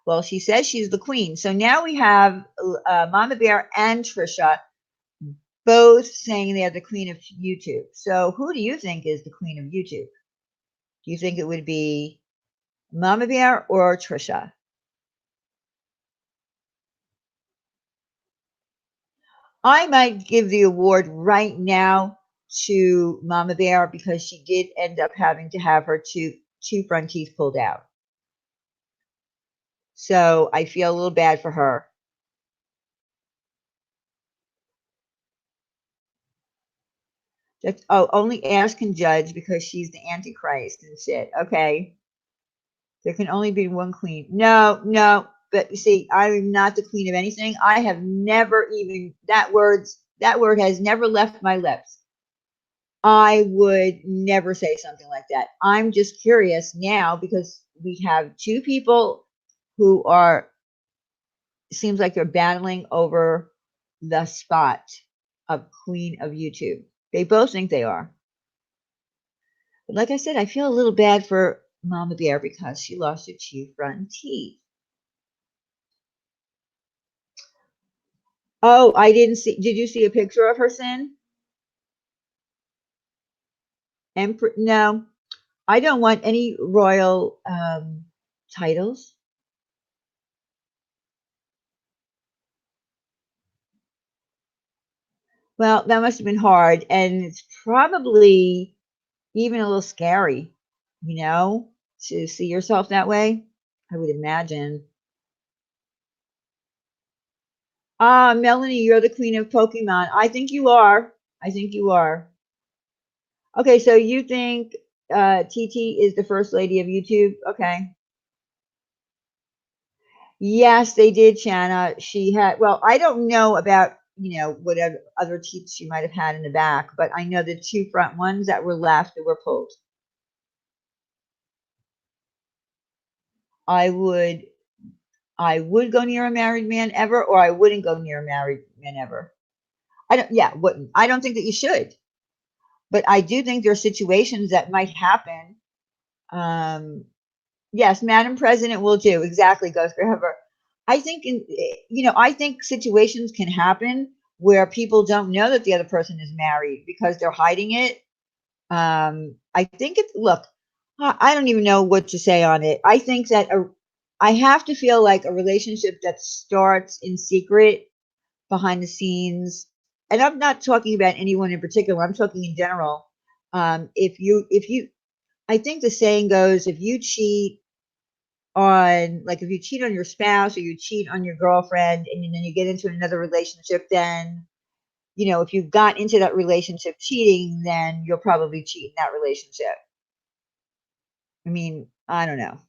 Well, she says she's the queen. So now we have Mama Bear and Trisha both saying they're the queen of YouTube. So who do you think is the queen of YouTube? Do you think it would be Mama Bear or Trisha? I might give the award right now to Mama Bear because she did end up having to have her two front teeth pulled out. So I feel a little bad for her. Only Ash can judge because she's the Antichrist and shit. Okay. There can only be one queen. No, no. But you see, I'm not the queen of anything. I have never even that word has never left my lips. I would never say something like that. I'm just curious now because we have two people who are seems like they're battling over the spot of queen of YouTube. They both think they are. But like I said, I feel a little bad for Mama Bear because she lost her two front teeth. Oh, I didn't see. Did you see a picture of her, Sin? No, I don't want any royal titles. Well, that must have been hard, and it's probably even a little scary, to see yourself that way. I would imagine. Ah, Melanie, you're the queen of Pokemon. I think you are. I think you are. Okay, so you think TT is the first lady of YouTube? Okay. Yes, they did, Shanna. She had, well, I don't know about, whatever other teeth she might have had in the back, but I know the two front ones that were left that were pulled. I would I would go near a married man ever, or I wouldn't go near a married man ever. Wouldn't. I don't think that you should, but I do think there are situations that might happen. Um, yes, Madam President will do exactly. Ghost Grabber. I think I think situations can happen where people don't know that the other person is married because they're hiding it. I think it's look. I don't even know what to say on it. I think that I have to feel like a relationship that starts in secret behind the scenes, and I'm not talking about anyone in particular. I'm talking in general. If you, I think the saying goes, if you cheat if you cheat on your spouse or you cheat on your girlfriend, and then you get into another relationship, then if you got into that relationship cheating, then you'll probably cheat in that relationship. I mean, I don't know.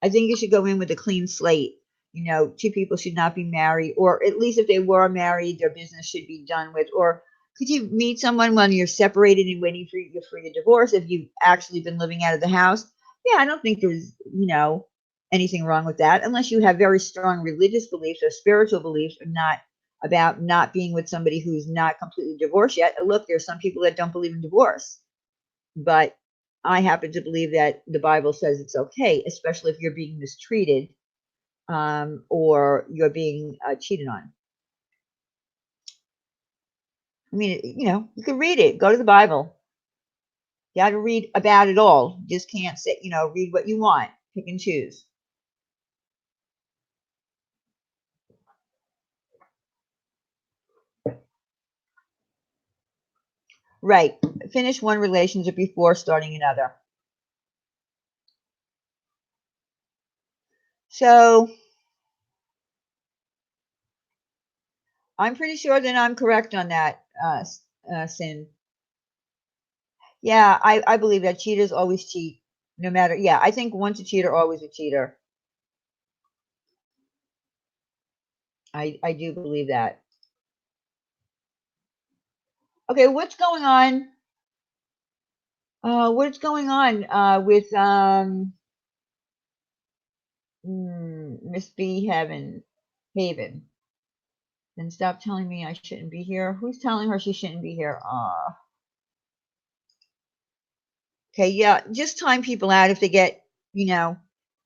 I think you should go in with a clean slate. Two people should not be married, or at least if they were married, their business should be done with. Or could you meet someone when you're separated and waiting for your divorce if you've actually been living out of the house? Yeah, I don't think there's, anything wrong with that, unless you have very strong religious beliefs or spiritual beliefs, or not about not being with somebody who's not completely divorced yet. Look, there's some people that don't believe in divorce, but I happen to believe that the Bible says it's okay, especially if you're being mistreated, or you're being cheated on. I mean, you can read it. Go to the Bible. You got to read about it all. You just can't say, read what you want. Pick and choose. Right. Finish one relationship before starting another. So I'm pretty sure that I'm correct on that, Sin. Yeah, I believe that cheaters always cheat, no matter. Yeah, I think once a cheater, always a cheater. I do believe that. Okay, what's going on? What's going on with Miss B Haven? Then stop telling me I shouldn't be here. Who's telling her she shouldn't be here? Okay, yeah, just time people out if they get, a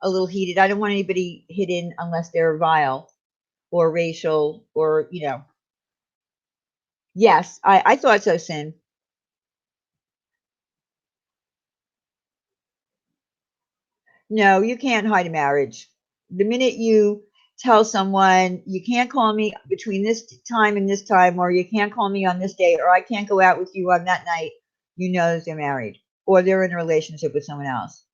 little heated. I don't want anybody hidden unless they're vile or racial or, Yes, I thought so, Sin. No, you can't hide a marriage. The minute you tell someone you can't call me between this time and this time, or you can't call me on this day, or I can't go out with you on that night, you know that they're married or they're in a relationship with someone else.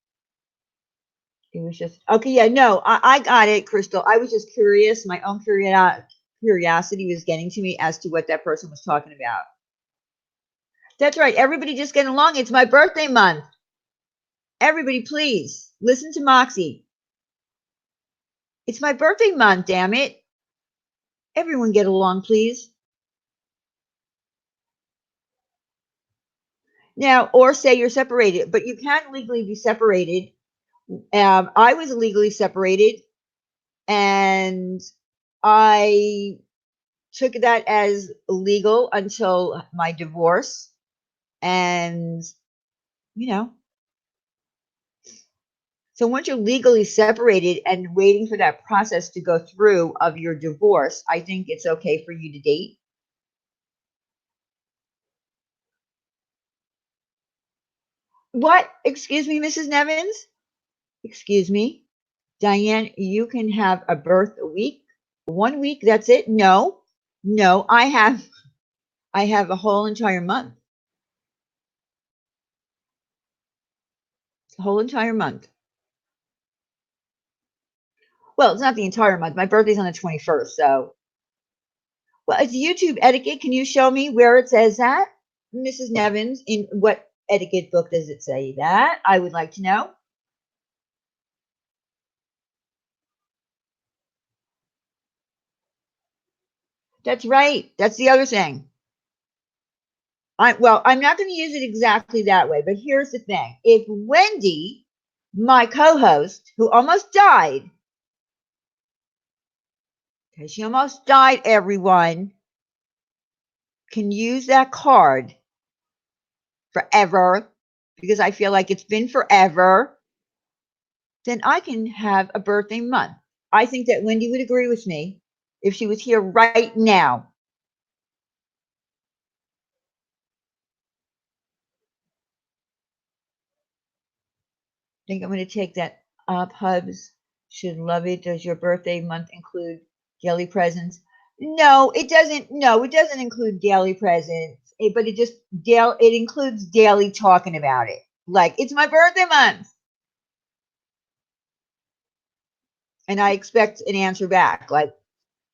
It was just okay. Yeah, no, I got it, Crystal. I was just curious. My own curiosity was getting to me as to what that person was talking about. That's right. Everybody just getting along. It's my birthday month. Everybody, please listen to Moxie. It's my birthday month, damn it. Everyone get along, please. Now, or say you're separated, but you can't legally be separated. I was illegally separated, and I took that as legal until my divorce. And, you know, so once you're legally separated and waiting for that process to go through of your divorce, I think it's okay for you to date. What? Excuse me, Mrs. Nevins? Excuse me. Diane, you can have a birth a week. 1 week, that's it? No. No, I have a whole entire month. A whole entire month. Well, it's not the entire month. My birthday's on the 21st, so well, it's YouTube etiquette. Can you show me where it says that? Mrs. Nevins, in what etiquette book does it say that? I would like to know. That's right. That's the other thing. I'm not going to use it exactly that way, but here's the thing. If Wendy, my co-host, who almost died, okay, she almost died, everyone, can use that card forever, because I feel like it's been forever, then I can have a birthday month. I think that Wendy would agree with me if she was here right now. I think I'm going to take that up. Hubs should love it. Does your birthday month include daily presents? No, it doesn't. No, it doesn't include daily presents. But it includes daily talking about it. Like it's my birthday month, and I expect an answer back. Like,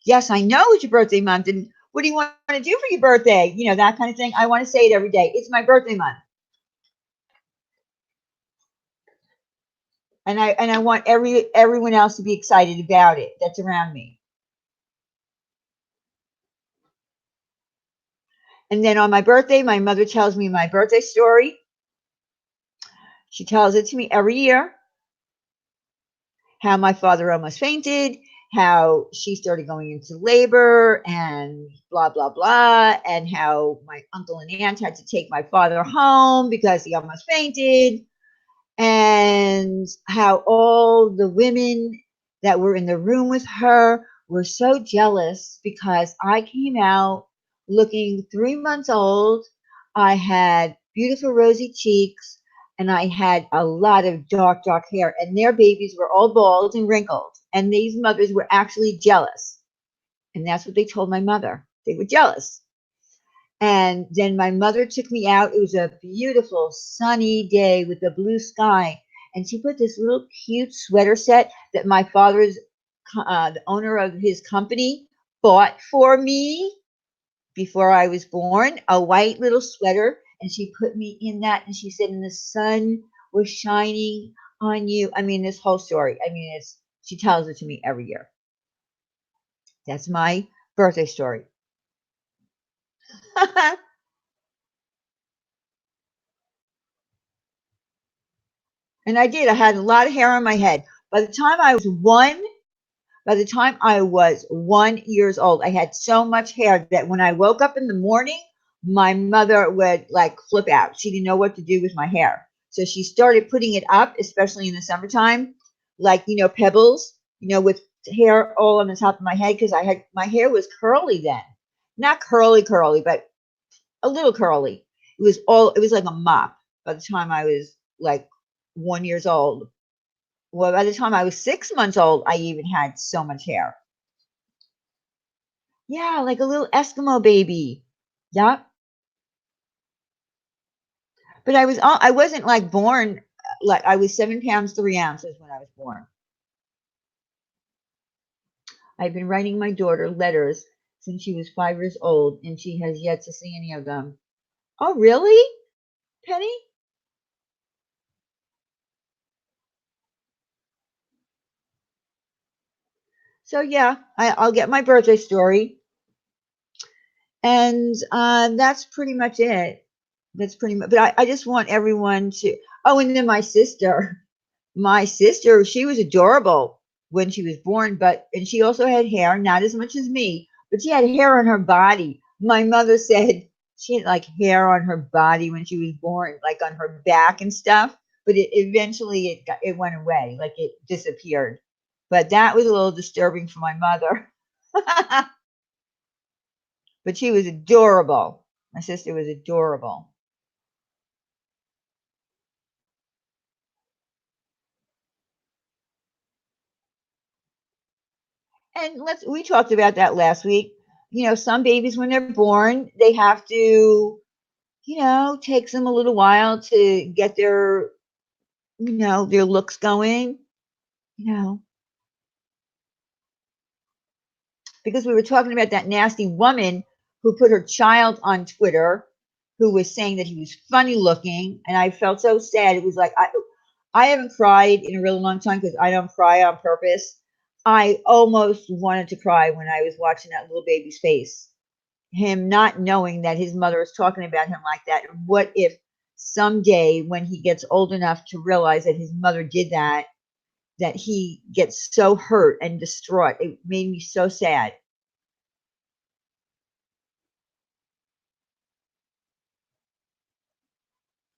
yes, I know it's your birthday month, and what do you want to do for your birthday? That kind of thing. I want to say it every day. It's my birthday month, and I want everyone else to be excited about it. That's around me. And then on my birthday, my mother tells me my birthday story. She tells it to me every year. How my father almost fainted, how she started going into labor, and blah, blah, blah, and how my uncle and aunt had to take my father home because he almost fainted, and how all the women that were in the room with her were so jealous because I came out looking 3 months old. I had beautiful rosy cheeks and I had a lot of dark, dark hair, and their babies were all bald and wrinkled. And these mothers were actually jealous. And that's what they told my mother. They were jealous. And then my mother took me out. It was a beautiful sunny day with the blue sky. And she put this little cute sweater set that my father's, the owner of his company, bought for me before I was born, a white little sweater, and she put me in that, and she said, "And the sun was shining on you." I mean, this whole story. I mean, it's she tells it to me every year. That's my birthday story. And I did. I had a lot of hair on my head. By the time I was one, by the time I was 1 years old, I had so much hair that when I woke up in the morning, my mother would like flip out. She didn't know what to do with my hair. So she started putting it up, especially in the summertime, like, pebbles, with hair all on the top of my head because my hair was curly then. Not curly, curly, but a little curly. It was like a mop by the time I was like 1 years old. Well, by the time I was 6 months old, I even had so much hair. Yeah, like a little Eskimo baby. Yep. But I wasn't like born like I was 7 pounds 3 ounces when I was born. I've been writing my daughter letters since she was 5 years old, and she has yet to see any of them. Oh, really, Penny? So yeah, I'll get my birthday story, and that's pretty much it. That's pretty much. But I just want everyone to. Oh, and then my sister. My sister, she was adorable when she was born, and she also had hair, not as much as me, but she had hair on her body. My mother said she had like hair on her body when she was born, like on her back and stuff. But it went away, like it disappeared. But that was a little disturbing for my mother. But she was adorable. My sister was adorable. And we talked about that last week. Some babies when they're born, they have to, takes them a little while to get their looks going, you know, because we were talking about that nasty woman who put her child on Twitter who was saying that he was funny looking, and I felt so sad. It was like I haven't cried in a really long time because I don't cry on purpose. I almost wanted to cry when I was watching that little baby's face. Him not knowing that his mother is talking about him like that. What if someday when he gets old enough to realize that his mother did that he gets so hurt and distraught? It made me so sad.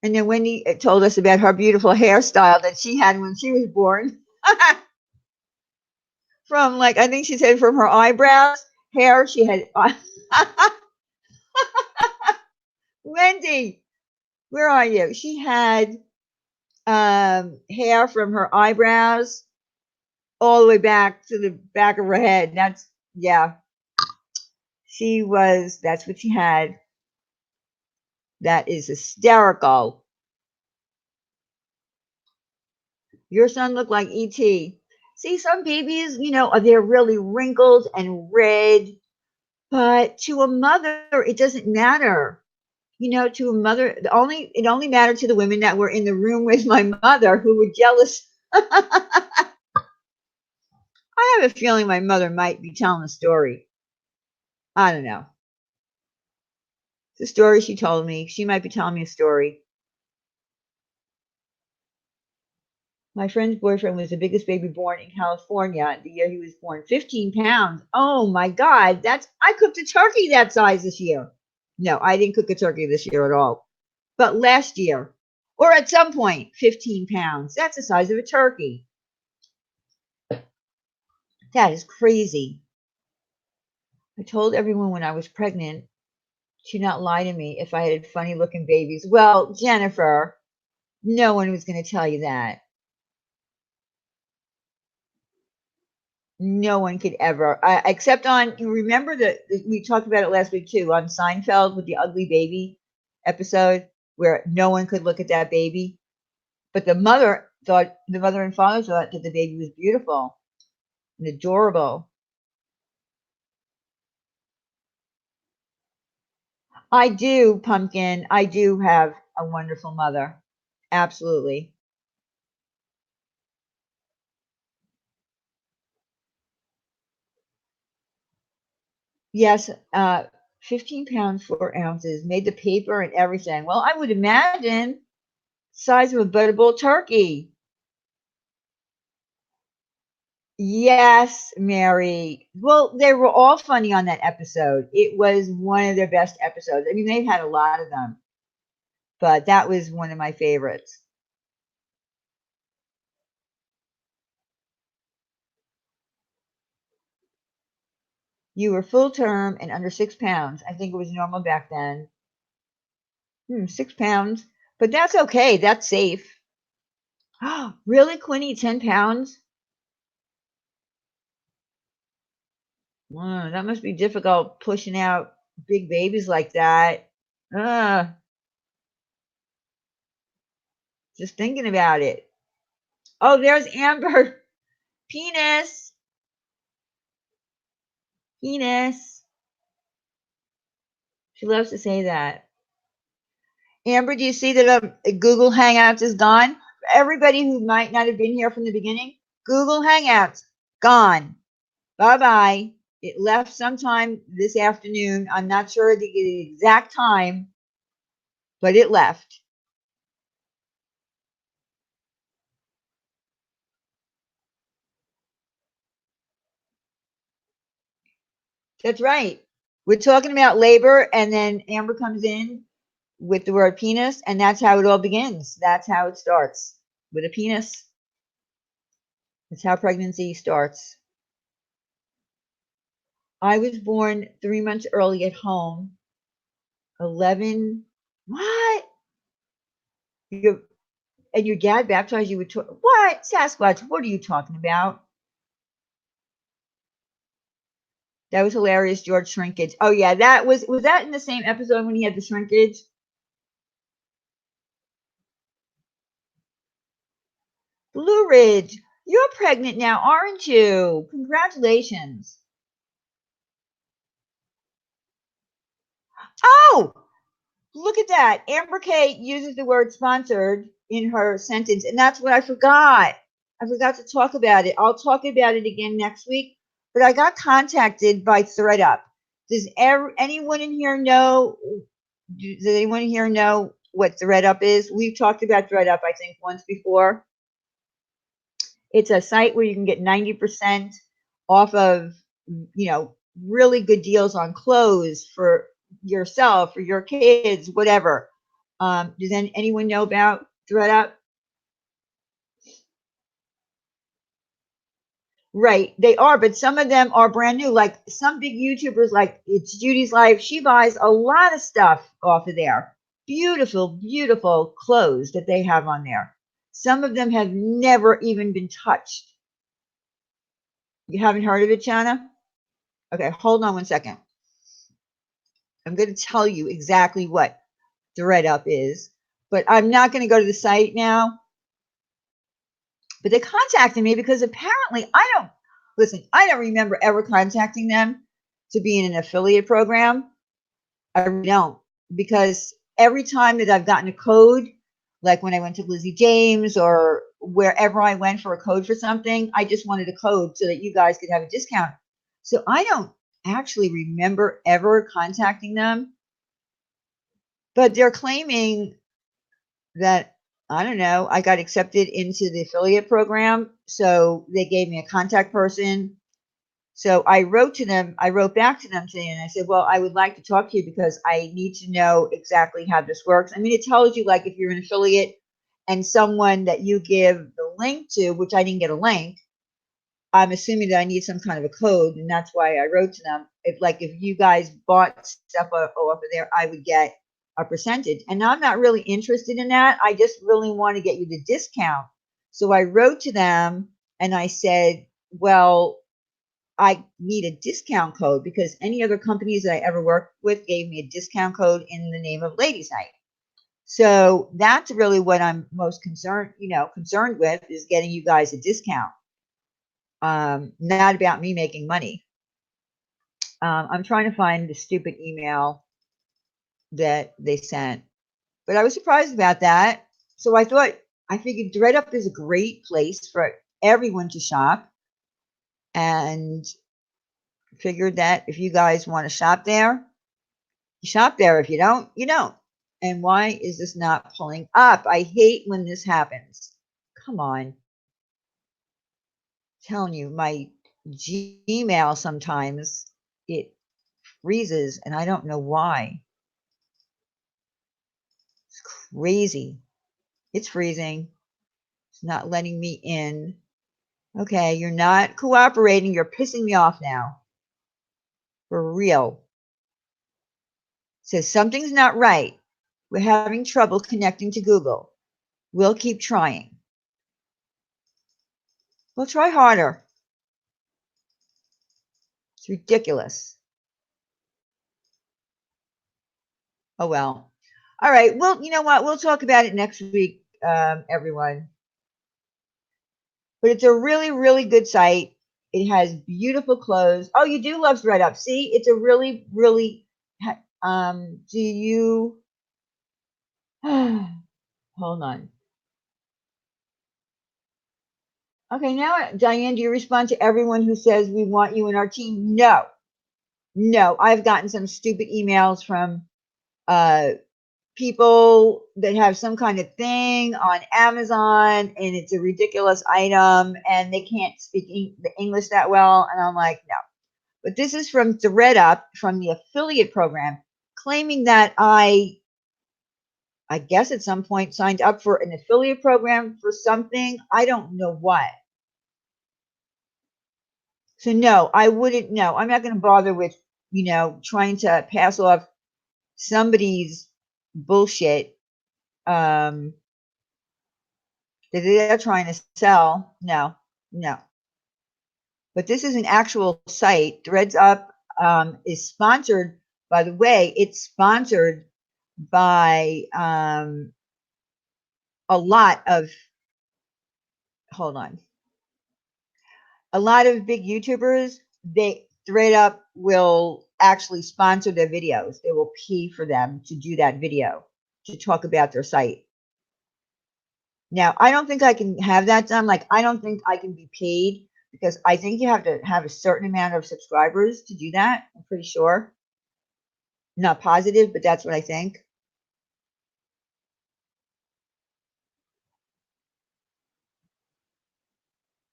And then Wendy told us about her beautiful hairstyle that she had when she was born. From like, I think she said from her eyebrows, hair, she had. Wendy, where are you? She had hair from her eyebrows all the way back to the back of her head. Yeah, that's what she had. That is hysterical. Your son looked like E.T. See, some babies, they're really wrinkled and red, but to a mother, it doesn't matter. To a mother, it only mattered to the women that were in the room with my mother who were jealous. I have a feeling my mother might be telling a story. I don't know. It's a story she told me. She might be telling me a story. My friend's boyfriend was the biggest baby born in California the year he was born. 15 pounds. Oh my God. I cooked a turkey that size this year. No, I didn't cook a turkey this year at all. But last year, or at some point, 15 pounds. That's the size of a turkey. That is crazy. I told everyone when I was pregnant to not lie to me if I had funny looking babies. Well, Jennifer, no one was going to tell you that. No one could ever, except on. You remember that we talked about it last week too on Seinfeld with the ugly baby episode where no one could look at that baby, but the mother and father thought that the baby was beautiful and adorable. I do, Pumpkin. I do have a wonderful mother. Absolutely. Yes, 15 pounds, 4 ounces, made the paper and everything. Well, I would imagine size of a butterball turkey. Yes, Mary. Well, they were all funny on that episode. It was one of their best episodes. I mean, they've had a lot of them, but that was one of my favorites. You were full term and under 6 pounds. I think it was normal back then. 6 pounds, but that's okay. That's safe. Really, Quinny, 10 pounds? That must be difficult pushing out big babies like that. Uh, just thinking about it. Oh, there's Amber. Penis. Penis. She loves to say that. Amber, do you see that Google Hangouts is gone? For everybody who might not have been here from the beginning, Google Hangouts, gone. Bye bye. It left sometime this afternoon. I'm not sure the exact time, but it left. That's right. We're talking about labor, and then Amber comes in with the word penis, and that's how it all begins. That's how it starts with a penis. That's how pregnancy starts. I was born 3 months early at home. 11. What? Your, and your dad baptized you with what? Sasquatch, what are you talking about? That was hilarious, George Shrinkage. Oh yeah, that was that in the same episode when he had the shrinkage? Blue Ridge, you're pregnant now, aren't you? Congratulations. Oh, look at that. Amber Kate uses the word sponsored in her sentence, and that's what I forgot. I forgot to talk about it. I'll talk about it again next week. But I got contacted by ThreadUp. Does anyone in here know? Does anyone here know what ThreadUp is? We've talked about ThreadUp, I think, once before. It's a site where you can get 90% off of, really good deals on clothes for yourself, for your kids, whatever. Does anyone know about ThreadUp? Right, they are, but some of them are brand new. Like some big YouTubers, like it's Judy's Life, she buys a lot of stuff off of there. Beautiful, beautiful clothes that they have on there. Some of them have never even been touched. You haven't heard of it, Chana? Okay, hold on one second. I'm going to tell you exactly what ThreadUp is, but I'm not going to go to the site now. But they contacted me because apparently I don't remember ever contacting them to be in an affiliate program. I really don't, because every time that I've gotten a code, like when I went to Lizzie James or wherever I went for a code for something, I just wanted a code so that you guys could have a discount. So I don't actually remember ever contacting them, but they're claiming that, I don't know, I got accepted into the affiliate program. So they gave me a contact person. So I wrote back to them today and I said, well, I would like to talk to you because I need to know exactly how this works. I mean, it tells you like if you're an affiliate and someone that you give the link to, which I didn't get a link, I'm assuming that I need some kind of a code. And that's why I wrote to them. If you guys bought stuff off of there, I would get a percentage. And I'm not really interested in that. I just really want to get you the discount. So I wrote to them and I said, well, I need a discount code because any other companies that I ever worked with gave me a discount code in the name of Ladies Night. So that's really what I'm most concerned with is getting you guys a discount. Not about me making money. I'm trying to find the stupid email. that they sent. But I was surprised about that. So I figured ThreadUp is a great place for everyone to shop, and figured that if you guys want to shop there, you shop there. If you don't, you don't. And why is this not pulling up? I hate when this happens. Come on. I'm telling you, my Gmail sometimes it freezes and I don't know why. It's crazy. It's freezing. It's not letting me in. Okay, you're not cooperating. You're pissing me off now. For real. It says something's not right. We're having trouble connecting to Google. We'll keep trying. We'll try harder. It's ridiculous. Oh well. All right. Well, you know what? We'll talk about it next week, everyone. But it's a really, really good site. It has beautiful clothes. Oh, you do love ThreadUp. See, it's a really, really. Do you? Hold on. Okay, now, Diane, do you respond to everyone who says we want you in our team? No, no. I've gotten some stupid emails from uh, people that have some kind of thing on Amazon, and it's a ridiculous item, and they can't speak the English that well, and I'm like, no. But this is from ThreadUp, from the affiliate program, claiming that I guess at some point signed up for an affiliate program for something. I don't know what. So no, I wouldn't. No, I'm not going to bother with, trying to pass off somebody's bullshit um, that they're trying to sell. No, no. But this is an actual site. Threads Up is sponsored. By the way, it's sponsored by a lot of. Hold on. A lot of big YouTubers. They ThreadUp will actually sponsor their videos. They will pay for them to do that video to talk about their site. Now, I don't think I can have that done. Like, I don't think I can be paid because I think you have to have a certain amount of subscribers to do that. I'm pretty sure. Not positive, but that's what I think.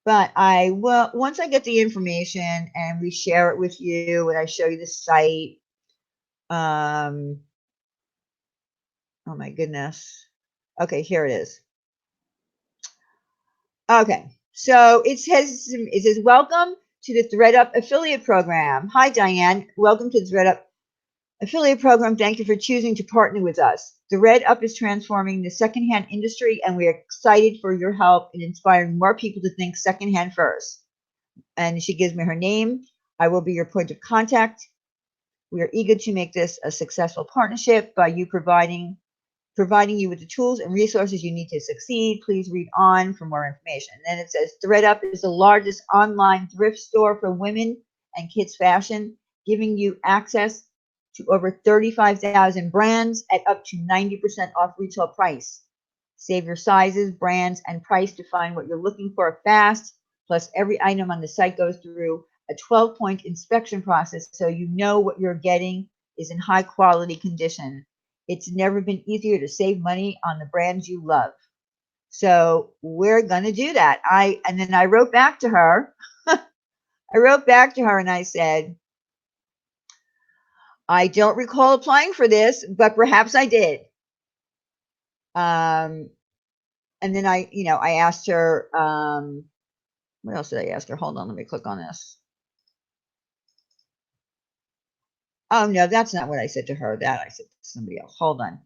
But I will, once I get the information and we share it with you and I show you the site. Um, oh my goodness. Okay, here it is. Okay, so it says welcome to the ThreadUp affiliate program. Hi Diane, welcome to the ThreadUp affiliate program. Thank you for choosing to partner with us. ThreadUp is transforming the secondhand industry, and we are excited for your help in inspiring more people to think secondhand first. And she gives me her name. I will be your point of contact. We are eager to make this a successful partnership by you providing you with the tools and resources you need to succeed. Please read on for more information. And then it says ThreadUp is the largest online thrift store for women and kids fashion, giving you access to over 35,000 brands at up to 90% off retail price. Save your sizes, brands, and price to find what you're looking for fast. Plus, every item on the site goes through a 12-point inspection process so you know what you're getting is in high quality condition. It's never been easier to save money on the brands you love. So we're going to do that. And then I wrote back to her. I wrote back to her and I said, I don't recall applying for this, but perhaps I did. And then I asked her, what else did I ask her? Hold on, let me click on this. Oh no, that's not what I said to her. That I said to somebody else. Hold on.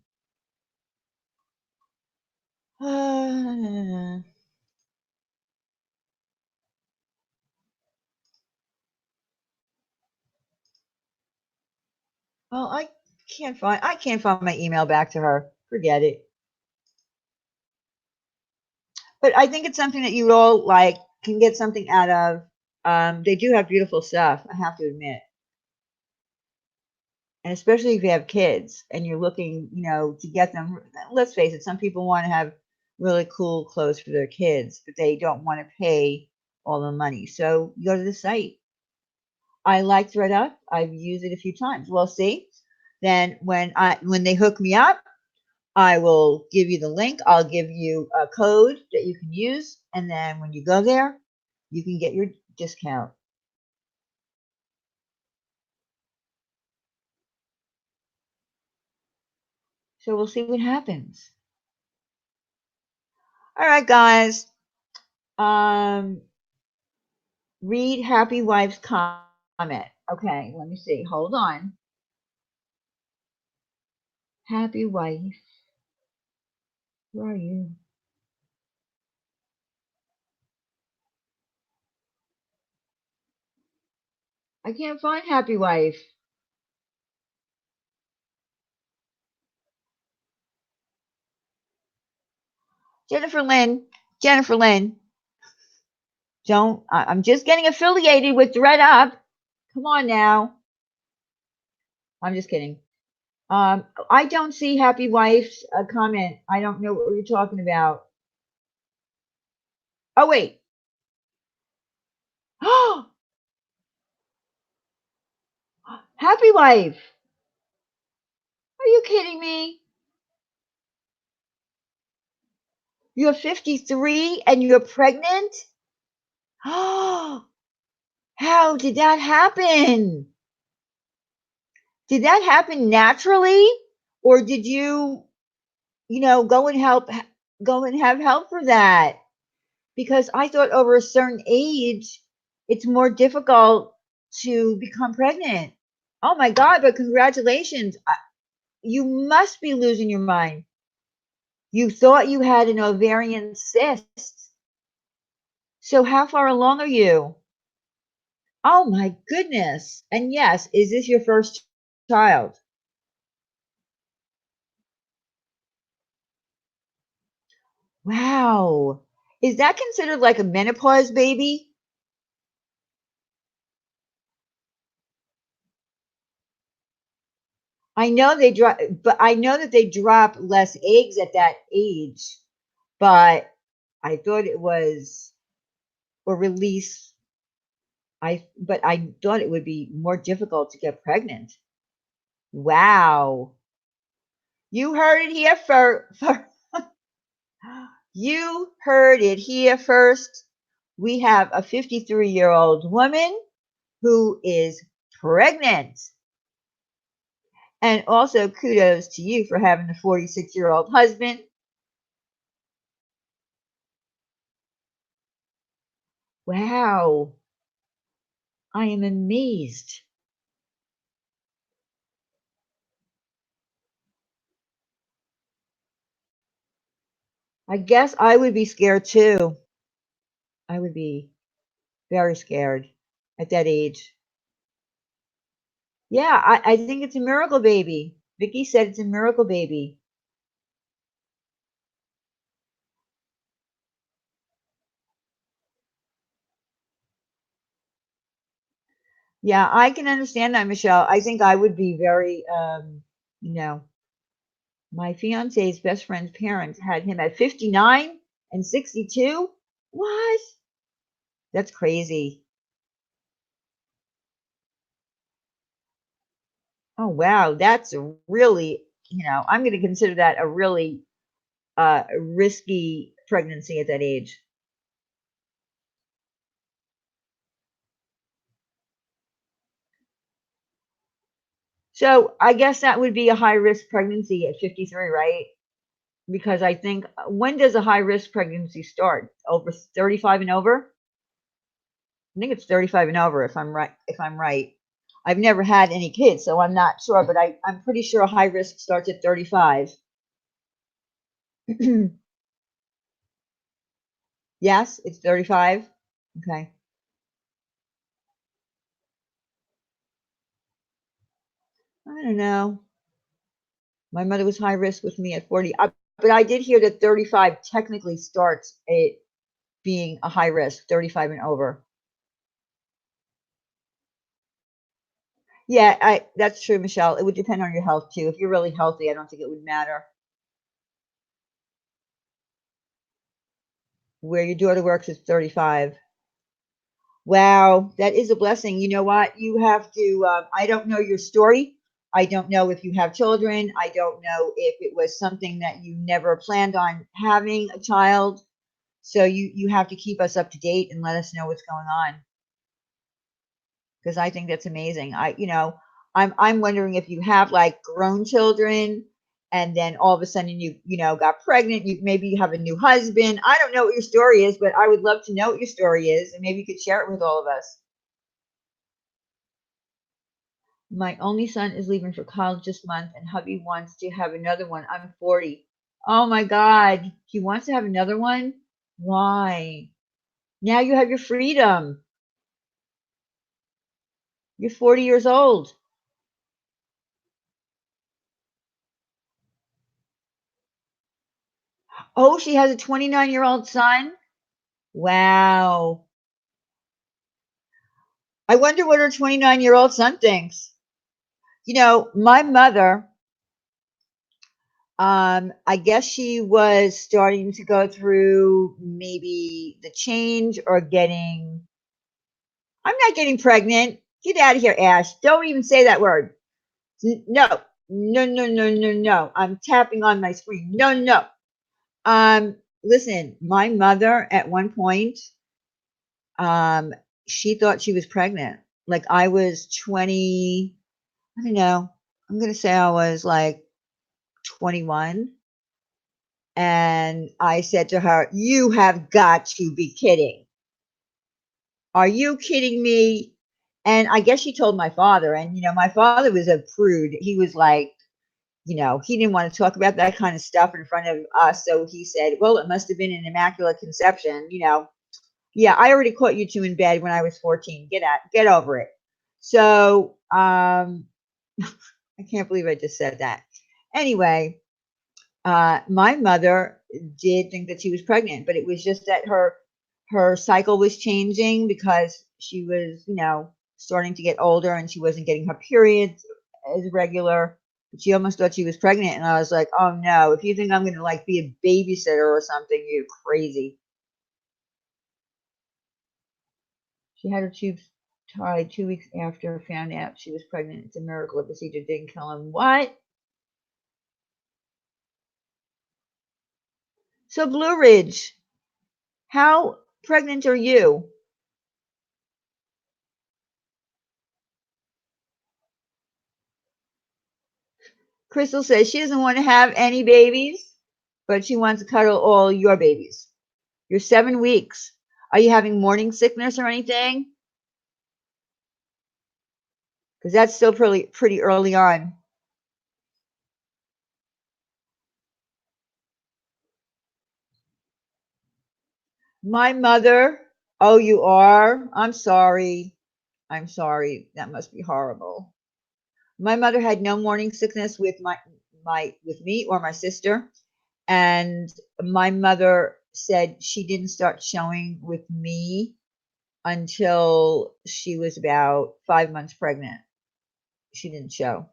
Well, I can't find my email back to her. Forget it. But I think it's something that you all like can get something out of. They do have beautiful stuff, I have to admit. And especially if you have kids and you're looking, to get them, let's face it, some people want to have really cool clothes for their kids, but they don't want to pay all the money. So you go to the site. I like ThreadUp. I've used it a few times. Well, see, then when they hook me up, I will give you the link. I'll give you a code that you can use, and then when you go there, you can get your discount. So we'll see what happens. All right, guys. Um, read Happy Wife's comment. Okay, let me see. Hold on. Happy Wife, where are you? I can't find Happy Wife. Jennifer Lynn. Jennifer Lynn. Don't. I'm just getting affiliated with ThreadUp. Come on now. I'm just kidding. I don't see Happy Wife's comment. I don't know what you're talking about. Oh wait. Oh, Happy Wife. Are you kidding me? You're 53 and you're pregnant? Oh, how did that happen? Did that happen naturally, or did you, go and have help for that? Because I thought over a certain age, it's more difficult to become pregnant. Oh my God, but congratulations. You must be losing your mind. You thought you had an ovarian cyst. So how far along are you? Oh my goodness. And yes, is this your first child? Wow. Is that considered like a menopause baby? I know they drop, but I know that they drop less eggs at that age, but I thought it was, or release, but I thought it would be more difficult to get pregnant. Wow. You heard it here you heard it here first. We have a 53-year-old woman who is pregnant. And also kudos to you for having a 46-year-old husband. Wow. I am amazed. I guess I would be scared too. I would be very scared at that age. Yeah, I think it's a miracle baby. Vicky said it's a miracle baby. Yeah, I can understand that, Michelle. I think I would be very, you know, my fiance's best friend's parents had him at 59 and 62. What? That's crazy. Oh, wow. That's a really, I'm going to consider that a really risky pregnancy at that age. So I guess that would be a high risk pregnancy at 53, right? Because I think when does a high risk pregnancy start? Over 35 and over? I think it's 35 and over if I'm right. If I'm right. I've never had any kids, so I'm not sure, but I'm pretty sure a high risk starts at 35. Yes, it's 35. Okay. I don't know. My mother was high risk with me at 40. But I did hear that 35 technically starts it being a high risk, 35 and over. Yeah, that's true, Michelle. It would depend on your health too. If you're really healthy, I don't think it would matter where your daughter works is 35. Wow, that is a blessing. You know what? You have to, I don't know your story. I don't know if you have children. I don't know if it was something that you never planned on having a child. So you have to keep us up to date and let us know what's going on because I think that's amazing. I'm wondering if you have like grown children and then all of a sudden you got pregnant, maybe you have a new husband. I don't know what your story is, but I would love to know what your story is and maybe you could share it with all of us. My only son is leaving for college this month and hubby wants to have another one. I'm 40. Oh my God. He wants to have another one? Why? Now you have your freedom. You're 40 years old. Oh, she has a 29-year-old son? Wow. I wonder what her 29-year-old son thinks. My mother, I guess she was starting to go through maybe the change or I'm not getting pregnant. Get out of here, Ash. Don't even say that word. No, no, no, no, no, no. I'm tapping on my screen. No, no. Listen, my mother at one point, um, she thought she was pregnant. Like I was 20, I don't know. I'm gonna say I was like 21. And I said to her, "You have got to be kidding. Are you kidding me?" And I guess she told my father, and my father was a prude. He was like, he didn't want to talk about that kind of stuff in front of us. So he said, "Well, it must have been an immaculate conception." Yeah, I already caught you two in bed when I was 14. Get over it. So, I can't believe I just said that. Anyway, my mother did think that she was pregnant, but it was just that her cycle was changing because she was, starting to get older and she wasn't getting her periods as regular. But she almost thought she was pregnant, and I was like, "Oh no! If you think I'm gonna like be a babysitter or something, you're crazy." She had her tubes tied 2 weeks after found out she was pregnant. It's a miracle the procedure didn't kill him. What? So Blue Ridge, how pregnant are you? Crystal says she doesn't want to have any babies, but she wants to cuddle all your babies. You're 7 weeks. Are you having morning sickness or anything? Because that's still pretty early on. My mother. Oh, you are? I'm sorry. I'm sorry. That must be horrible. My mother had no morning sickness with my with me or my sister, and my mother said she didn't start showing with me until she was about 5 months pregnant. She didn't show.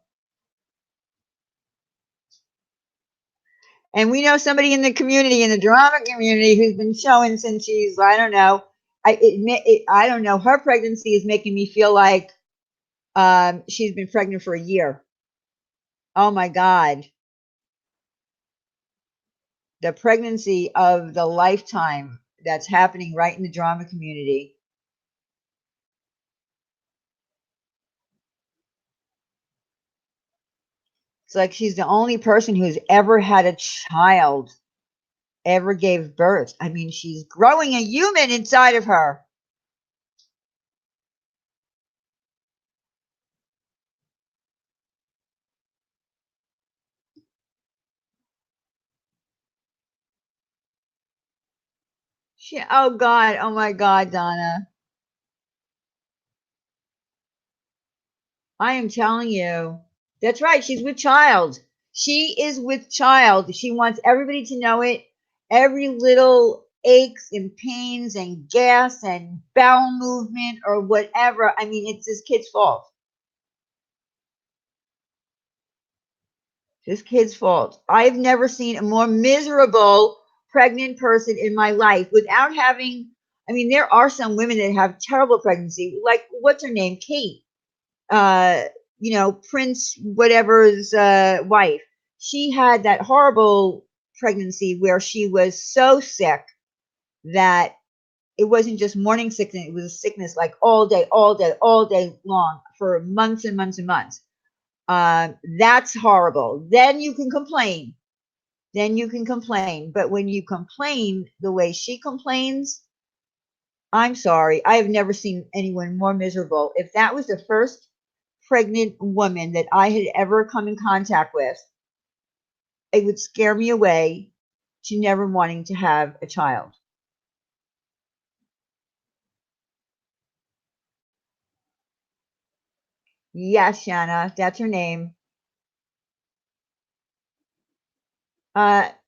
And we know somebody in the community, in the drama community, who's been showing since she's, I don't know, I don't know. Her pregnancy is making me feel like she's been pregnant for a year. Oh my God. The pregnancy of the lifetime that's happening right in the drama community. It's like she's the only person who's ever had a child, ever gave birth. I mean, she's growing a human inside of her. Oh God, oh my God, Donna. I am telling you. That's right. She's with child. She is with child. She wants everybody to know it. Every little aches and pains and gas and bowel movement or whatever. I mean, it's this kid's fault. This kid's fault. I've never seen a more miserable pregnant person in my life without having. I mean, there are some women that have terrible pregnancy, like what's her name, Kate. Uh, Prince whatever's wife. She had that horrible pregnancy where she was so sick that it wasn't just morning sickness; it was sickness like all day, all day, all day long for months and months and months. That's horrible. Then you can complain. Then you can complain. But when you complain the way she complains, I'm sorry. I have never seen anyone more miserable. If that was the first pregnant woman that I had ever come in contact with, it would scare me away to never wanting to have a child. Yes, Shanna, that's her name.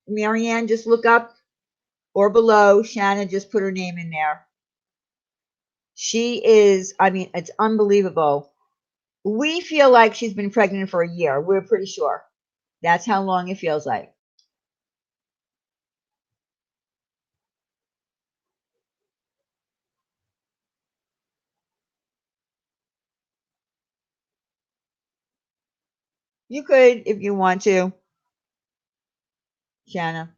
Marianne, just look up or below. Shanna just put her name in there. She is, I mean, it's unbelievable. We feel like she's been pregnant for a year. We're pretty sure. That's how long it feels like. You could if you want to, Shanna.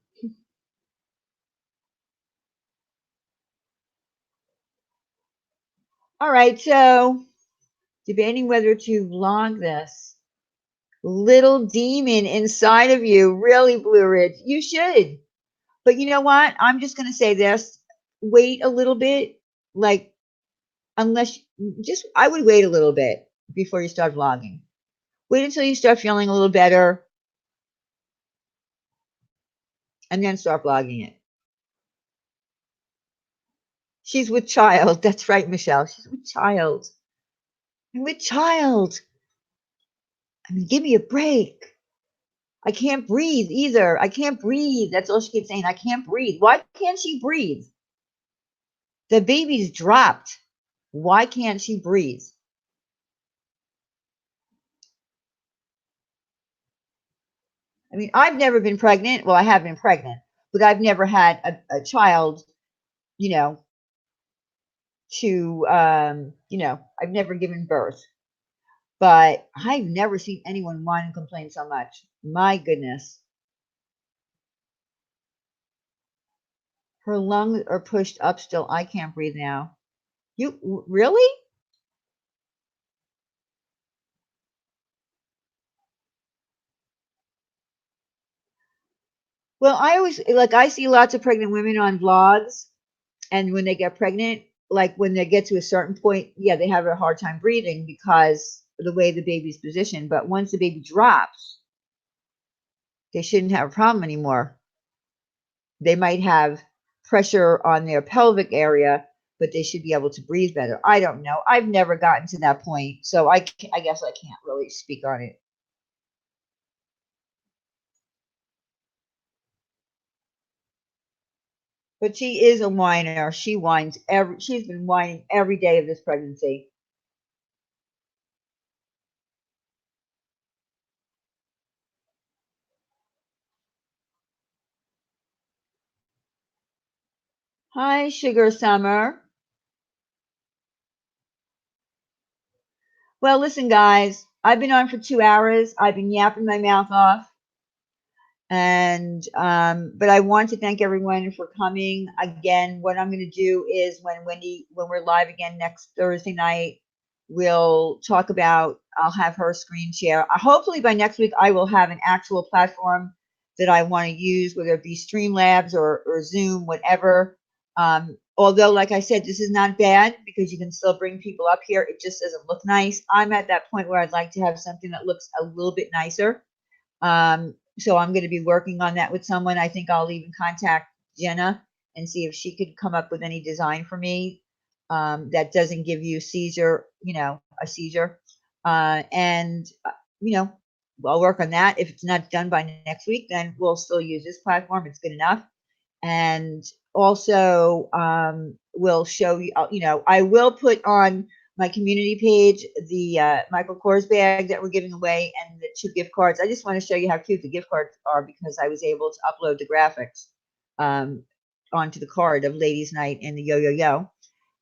All right, so debating whether to vlog this. Little demon inside of you, really, Blue Ridge. You should. But you know what? I'm just going to say this. Wait a little bit. Like, unless, just, I would wait a little bit before you start vlogging. Wait until you start feeling a little better and then start vlogging it. She's with child. That's right, Michelle. She's with child. I'm with child. I mean, give me a break. I can't breathe either. I can't breathe. That's all she keeps saying. I can't breathe. Why can't she breathe? The baby's dropped. Why can't she breathe? I mean, I've never been pregnant. Well, I have been pregnant, but I've never had a child, you know, I've never given birth. But I've never seen anyone whine and complain so much. My goodness. Her lungs are pushed up still. I can't breathe now. You really? Well, I always like I see lots of pregnant women on vlogs, and when they get pregnant, like when they get to a certain point, yeah, they have a hard time breathing because of the way the baby's positioned. But once the baby drops, they shouldn't have a problem anymore. They might have pressure on their pelvic area, but they should be able to breathe better. I don't know. I've never gotten to that point, so I guess I can't really speak on it. But she is a whiner. She whines every. She's been whining every day of this pregnancy. Hi, Sugar Summer. Well, listen, guys. I've been on for 2 hours. I've been yapping my mouth off. And but I want to thank everyone for coming again. What I'm going to do is when we're live again next Thursday night, we'll talk about. I'll have her screen share. Hopefully by next week I will have an actual platform that I want to use, whether it be Streamlabs or Zoom, whatever. Although, like I said, this is not bad because you can still bring people up here. It just doesn't look nice. I'm at that point where I'd like to have something that looks a little bit nicer. So I'm going to be working on that with someone. I think I'll even contact Jenna and see if she could come up with any design for me that doesn't give you a seizure. And, you know, I'll work on that. If it's not done by next week, then we'll still use this platform. It's good enough. And also, we'll show you, I will put on my community page, the Michael Kors bag that we're giving away, and the 2 gift cards. I just want to show you how cute the gift cards are because I was able to upload the graphics um, onto the card of Ladies Night and the Yo Yo Yo.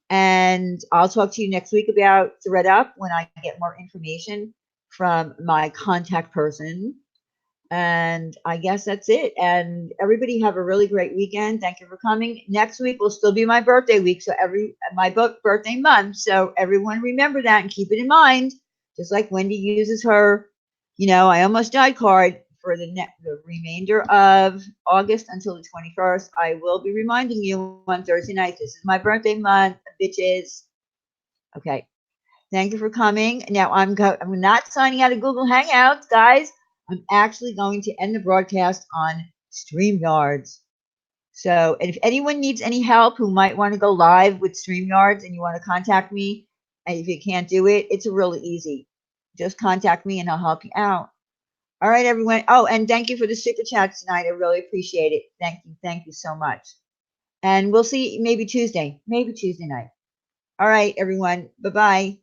And I'll talk to you next week about Thread Up when I get more information from my contact person. And I guess that's it. And everybody have a really great weekend. Thank you for coming. Next week will still be my birthday week, so my birthday month. So everyone remember that and keep it in mind. Just like Wendy uses her, I almost died card for the remainder of August until the 21st. I will be reminding you on Thursday night. This is my birthday month, bitches. Okay. Thank you for coming. Now I'm not signing out of Google Hangouts, guys. I'm actually going to end the broadcast on StreamYards. So, and if anyone needs any help who might want to go live with StreamYards and you want to contact me, and if you can't do it, it's really easy. Just contact me and I'll help you out. All right, everyone. Oh, and thank you for the super chats tonight. I really appreciate it. Thank you. Thank you so much. And we'll see maybe Tuesday night. All right, everyone. Bye-bye.